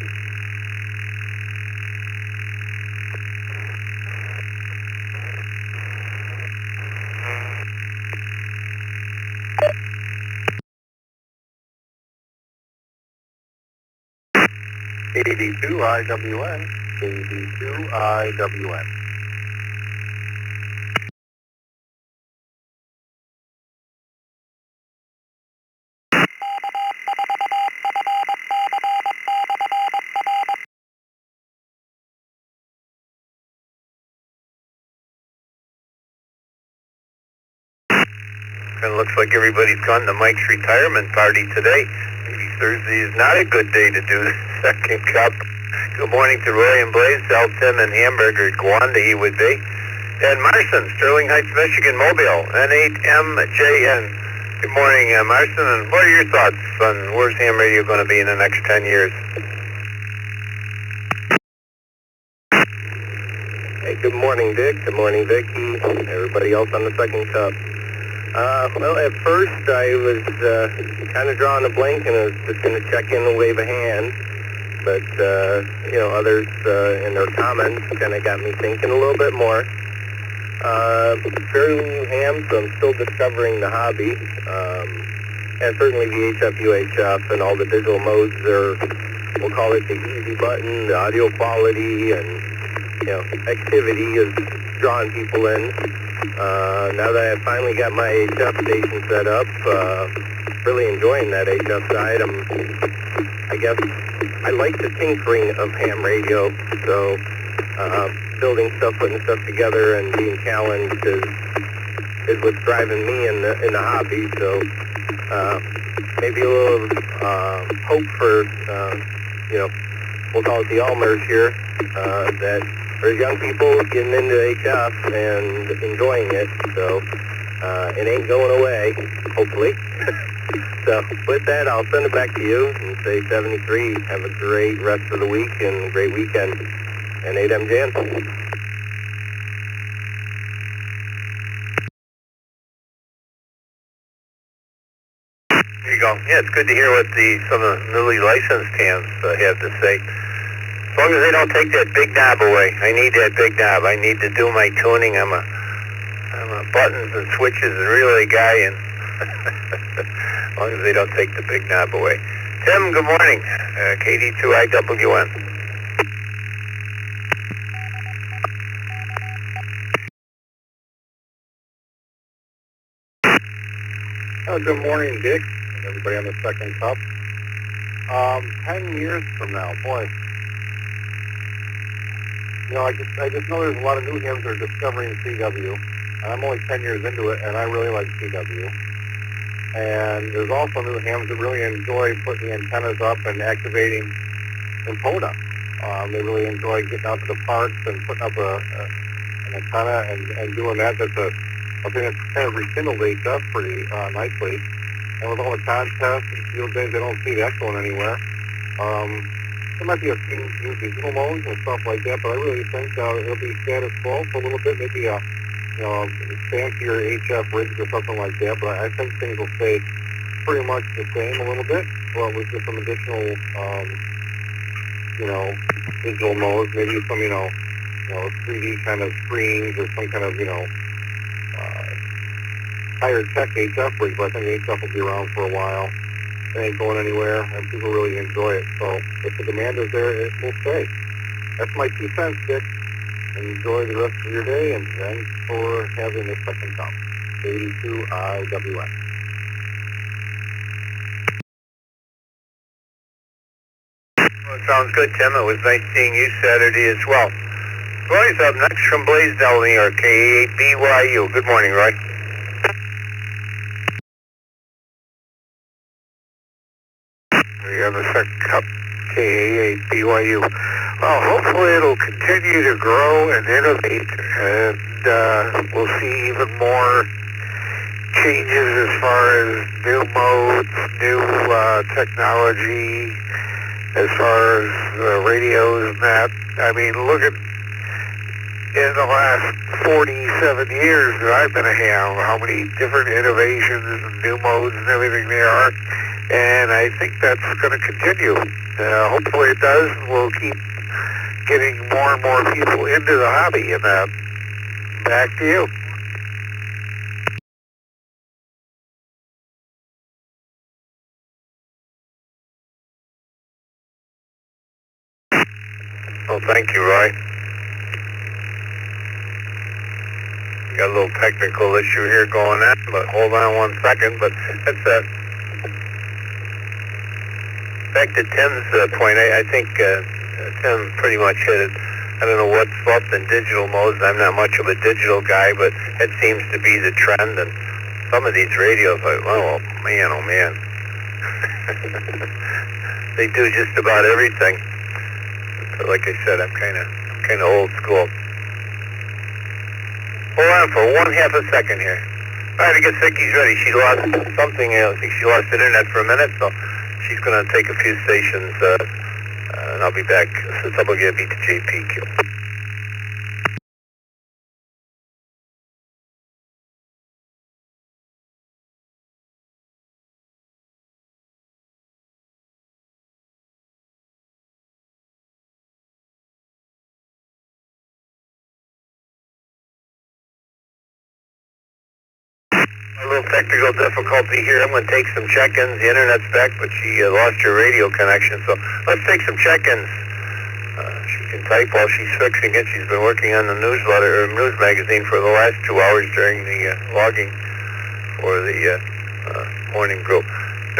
AD2 IWN. AD2 IWN. Kind of looks like everybody's gone to Mike's retirement party today. Maybe Thursday is not a good day to do the second cup. Good morning to Roy and Blaze, Del, Tim, and Hamburger, Gwanda, he would be. And Marson, Sterling Heights, Michigan, Mobile, N8MJN. Good morning, Marson, and what are your thoughts on where's ham radio going to be in the next 10 years? Hey, good morning, Dick. Good morning, Vicki. Everybody else on the second cup. Well, at first I was kind of drawing a blank and I was just going to check in and wave a hand. But, you know, others in their comments kind of got me thinking a little bit more. Fairly new ham, so I'm still discovering the hobby. And certainly VHF, UHF, and all the digital modes are, we'll call it the easy button, the audio quality, and, you know, activity is drawing people in. Now that I've finally got my HF station set up, really enjoying that HF side. I guess I like the tinkering of ham radio, so building stuff, putting stuff together, and being challenged is what's driving me in the hobby. So maybe a little hope for you know, we'll call it the Almers here, that there's young people getting into HF and enjoying it, so it ain't going away, hopefully. So with that, I'll send it back to you and say 73. Have a great rest of the week and a great weekend. And 8MJN. There you go. Yeah, it's good to hear what some of the newly licensed hams have to say. As long as they don't take that big knob away. I need that big knob. I need to do my tuning. I'm a buttons and switches and relay guy, and as long as they don't take the big knob away. Tim, good morning. KD2IWN. Good morning, Dick, and everybody on the second cup. 10 years from now, boy. You know, I just know there's a lot of new hams that are discovering CW, and I'm only 10 years into it, and I really like CW. And there's also new hams that really enjoy putting the antennas up and activating in PODA. They really enjoy getting out to the parks and putting up an antenna and doing that. That's a thing that's kind of rekindled HF pretty nicely. And with all the contests and field days, they don't see that going anywhere. There might be a few new digital modes and stuff like that, but I really think it'll be status quo for a little bit, maybe a fancier HF rigs or something like that. But I think things will stay pretty much the same a little bit. Well, with just some additional, digital modes, maybe some, 3D kind of screens or some kind of, higher tech HF rigs. But I think HF will be around for a while. It ain't going anywhere, and people really enjoy it. So if the demand is there, it will stay. That's my 2 cents, Dick. Enjoy the rest of your day, and thanks for having this second cup. 82 IWN. Well, sounds good, Tim. It was nice seeing you Saturday as well. Roy's up next from Blaisdell, New York, KA8BYU. Good morning, Roy. We have a second cup, KA8BYU. Well, hopefully it'll continue to grow and innovate, and we'll see even more changes as far as new modes, new technology, as far as radios and that. I mean, look at, in the last 47 years that I've been a ham, how many different innovations and new modes and everything there are. And I think that's going to continue. Hopefully it does. We'll keep getting more and more people into the hobby. And back to you. Well, thank you, Roy. Got a little technical issue here going on, but hold on 1 second. But that's back to Tim's point. I think Tim pretty much hit it. I don't know what's up in digital modes. I'm not much of a digital guy, but it seems to be the trend. And some of these radios, like, oh man, they do just about everything. But like I said, I'm kind of old school. Hold on for 1/2 a second here. All right, I guess Vicky's ready. She lost something. I think she lost internet for a minute, so she's going to take a few stations, and I'll be back since I'm going to beat the JPQ. A little technical difficulty here. I'm going to take some check-ins. The internet's back, but she lost her radio connection. So let's take some check-ins. She can type while she's fixing it. She's been working on the newsletter or news magazine for the last 2 hours during the logging for the morning brew.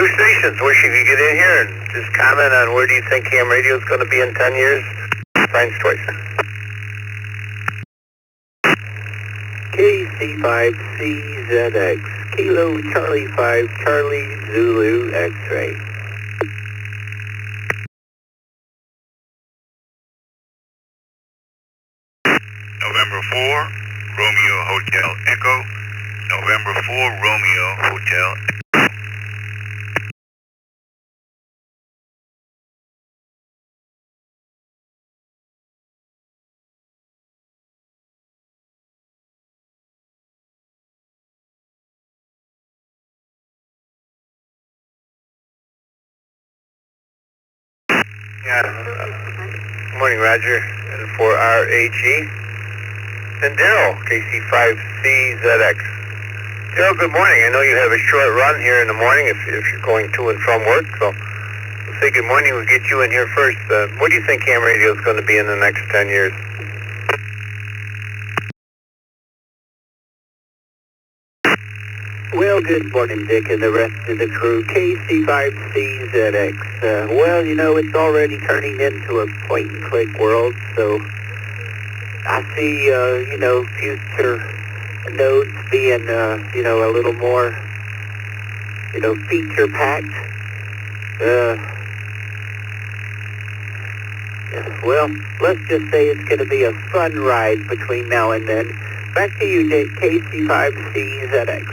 New stations. Wish you could get in here and just comment on where do you think ham radio is going to be in 10 years. Science choice. KC5CZX, Kilo Charlie 5, Charlie Zulu X-Ray. November 4, Romeo Hotel Echo. November 4, Romeo Hotel Echo. Yeah. Morning, Roger. And for RHE. And Daryl, KC5CZX. Daryl, good morning. I know you have a short run here in the morning if you're going to and from work, so we'll say good morning. We'll get you in here first. What do you think ham radio is going to be in the next 10 years? Well, good morning, Dick, and the rest of the crew. KC5CZX. Well, you know, it's already turning into a point-and-click world, so I see, you know, future nodes being, you know, a little more, you know, feature-packed. Well, let's just say it's going to be a fun ride between now and then. Back to you, Dick, KC5CZX.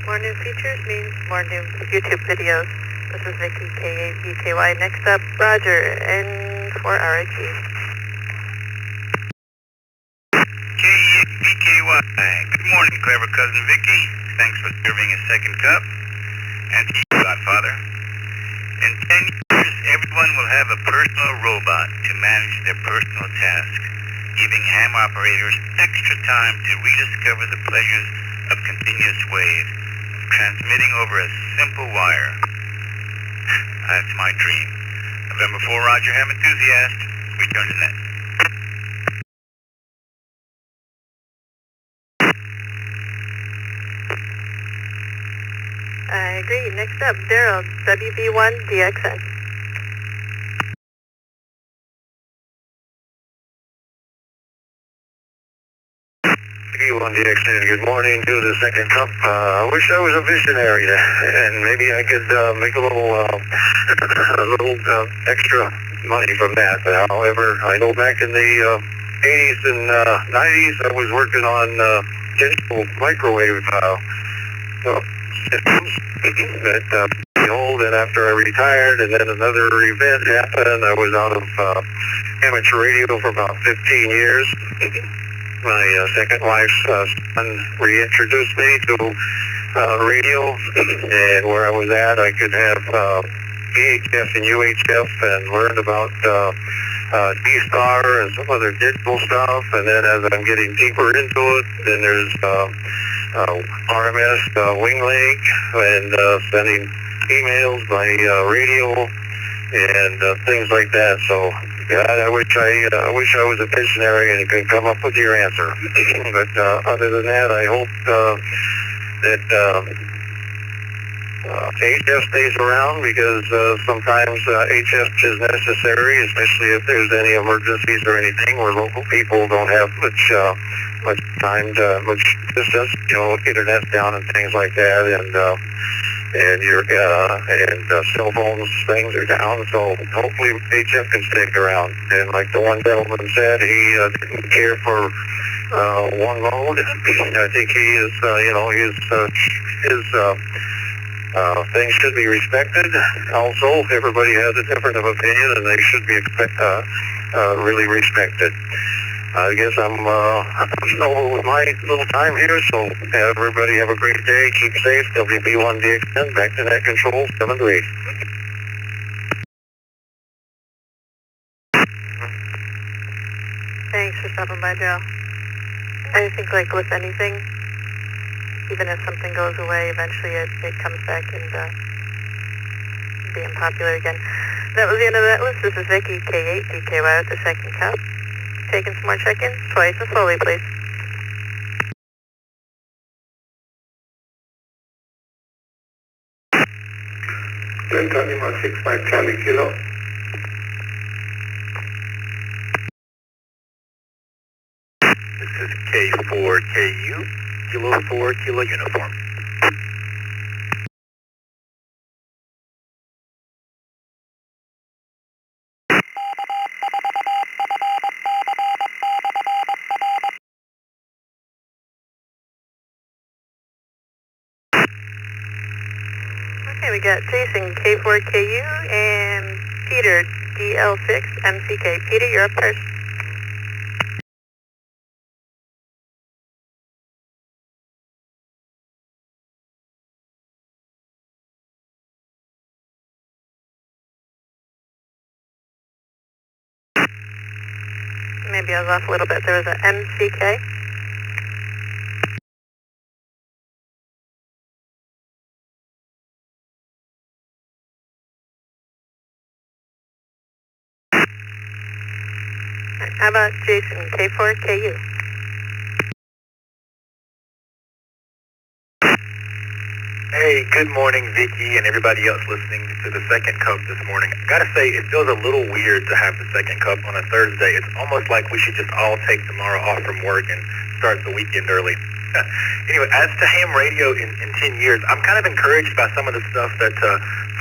More new features means more new YouTube videos. This is Vicky, K-A-V-K-Y. Next up, Roger, N4RIG. K-A-V-K-Y. Good morning, clever cousin Vicky. Thanks for serving a second cup. And to you, Godfather. In 10 years, everyone will have a personal robot to manage their personal tasks, giving ham operators extra time to rediscover the pleasures of continuous wave, transmitting over a simple wire. That's my dream. November 4, Roger, ham enthusiast. Return to net. I agree. Next up, Daryl, WB1DXN. WB1DXN, good morning to the second cup. I wish I was a visionary and maybe I could make a little extra money from that. However, I know back in the 80s and 90s I was working on digital microwave systems that old, and after I retired, and then another event happened. I was out of amateur radio for about 15 years. My second wife's son reintroduced me to radio, and where I was at, I could have VHF and UHF, and learned about D-Star and some other digital stuff. And then as I'm getting deeper into it, then there's RMS Wing Link, and sending emails by radio and things like that. So God, I wish I was a visionary and could come up with your answer. But other than that, I hope that HF stays around, because sometimes HF is necessary, especially if there's any emergencies or anything where local people don't have much time to much distance, internet's down and things like that, and your cell phones things are down. So hopefully HF can stick around. And like the one gentleman said, he didn't care for one mode. I think he is, his things should be respected. Also, everybody has a different of opinion, and they should be really respected. I guess I'm over with my little time here, so everybody have a great day. Keep safe. WB1DXN, back to net control, 7-8. Thanks for stopping by, Joe. I think, like with anything, even if something goes away, eventually it comes back and being popular again. That was the end of that list. This is Vicky, K8DKY with the second cup. Taking some more check-ins, twice and slowly, please. Delta Lima 65 Charlie Kilo. This is K4KU, Kilo 4 Kilo Uniform. Okay, we got Jason, K4KU, and Peter, DL6MCK. Peter, you're up first. Maybe I was off a little bit. There was an MCK. How about Jason, K4KU? Hey, good morning, Vicky, and everybody else listening to the second cup this morning. I gotta say, it feels a little weird to have the second cup on a Thursday. It's almost like we should just all take tomorrow off from work and start the weekend early. Anyway, as to ham radio in 10 years, I'm kind of encouraged by some of the stuff that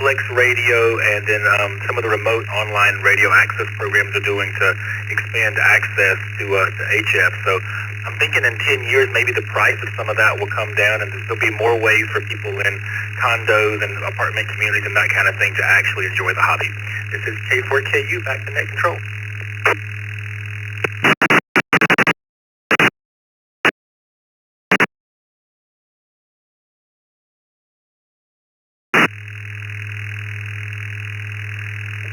Flex Radio and then some of the remote online radio access programs are doing to expand access to HF. So I'm thinking in 10 years, maybe the price of some of that will come down, and there'll be more ways for people in condos and apartment communities and that kind of thing to actually enjoy the hobby. This is K4KU, back to net control.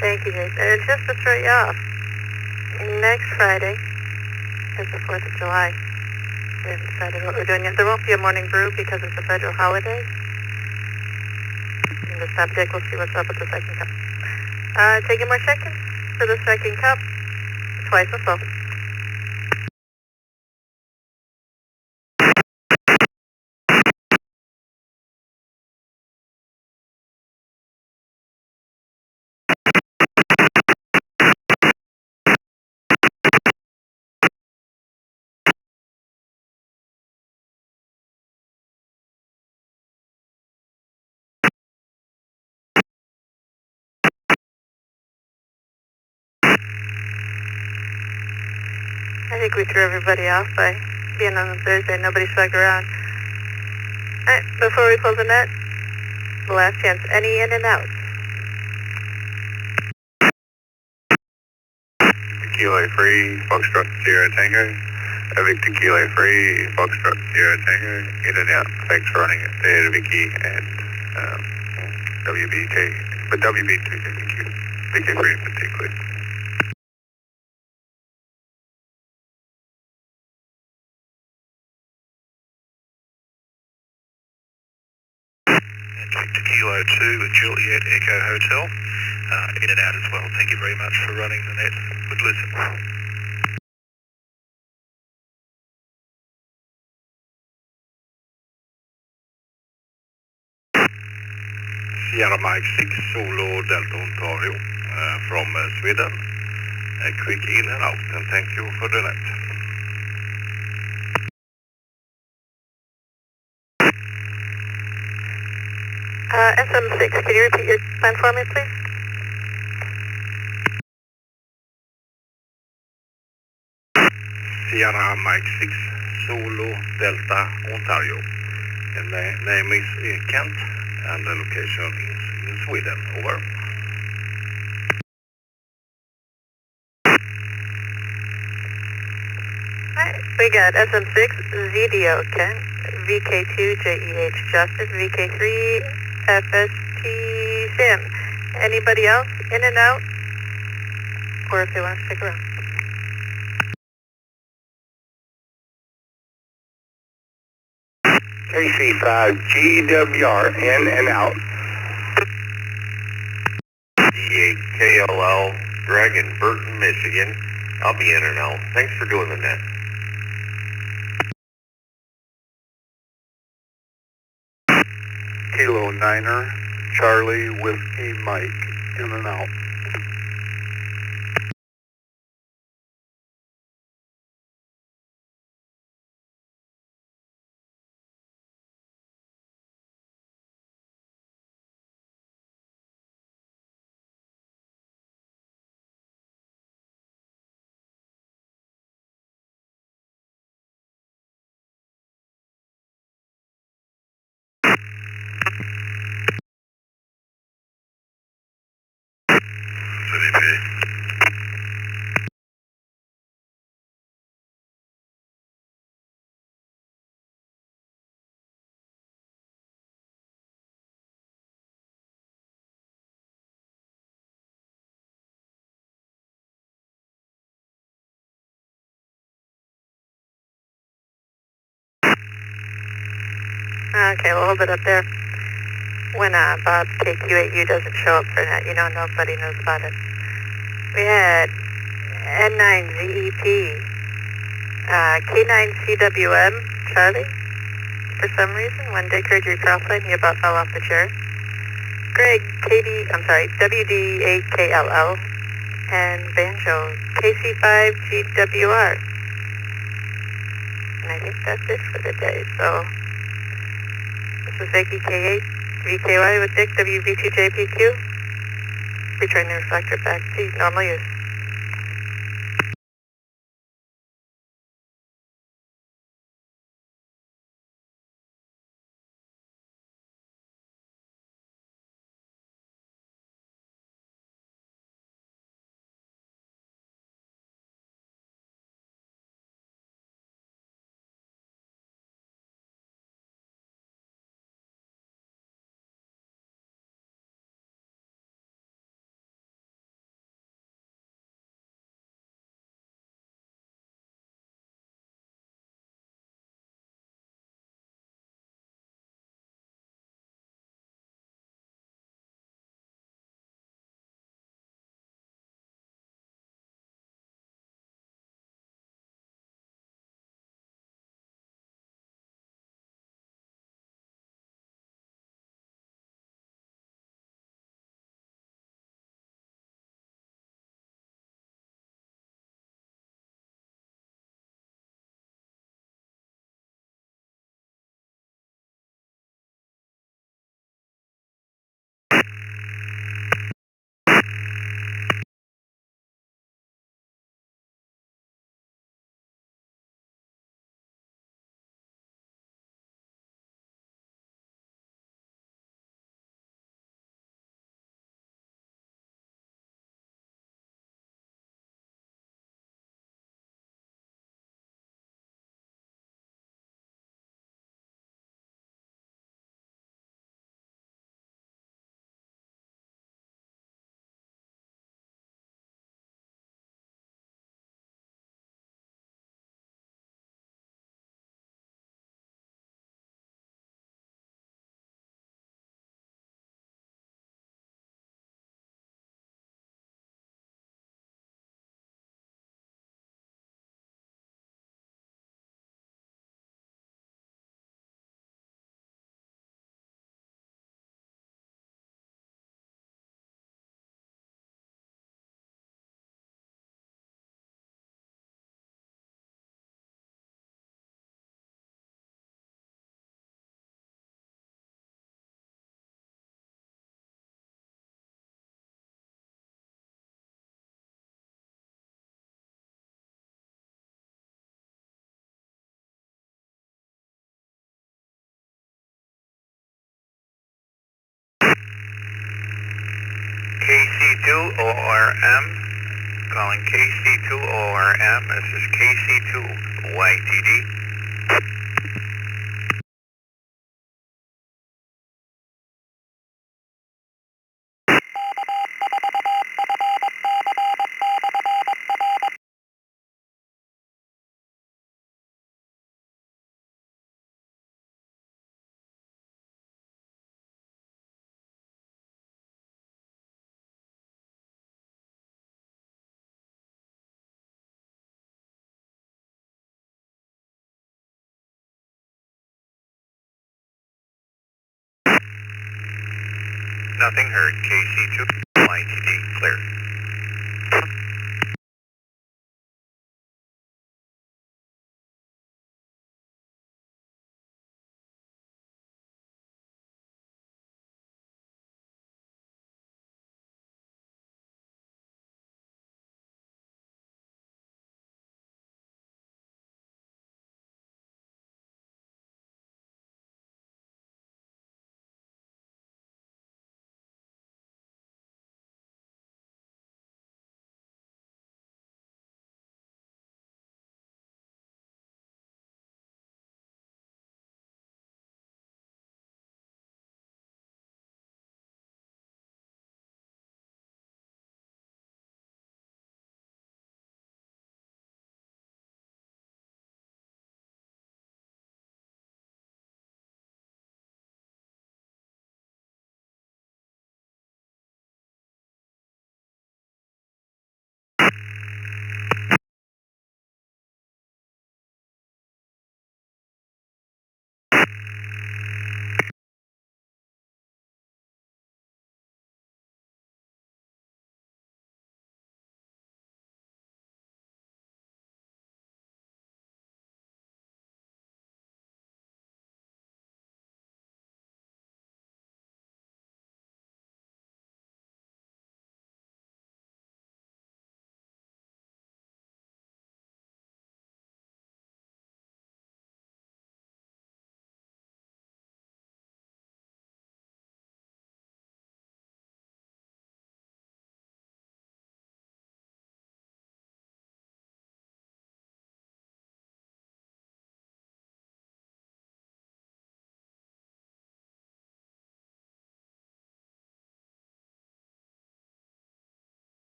Thank you, Jason. And just to throw you off, next Friday is the 4th of July. We haven't decided what we're doing yet. There won't be a morning brew because it's a federal holiday. In the subject, we'll see what's up with the second cup. Taking more check-ins for the second cup. Twice and slow. I think we threw everybody off by being on a Thursday. Nobody stuck around. All right, before we close the net, the last chance. Any in and outs? Tequila free, Foxtrot Sierra Tango. Victor Kilo free, Foxtrot Sierra Tango. In and out. Thanks for running it there, Vicky and WBK. But WB2 VQ. VK free in particular. Victor Kilo 2 at Juliet Echo Hotel. In and out as well. Thank you very much for running the net. Good listen. Sierra Mike 6 Solo Delta Ontario from Sweden. A quick in and out, and thank you for the net. SM6, can you repeat your plan for me, please? Sierra Mike 6 Solo Delta Ontario. And the name is Kent, and the location is in Sweden. Over. Alright, we got SM6 ZDO Kent, VK2 JEH Justice, VK3 FST Sam. Anybody else in and out? Or if they want to stick around. KC5 GWR in and out. D8 KLL Dragon Burton, Michigan. I'll be in and out. Thanks for doing the net. Kilo 9er, Charlie Whiskey Mike, in and out. Okay, we'll hold it up there. When Bob's KQ8U doesn't show up for that, you know nobody knows about it. We had N9ZEP, K9CWM, Charlie. For some reason, when Dick heard your call sign, he about fell off the chair. Greg, WD8KLL, and Banjo, KC5GWR. And I think that's it for the day, so this is Vicky K8, VKY with Dick, WV2JPQ. Return the reflector back to normal use. KC2ORM. Calling KC2ORM. This is KC2YTD. Nothing heard. KC2YTD clear.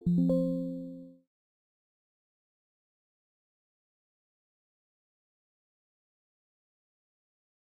Thank you.